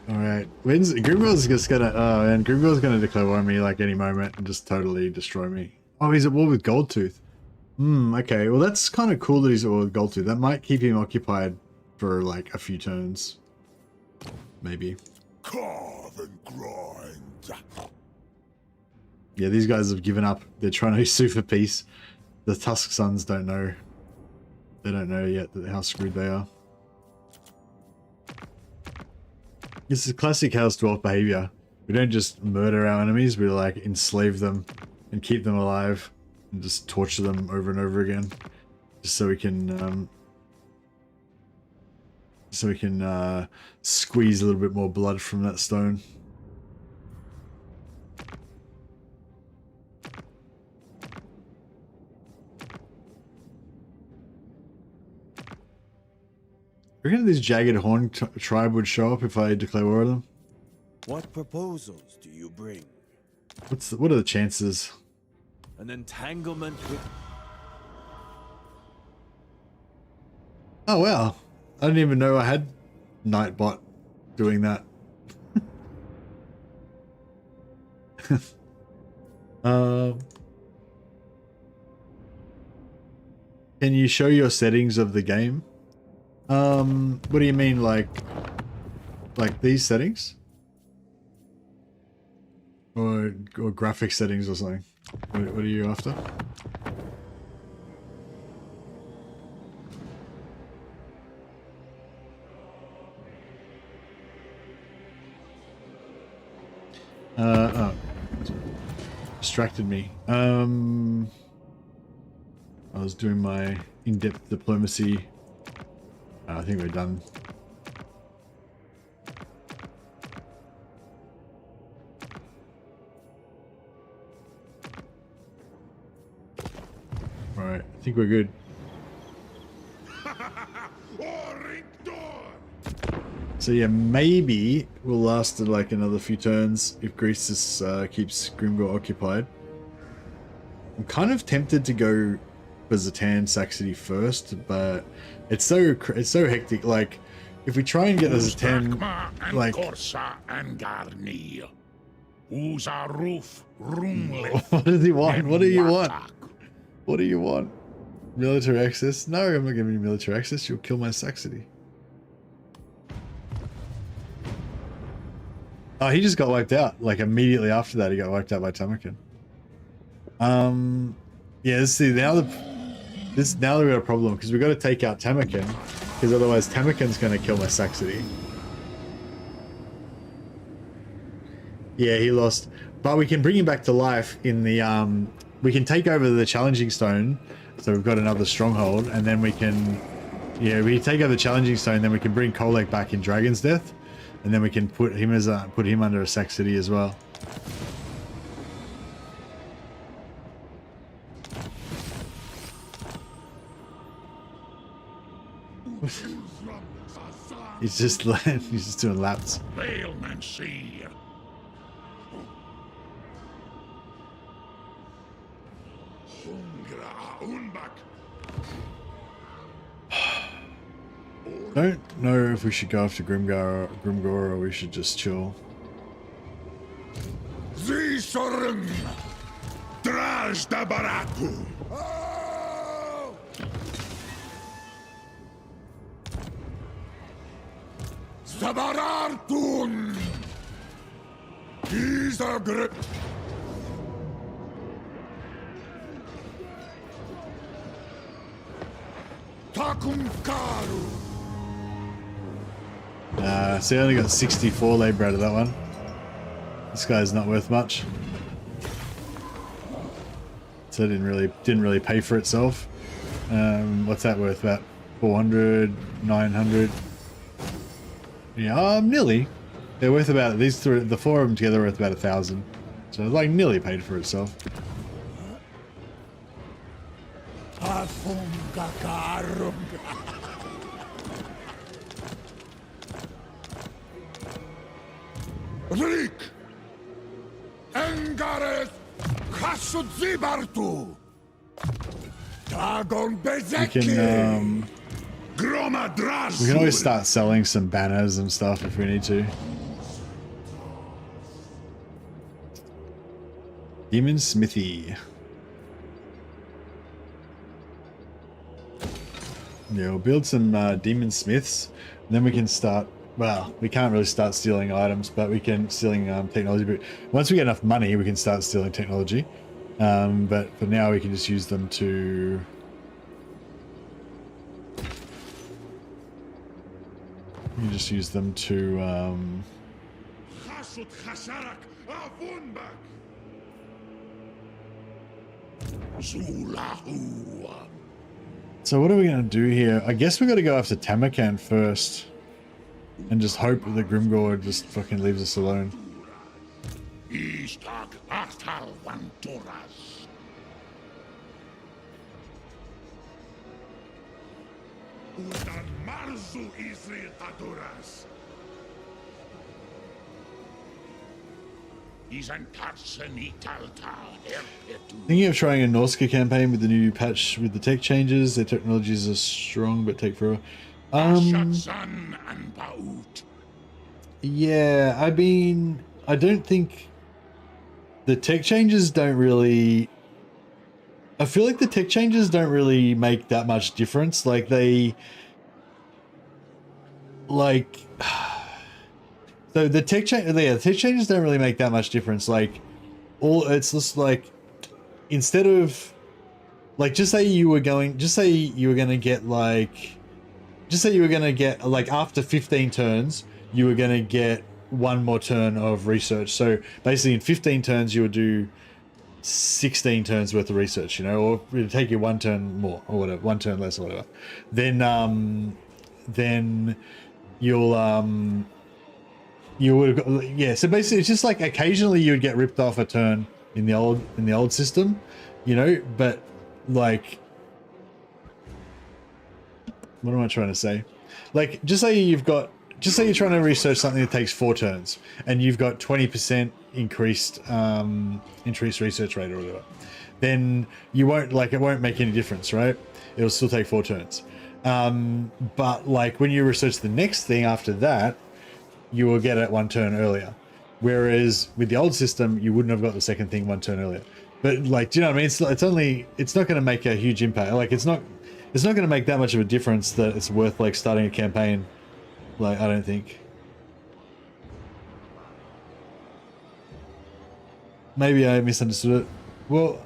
Alright, Graveguard's just gonna, oh man, Graveguard's gonna declare war on me like any moment and just totally destroy me. Oh, he's at war with Goldtooth. Okay, well that's kind of cool that he's at war with Goldtooth. That might keep him occupied for like a few turns. Maybe. Carve and grind. Yeah, these guys have given up. They're trying to sue for peace. The Tusk Sons don't know. They don't know yet how screwed they are. This is classic House Dwarf behavior. We don't just murder our enemies, we like enslave them and keep them alive and just torture them over and over again. Just so we can squeeze a little bit more blood from that stone. I reckon this Jagged Horn tribe would show up if I declare war on them. What proposals do you bring? What are the chances? An entanglement with... Oh wow. I didn't even know I had Nightbot doing that. Can you show your settings of the game? What do you mean, like these settings? Or graphic settings or something? What are you after? Oh. Distracted me. I was doing my in-depth diplomacy. I think we're done. Alright, I think we're good. So yeah, maybe we'll last like another few turns if Greasus keeps Grimgor occupied. I'm kind of tempted to go for Zatan Saxony first, but it's so hectic. Like, if we try and get the Zatan, like, what does he want? What do you want? What do you want? Military access? No, I'm not giving you military access. You'll kill my Saxony. Oh, he just got wiped out. Like, immediately after that, he got wiped out by Tamakin. Yeah, see, now we've got a problem, because we've got to take out Tamakin, because otherwise Tamakin's going to kill my Saxony. Yeah, he lost. But we can bring him back to life in the we can take over the challenging stone. So we've got another stronghold, and then we can we take over the challenging stone, then we can bring Kolek back in Dragon's Death, and then we can put him under a Saxony as well. He's just doing laps. Bailmancy. Don't know if we should go after Grimgar or we should just chill. Zisorung! Draż da baraku! Zabarartun! He's a grip! Takumkaru! See, I only got 64 labor out of that one. This guy's not worth much. So it didn't really pay for itself. What's that worth? About 400, 900. Yeah, nearly. They're worth about the four of them together are worth about 1,000. So it's like nearly paid for itself. Rick! Engares Kasudzibartu! Dagon Bezeki! We can always start selling some banners and stuff if we need to. Demon Smithy. Yeah, we'll build some Demon Smiths, and then we can start. Well, we can't really start stealing items, but we can stealing technology. But once we get enough money, we can start stealing technology. But for now, we can just use them to. We can just use them to. So what are we going to do here? I guess we got to go after Tamarkan first. And just hope that the Graveguard just fucking leaves us alone. Thinking of trying a Norska campaign with the new patch with the tech changes. Their technologies are strong but take forever. Yeah, I mean, I don't think the tech changes don't really. I feel like the tech changes don't really make that much difference. Like they, like, so the tech change, yeah, the tech changes don't really make that much difference. Like, it's just like, instead of, like, just say you were going to get like. Just say you were going to get, like, after 15 turns, you were going to get one more turn of research. So basically in 15 turns, you would do 16 turns worth of research, you know, or it would take you one turn more or whatever, one turn less or whatever. Then you would have got, yeah. So basically it's just like occasionally you would get ripped off a turn in the old system, you know, but like, what am I trying to say? Like, just say you're trying to research something that takes 4 turns, and you've got 20% increased research rate or whatever. Then you won't, like, it won't make any difference, right? It'll still take 4 turns. But like when you research the next thing after that, you will get it 1 turn earlier. Whereas with the old system, you wouldn't have got the second thing 1 turn earlier. But like, do you know what I mean? It's not going to make a huge impact. Like, it's not going to make that much of a difference that it's worth like starting a campaign. Like, I don't think. Maybe I misunderstood it. Well,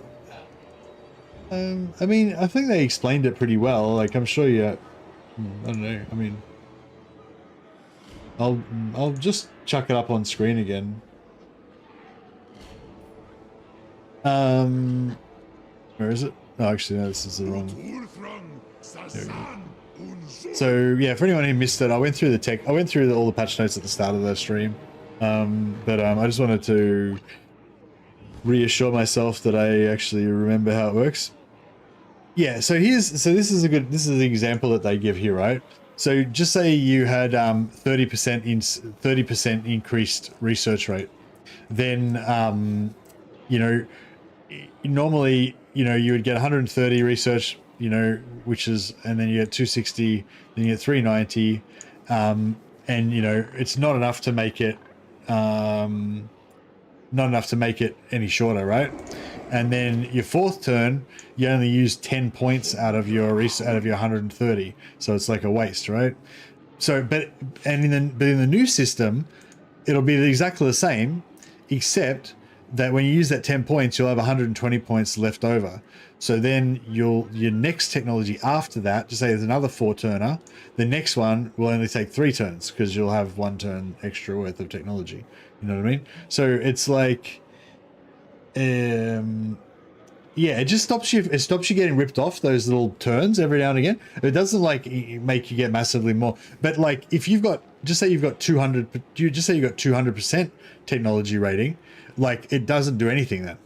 I mean, I think they explained it pretty well. Like, I'm sure you. I don't know. I mean, I'll just chuck it up on screen again. Where is it? Oh, actually, no, this is the wrong. Urthrung, Sasan, Unzur. So yeah, for anyone who missed it, I went through all the patch notes at the start of the stream. But I just wanted to reassure myself that I actually remember how it works. Yeah, so this is the example that they give here, right? So just say you had 30% increased research rate, then you know, normally, you know, you would get 130 research, you know, which is, and then you get 260, then you get 390, and you know, it's not enough to make it any shorter, right? And then your fourth turn, you only use 10 points out of your 130, so it's like a waste, right? So, but in the new system, it'll be exactly the same, except that when you use that 10 points, you'll have 120 points left over. So then your next technology after that, just say there's another 4-turner, the next one will only take 3 turns because you'll have 1 turn extra worth of technology. You know what I mean? So it's like, yeah, it just stops you getting ripped off those little turns every now and again. It doesn't like make you get massively more, but like if you've got, just say you've got 200% technology rating, like it doesn't do anything then,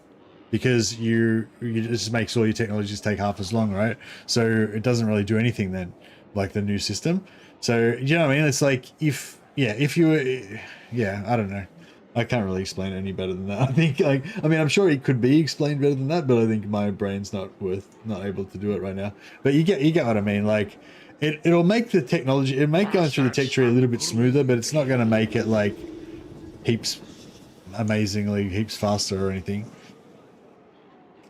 because you just makes all your technologies take half as long, right? So it doesn't really do anything then, like the new system. So you know what I mean? It's like if you, yeah, I don't know. I can't really explain it any better than that. I think, like, I mean, I'm sure it could be explained better than that, but I think my brain's not able to do it right now. But you get what I mean. Like, it'll make the technology, it'll make going through the tech tree a little bit smoother, but it's not going to make it like heaps faster or anything.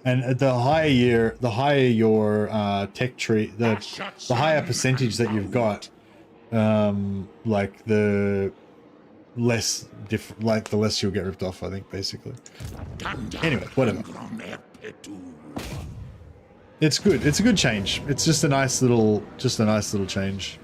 And the higher your tech tree, the higher percentage that you've got, like the less the less you'll get ripped off, I think, basically. Anyway, whatever. It's good. It's a good change. It's just a nice little change.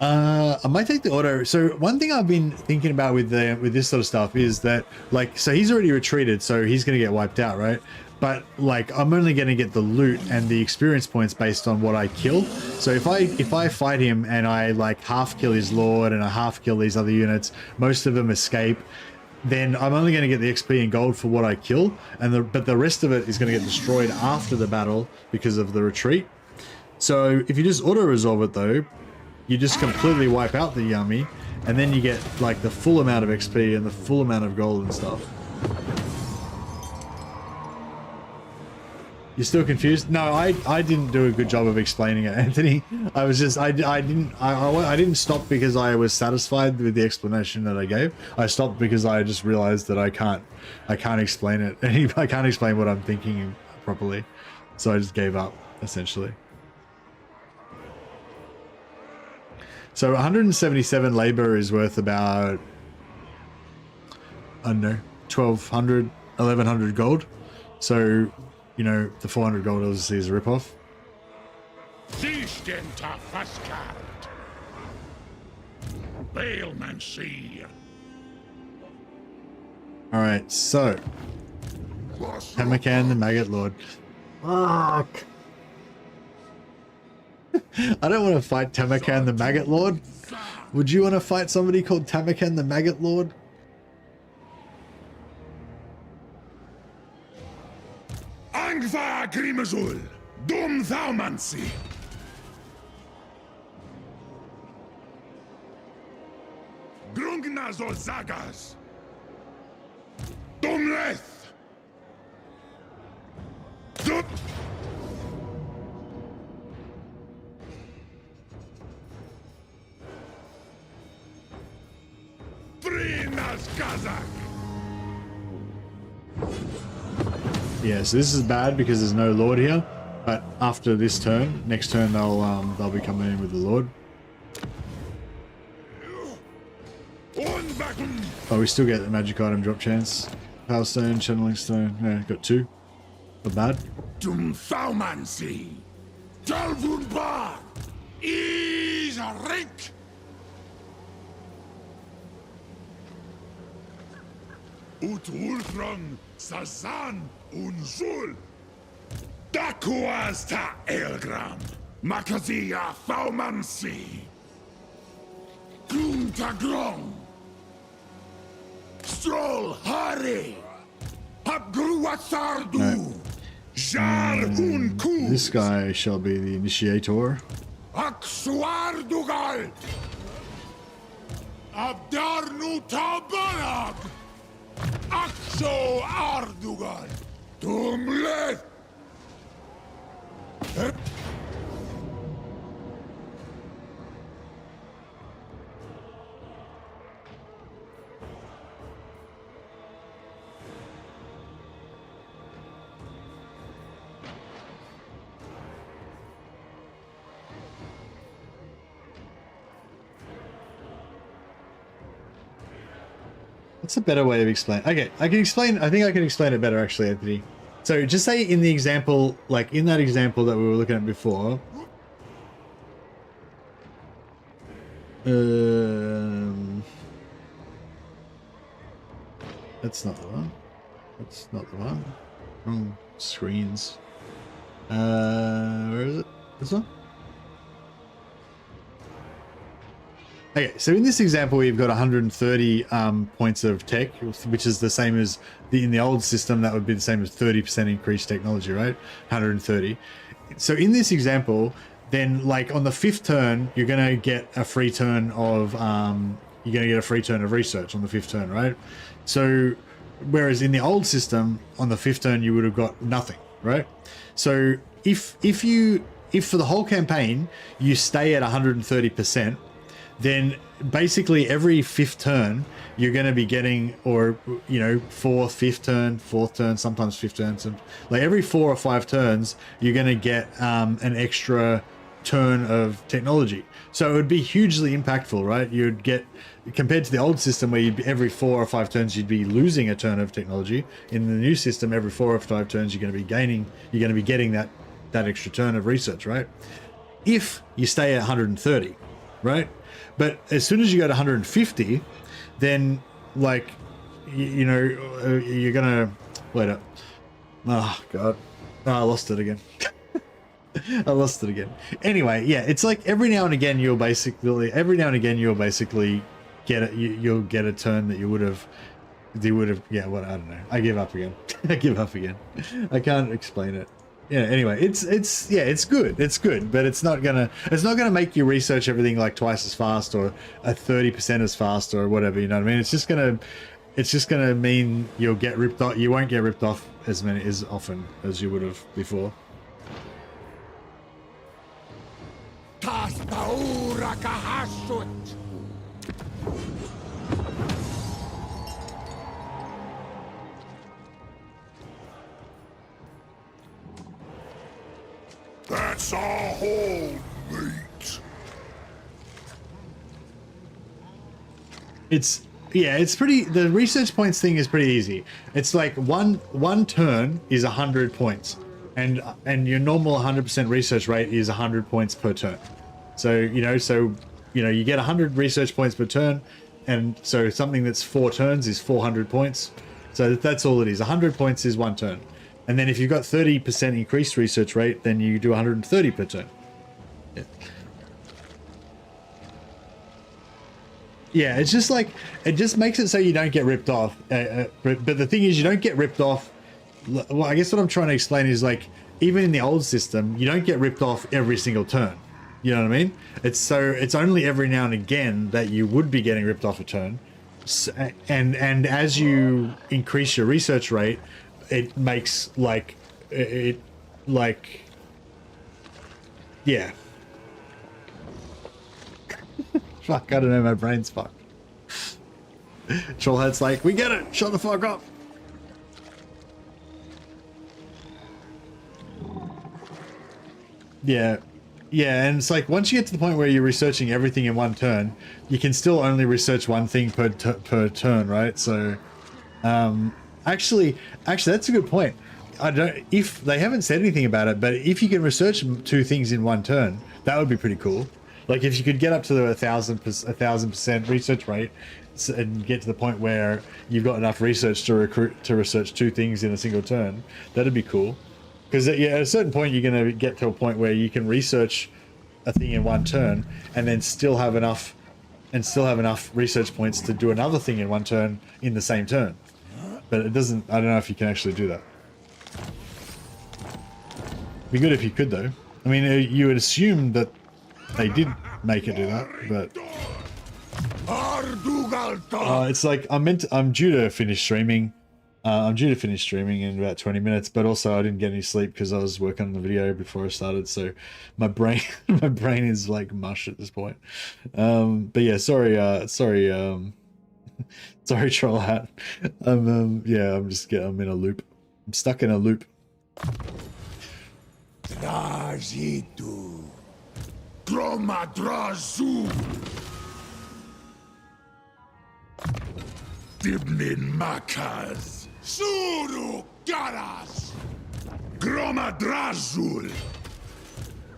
I might take the auto. So one thing I've been thinking about with this sort of stuff is that, like, so he's already retreated, so he's going to get wiped out, right? But like, I'm only going to get the loot and the experience points based on what I kill. So if I fight him and I like half kill his lord and I half kill these other units, most of them escape, then I'm only going to get the XP and gold for what I kill, but the rest of it is going to get destroyed after the battle because of the retreat. So if you just auto resolve it though, you just completely wipe out the yummy, and then you get like the full amount of XP and the full amount of gold and stuff. You're still confused? No, I didn't do a good job of explaining it, Anthony. I was just, I didn't stop because I was satisfied with the explanation that I gave. I stopped because I just realized that I can't explain it. I can't explain what I'm thinking properly. So I just gave up, essentially. So 177 labor is worth about, I don't know, 1,200, 1,100 gold. So, you know, the 400 gold obviously is a ripoff. Alright, so Tamakan the Maggot Lord. Fuck. I don't want to fight Tamakan the Maggot Lord. Would you want to fight somebody called Tamakan the Maggot Lord? Angva Grimazul, Dum Thaumansi. Grungnazol Zagas. Dumleth. Dut. Brinas Kazak. Yeah, so this is bad because there's no Lord here, but after this turn, next turn they'll be coming in with the Lord. Oh, we still get the magic item drop chance. Power Stone, Channeling Stone, yeah, got 2. Not bad. Dum Thaumansi. Dalvunbar. Is a rink. Ut ultron sazan unzul. Dakuas ta elgram. Makazia faumansi. Kunta grong. Stroll hari. Abgruatsardu. Jar unku. This guy shall be the initiator. Aksuardugal. Abdarnu tabarag. Akso ardugal. Tumlet. What's a better way of explaining? Okay, I think I can explain it better actually, Anthony. So just say in the example, like in that example that we were looking at before. That's not the one. That's not the one. Wrong screens. Where is it? This one? Okay, so in this example, we've got 130 points of tech, which is the same as in the old system. That would be the same as 30% increased technology, right? 130. So in this example, then like on the 5th turn, you're going to get a free turn of research on the 5th turn, right? So whereas in the old system, on the 5th turn, you would have got nothing, right? So if for the whole campaign you stay at 130%. Then basically every 5th turn you're going to be getting, or 4th, 5th turn, sometimes 5th turn, like every 4 or 5 turns you're going to get an extra turn of technology. So it would be hugely impactful, right? You'd get, compared to the old system where every 4 or 5 turns you'd be losing a turn of technology. In the new system, every 4 or 5 turns you're going to be gaining, you're going to be getting that extra turn of research, right? If you stay at 130, right? But as soon as you go to 150, then like, you're gonna wait up. Oh God, I lost it again. I lost it again. Anyway, yeah, it's like every now and again you'll basically get it. You'll get a turn that you would have. Yeah, what, I don't know. I give up again. I give up again. I can't explain it. Yeah, anyway, it's good. It's good, but it's not gonna make you research everything like twice as fast or a 30% as fast or whatever, you know what I mean? It's just gonna mean you'll get ripped off. You won't get ripped off as often as you would have before. That's our whole mate. It's pretty. The research points thing is pretty easy. It's like one turn is 100 points, and your normal 100% research rate is 100 points per turn. So you get 100 research points per turn, and so something that's 4 turns is 400 points. So that's all it is. 100 points is 1 turn. And then if you've got 30% increased research rate, then you do 130 per turn. Yeah. Yeah, it's just like, it just makes it so you don't get ripped off. But the thing is, you don't get ripped off. Well, I guess what I'm trying to explain is like, even in the old system, you don't get ripped off every single turn. You know what I mean? It's only every now and again that you would be getting ripped off a turn. And as you increase your research rate, it makes yeah. Fuck, I don't know, my brain's fucked. Trollhead's like, we get it, shut the fuck up. Yeah, and it's like once you get to the point where you're researching everything in 1 turn, you can still only research 1 thing per turn, right? So, actually, that's a good point. If they haven't said anything about it, but if you can research 2 things in 1 turn, that would be pretty cool. Like if you could get up to the 1,000% research rate, and get to the point where you've got enough research to research 2 things in a single turn, that'd be cool. Because yeah, at a certain point, you're going to get to a point where you can research a thing in 1 turn and then still have enough research points to do another thing in 1 turn in the same turn. But it doesn't. I don't know if you can actually do that. Be good if you could, though. I mean, you would assume that they did make it do that, but it's like I'm due to finish streaming. I'm due to finish streaming in about 20 minutes, but also I didn't get any sleep because I was working on the video before I started, so my brain is like mush at this point. But yeah, sorry, sorry, Troll Hat. Yeah, I'm in a loop. I'm stuck in a loop. Trajitu. Gromadrazu. Dibnin Makas. Suru Garas. Gromadrazul.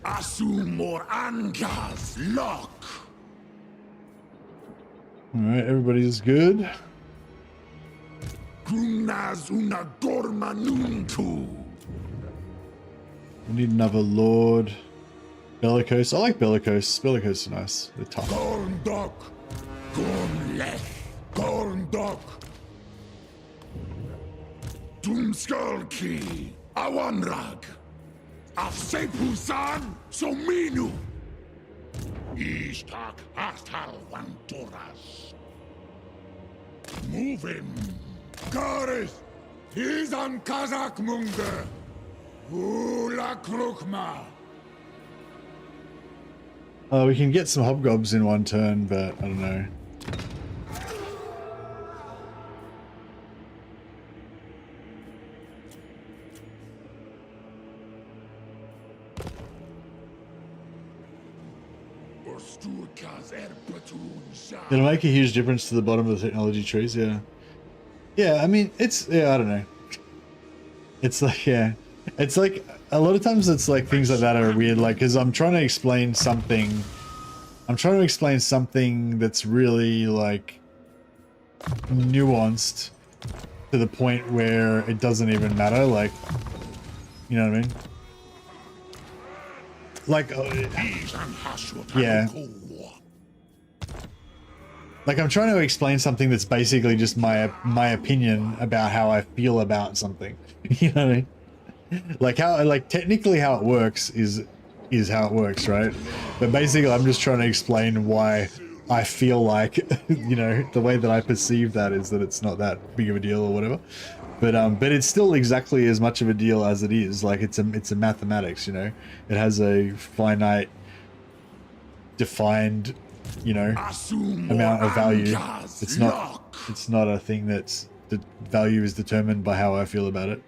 Asumor Angas. Lock. Alright, everybody's good. Kunas una gormanuntu. We need another Lord. Bellicose. I like Bellicose. Bellicose is nice. They're tough. Gorndok. Gornlech. Gorndok. Tumskulki. Awanrag. Afsepusan. Sominu. Ishtak Astal Wantoras. Move him. Garis. He's on Kazakh Munger. Ula Krukma. We can get some hobgobs in 1 turn, but I don't know. It'll make a huge difference to the bottom of the technology trees, yeah. Yeah, I mean, I don't know. It's like, yeah. It's like, a lot of times it's like things like that are weird, like, because I'm trying to explain something that's really, like, nuanced to the point where it doesn't even matter, like, you know what I mean? Like, yeah. Like, I'm trying to explain something that's basically just my opinion about how I feel about something. You know what I mean? Like technically how it works is how it works, right? But basically I'm just trying to explain why I feel like, you know, the way that I perceive that is that it's not that big of a deal or whatever. But it's still exactly as much of a deal as it is. Like it's a mathematics, you know. It has a finite, defined, you know, amount of value. It's not a thing that's the value is determined by how I feel about it.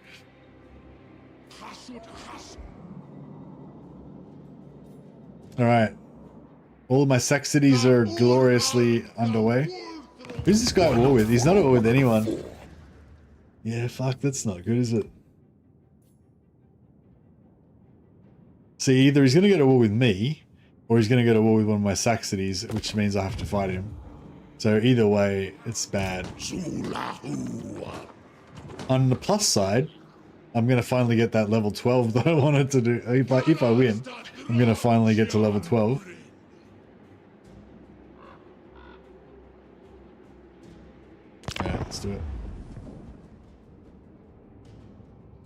All right, all of my Saxities are gloriously underway. Who's this guy at war with? He's not at war with anyone. Yeah, fuck, that's not good, is it? See, either he's going to go to war with me, or he's going to go to war with one of my Saxities, which means I have to fight him. So either way, it's bad. On the plus side, I'm going to finally get that level 12 that I wanted to do. If I win, I'm going to finally get to level 12. Yeah, let's do it.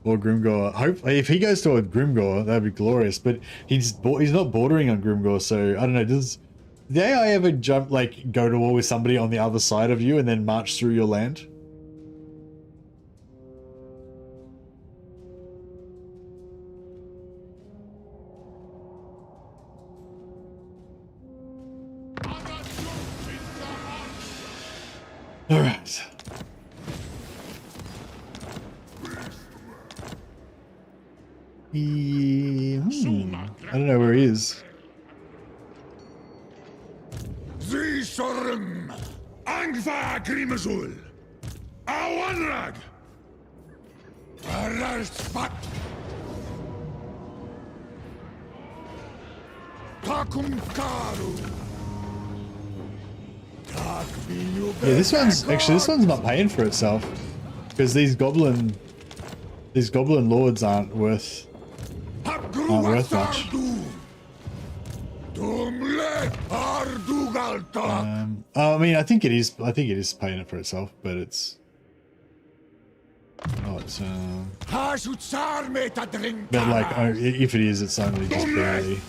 Or Grimgor. If he goes to a Grimgor, that'd be glorious. But he's not bordering on Grimgor, so I don't know. Does the AI ever go to war with somebody on the other side of you and then march through your land? All right. I don't know where he is. Zishorim Angva Grimazul Awanrag Araspat Takum Karu Yeah, this one's not paying for itself because these goblin lords aren't worth much. I mean, I think it is paying it for itself, but it's not. But like, if it is, it's only just barely.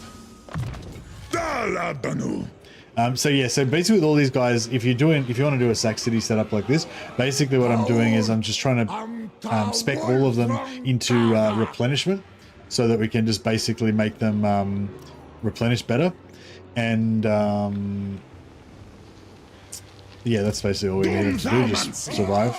So yeah, so basically with all these guys, if you want to do a Sac City setup like this, basically what I'm doing is I'm just trying to spec all of them into replenishment, so that we can just basically make them replenish better, and yeah, that's basically all we need to do, just survive.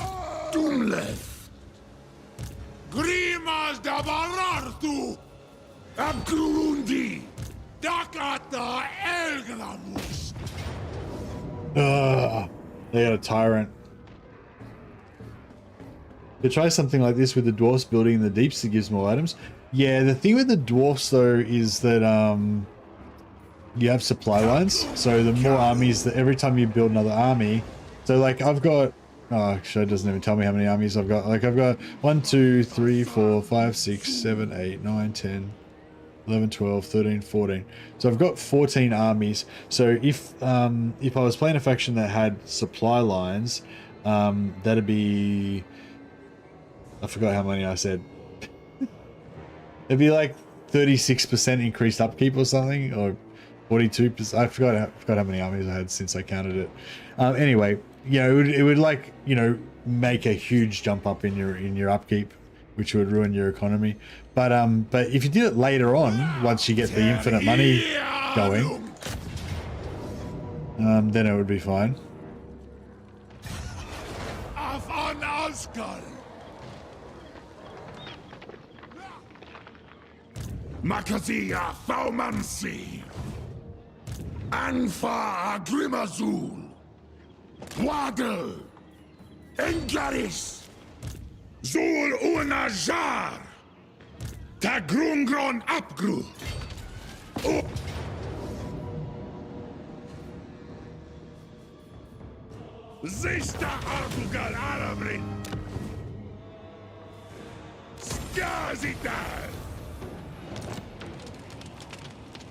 They got a tyrant. You try something like this with the dwarfs building in the deeps that gives more items. Yeah, the thing with the dwarfs though is that you have supply lines, so the more armies that every time you build another army, so like I've got, oh actually it doesn't even tell me how many armies I've got. Like I've got 1 2 3 4 5 6 7 8 9 10 11 12 13 14, so I've got 14 armies. So if I was playing a faction that had supply lines, that'd be, I forgot how many I said. It'd be like 36% increased upkeep or something, or 42%. I forgot how many armies I had since I counted it. Anyway, you know, it would like, you know, make a huge jump up in your upkeep, which would ruin your economy. But if you did it later on, once you get the infinite money going, then it would be fine. Makazia Faumansi Anfa Grimazul Waddle Engaris Zul Unajar Tagrungron Apgru Zista Arbugal Arabri Skazitar.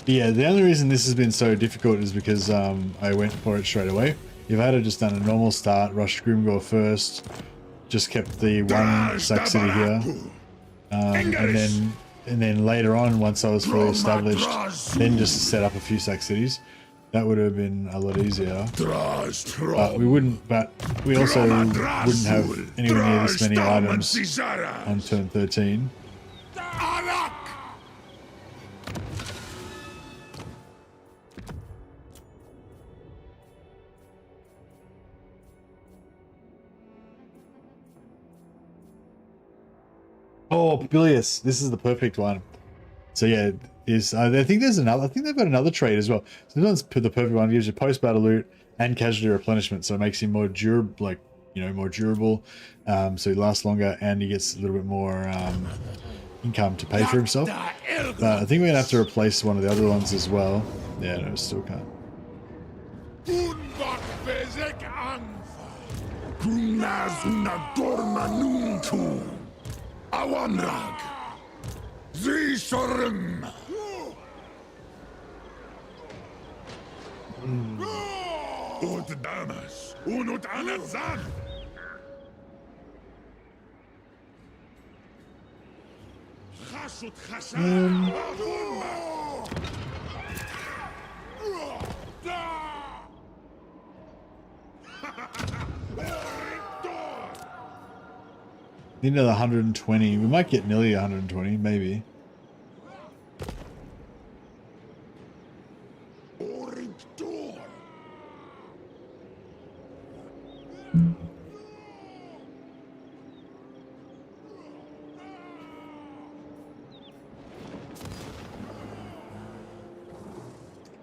Yeah, the only reason this has been so difficult is because I went for it straight away. If I had just done a normal start, rushed Grimgore first, just kept the one Sac City here, and then later on, once I was fully established, then just set up a few Sac Cities, that would have been a lot easier. But we wouldn't. But we also wouldn't have anywhere near this many items on turn 13. Oh, Bilious, this is the perfect one. So yeah, I think there's another. I think they've got another trait as well. So this one's the perfect one. It gives you post battle loot and casualty replenishment, so it makes him more durable, like, you know, more durable. So he lasts longer and he gets a little bit more income to pay for himself. But I think we're gonna have to replace one of the other ones as well. Yeah, no, still can't. Awanrag Zishorim Ut Damas Unut Anazad Khashut Khashan Need another 120. We might get nearly 120, maybe.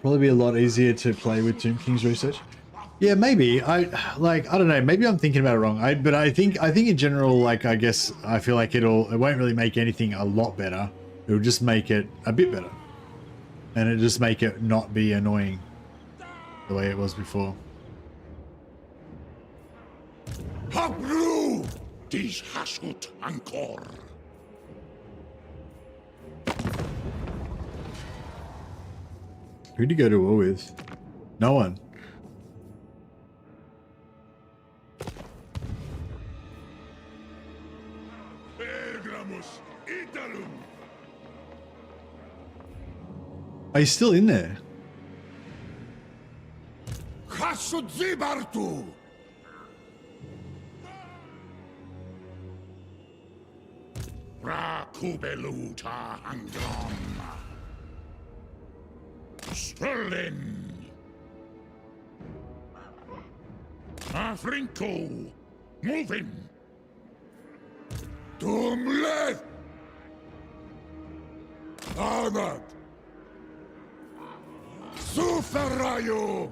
Probably be a lot easier to play with Tomb King's research. Yeah, maybe. I don't know. Maybe I'm thinking about it wrong. But I think in general, like, I guess I feel like it won't really make anything a lot better. It'll just make it a bit better, and it'll just make it not be annoying the way it was before. Hapru! Dish hashut ankor. Who'd you go to war with? No one. Ergramus Italum. Are you still in there? Hashut zibartu. Rakubeluta angron. Sterling. Afrinko. Moving. Dumlet. Armad. Suferayo.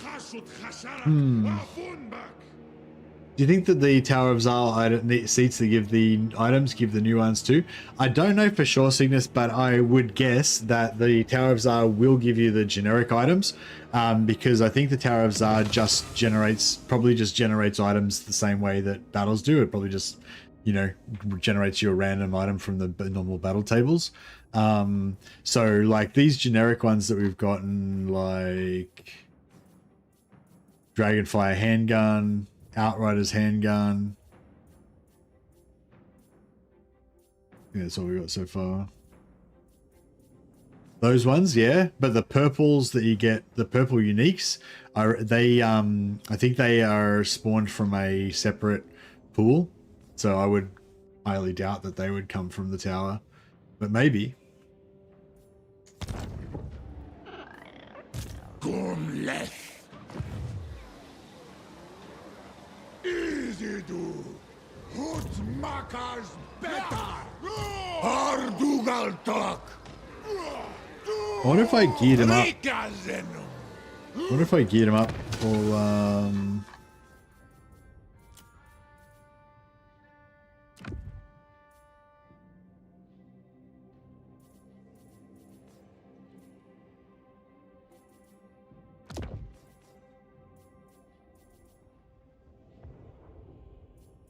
Hasut Hasara. Afunbak. Do you think that the Tower of Zal seats that give the items give the new ones too? I don't know for sure, Cygnus, but I would guess that the Tower of Zal will give you the generic items, because I think the Tower of Zal probably just generates items the same way that battles do. It probably just, you know, generates you a random item from the normal battle tables. So like these generic ones that we've gotten, like Dragonfire handgun, Outrider's handgun. I think that's all we got so far. Those ones, yeah, but the purples that you get, the purple uniques, are they? I think they are spawned from a separate pool, so I would highly doubt that they would come from the tower, but maybe. Gumleth. Easy do. Hutmakas better. Ardugal talk. I wonder if I geared him up. I wonder if I geared him up for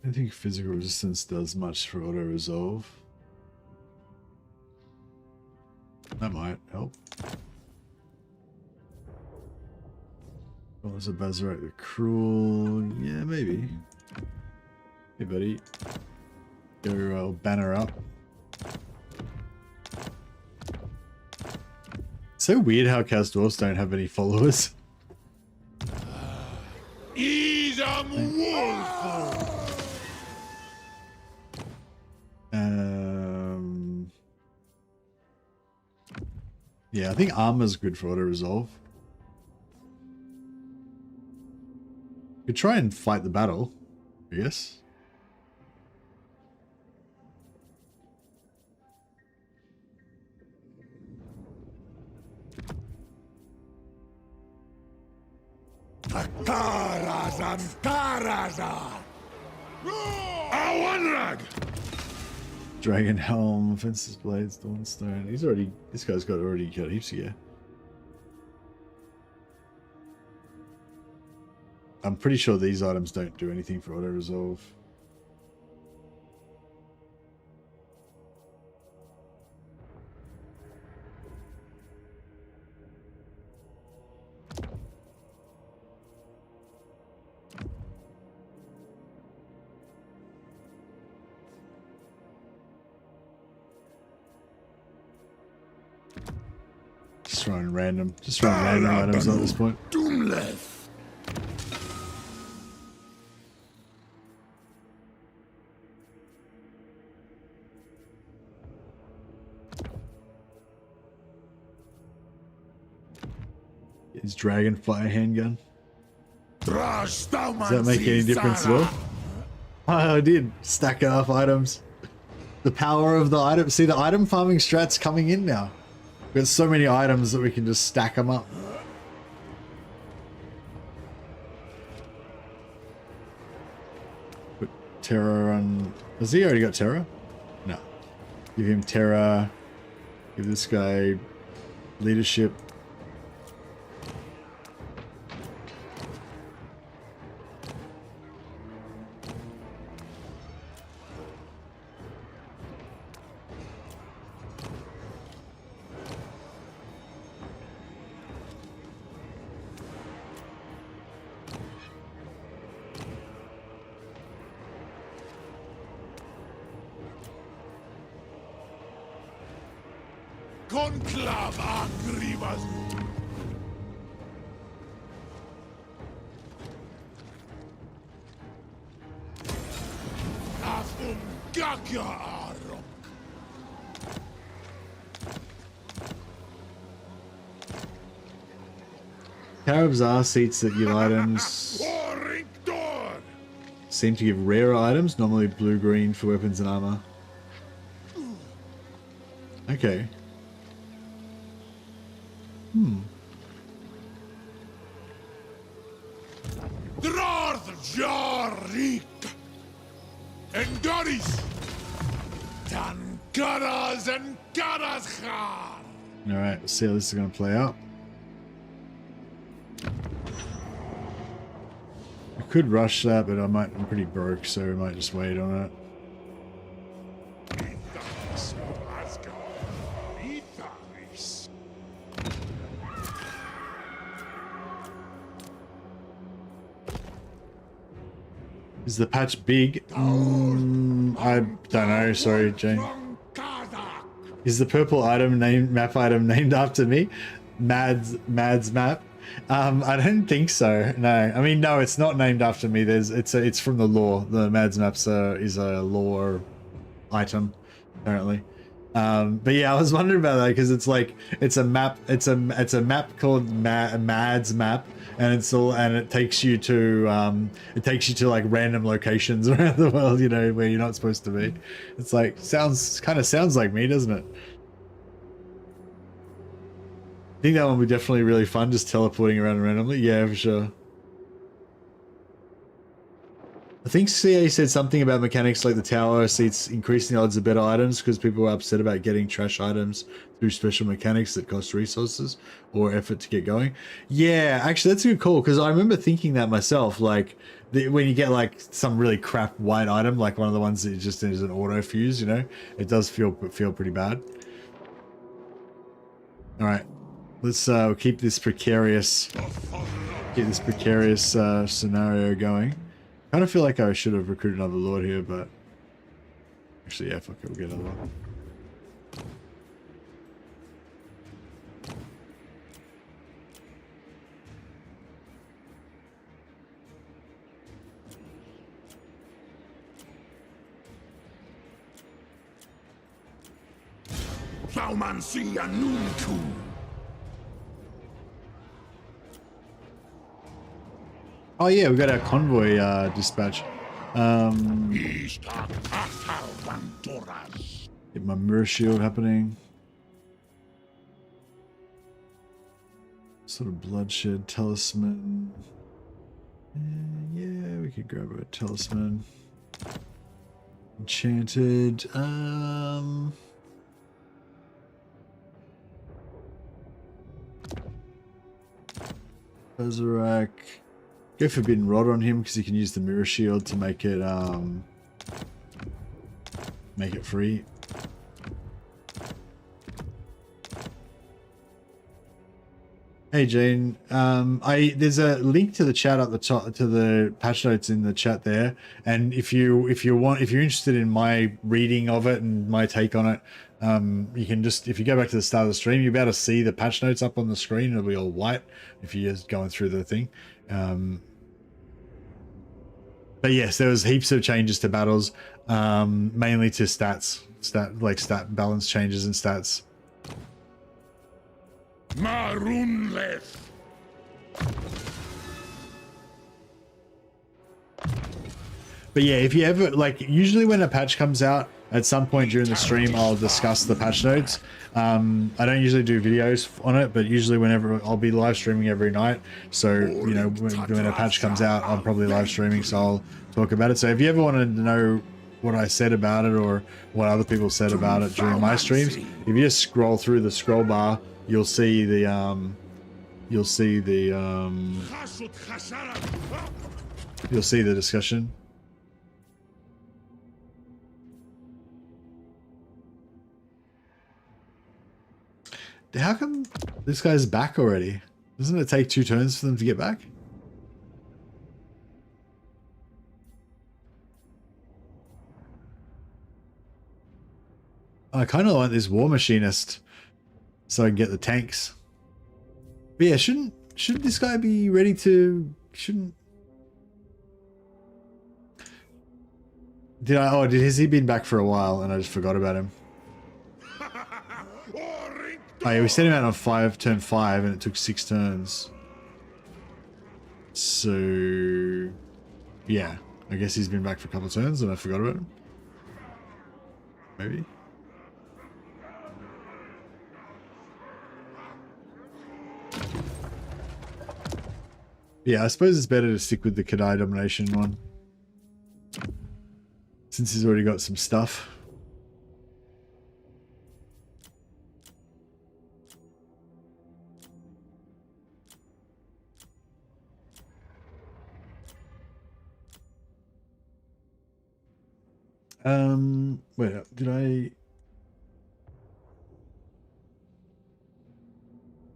I don't think physical resistance does much for auto resolve. That might help. Oh, there's a Bazarite the Cruel. Yeah, maybe. Hey, buddy. Go banner up. So weird how Chaos Dwarfs don't have any followers. Yeah, I think armor's good for auto resolve. Could try and fight the battle, I guess. Tarazan, Tarazan. Awanrag. Dragon Helm, Fences Blades, Dawnstone. He's already, this guy's already got heaps of gear. I'm pretty sure these items don't do anything for auto resolve. Just throwing random items at this point. Doomleth. His Dragonfire handgun. Does Does that make any difference at all? Oh, I did. Stack enough items. The power of the item. See, the item farming strat's coming in now. We've got so many items that we can just stack them up. Put Terror on... Has he already got Terror? No. Give him Terror. Give this guy Leadership. conclave agrivas. Afum gakia arok. Caribs are seats that give items. Orinctor. Seem to give rarer items, normally blue-green for weapons and armor. Okay. Drarth Jarik. Engaris. Tankaras and Karashar. Alright, let's see how this is going to play out. I could rush that, but I'm pretty broke, so we might just wait on it. Is the patch big? I don't know. Sorry, Jane. Is the purple item map item named after me? Mads map. I don't think so. No, I mean no, it's not named after me. It's from the lore. The Mads maps is a lore item, apparently. But yeah, I was wondering about that because it's like it's a map. It's a map called Mads map, and it takes you to like random locations around the world. You know, where you're not supposed to be. It's like kind of sounds like me, doesn't it? I think that one would be definitely really fun, just teleporting around randomly. Yeah, for sure. I think CA said something about mechanics like the tower seats increasing the odds of better items because people were upset about getting trash items through special mechanics that cost resources or effort to get going. Yeah, actually, that's a good call because I remember thinking that myself. Like when you get like some really crap white item, like one of the ones that just is an auto fuse, you know, it does feel pretty bad. All right. Let's keep this precarious scenario going. Kind of feel like I should have recruited another lord here, but actually, yeah, fuck it, we'll get another one. Thaumansia Nunku. Oh yeah, we got our convoy dispatch. Get my mirror shield happening. Sort of bloodshed talisman. Yeah, we could grab a talisman. Enchanted. Berserk. Go Forbidden Rod on him because he can use the mirror shield to make it free. Hey Jane, there's a link to the chat up the top, to the patch notes in the chat there, and if you're interested in my reading of it and my take on it, you can just, if you go back to the start of the stream, you'll be able to see the patch notes up on the screen. It'll be all white if you're just going through the thing. But yes, there was heaps of changes to battles, mainly to stat balance changes and stats. Marunleth. But yeah, if you ever, like, usually when a patch comes out, at some point during the stream, I'll discuss the patch notes. I don't usually do videos on it, but usually whenever I'll be live streaming every night. So, you know, when a patch comes out, I'm probably live streaming, so I'll talk about it. So if you ever want to know what I said about it or what other people said about it during my streams, if you just scroll through the scroll bar, you'll see the discussion. How come this guy's back already? Doesn't it take 2 turns for them to get back? I kind of want this war machinist. so I can get the tanks. But yeah, shouldn't this guy be ready to? Shouldn't? Has he been back for a while and I just forgot about him? Oh yeah, we set him out on turn 5 and it took 6 turns. So yeah, I guess he's been back for a couple of turns and I forgot about him. Maybe. Yeah, I suppose it's better to stick with the Kadai domination one. Since he's already got some stuff. Wait, did I?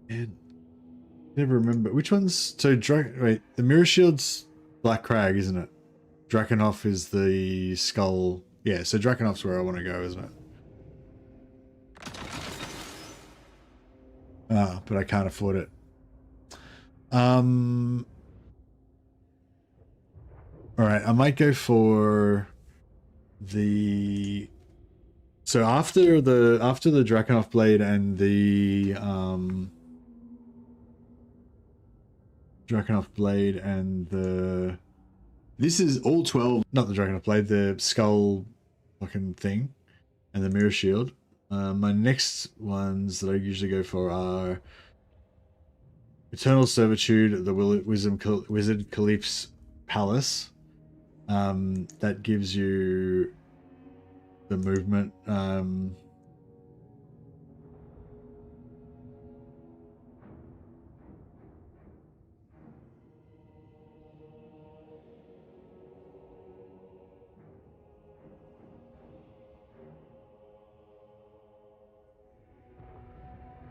Yeah, never remember which ones. So, wait, the Mirror Shield's Black Crag, isn't it? Drakenhof is the skull. Yeah, so Drakenhof's where I want to go, isn't it? Ah, but I can't afford it. Alright, I might go for the... So after the Drakenhof blade and the Drakenhof blade and the... This is all 12, not the Drakenhof blade, the skull fucking thing and the mirror shield. My next ones that I usually go for are Eternal Servitude, the Wizard Caliph's Palace. That gives you the movement.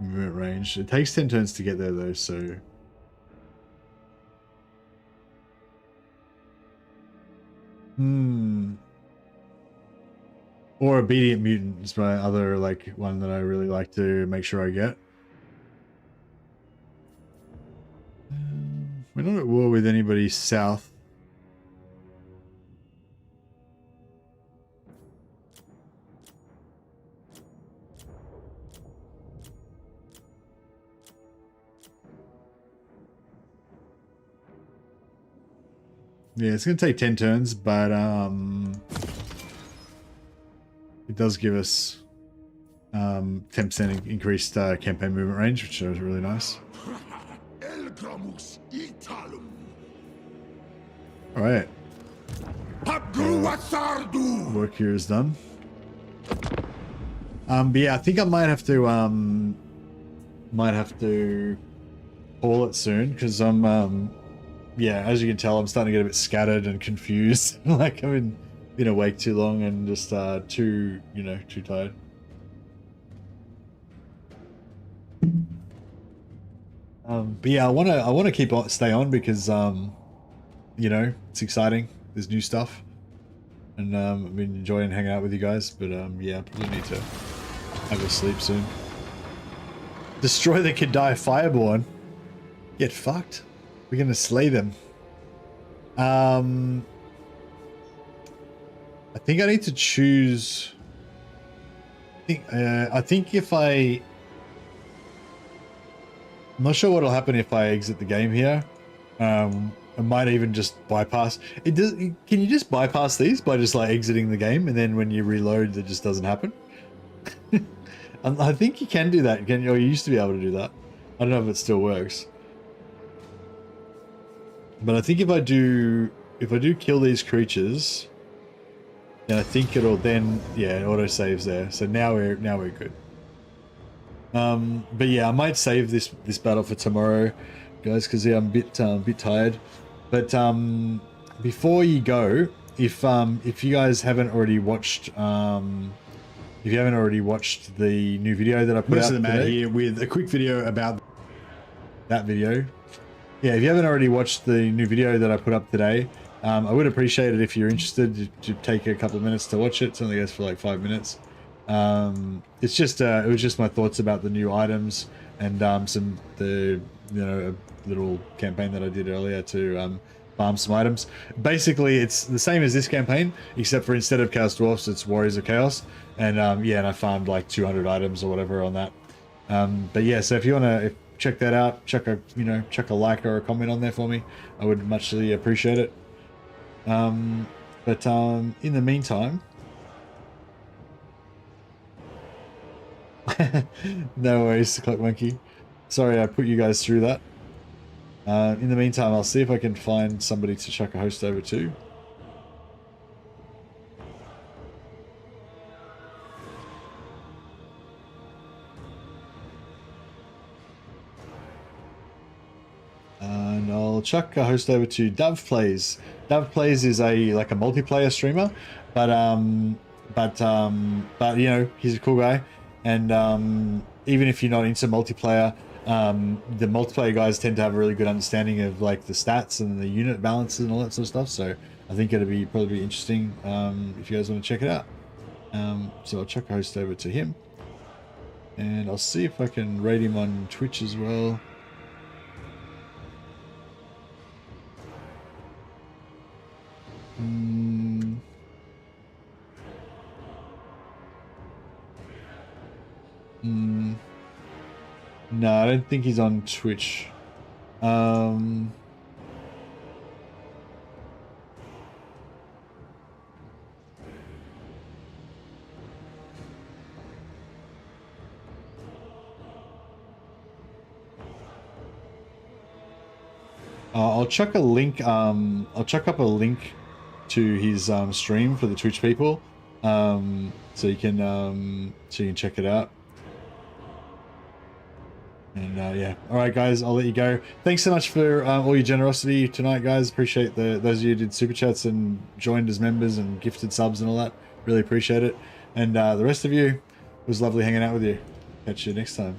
Movement range. It takes 10 turns to get there though, so... Or Obedient Mutant is my other, like, one that I really like to make sure I get. We're not at war with anybody south. Yeah, it's going to take 10 turns, but it does give us 10% increased campaign movement range, which is really nice. Alright. Work here is done. But yeah, I think I might have to call it soon, because I'm yeah, as you can tell, I'm starting to get a bit scattered and confused. Like I've been awake too long and just too tired. But yeah, I want to stay on because it's exciting. There's new stuff, and I've been enjoying hanging out with you guys. But yeah, I probably need to have a sleep soon. Destroy the Kadai Fireborn. Get fucked. We're gonna slay them. I think I need to choose. I think if I'm not sure what'll happen if I exit the game here. I might even just bypass. Can you just bypass these by just like exiting the game, and then when you reload, it just doesn't happen? I think you can do that. Or you used to be able to do that. I don't know if it still works. But I think if I do kill these creatures, then I think it'll then, yeah, it auto saves there. So now we're good. But yeah, I might save this battle for tomorrow, guys, because yeah, I'm a bit tired. But before you go, if you guys haven't already watched the new video that I put out today, here with a quick video about that video. Yeah, if you haven't already watched the new video that I put up today, I would appreciate it if you're interested to take a couple of minutes to watch it. It only goes for like 5 minutes. It's just it was just my thoughts about the new items and a little campaign that I did earlier to farm some items. Basically, it's the same as this campaign, except for instead of Chaos Dwarfs, it's Warriors of Chaos, and and I farmed like 200 items or whatever on that. But yeah, so if you want to check that out, chuck a like or a comment on there for me, I would muchly appreciate it. In the meantime, no worries, Clock Monkey. Sorry I put you guys through that. In the meantime, I'll see if I can find somebody to chuck a host over to. And I'll chuck a host over to Dove Plays. Dove Plays is a multiplayer streamer, but you know, he's a cool guy, and even if you're not into multiplayer, the multiplayer guys tend to have a really good understanding of like the stats and the unit balances and all that sort of stuff. So I think it'll be probably interesting if you guys want to check it out. So I'll chuck a host over to him, and I'll see if I can rate him on Twitch as well. No, I don't think he's on Twitch. I'll chuck a link. I'll chuck up a link to his stream for the Twitch people, so you can check it out. And yeah, all right, guys, I'll let you go. Thanks so much for all your generosity tonight, guys. Appreciate those of you who did super chats and joined as members and gifted subs and all that. Really appreciate it. And the rest of you, it was lovely hanging out with you. Catch you next time.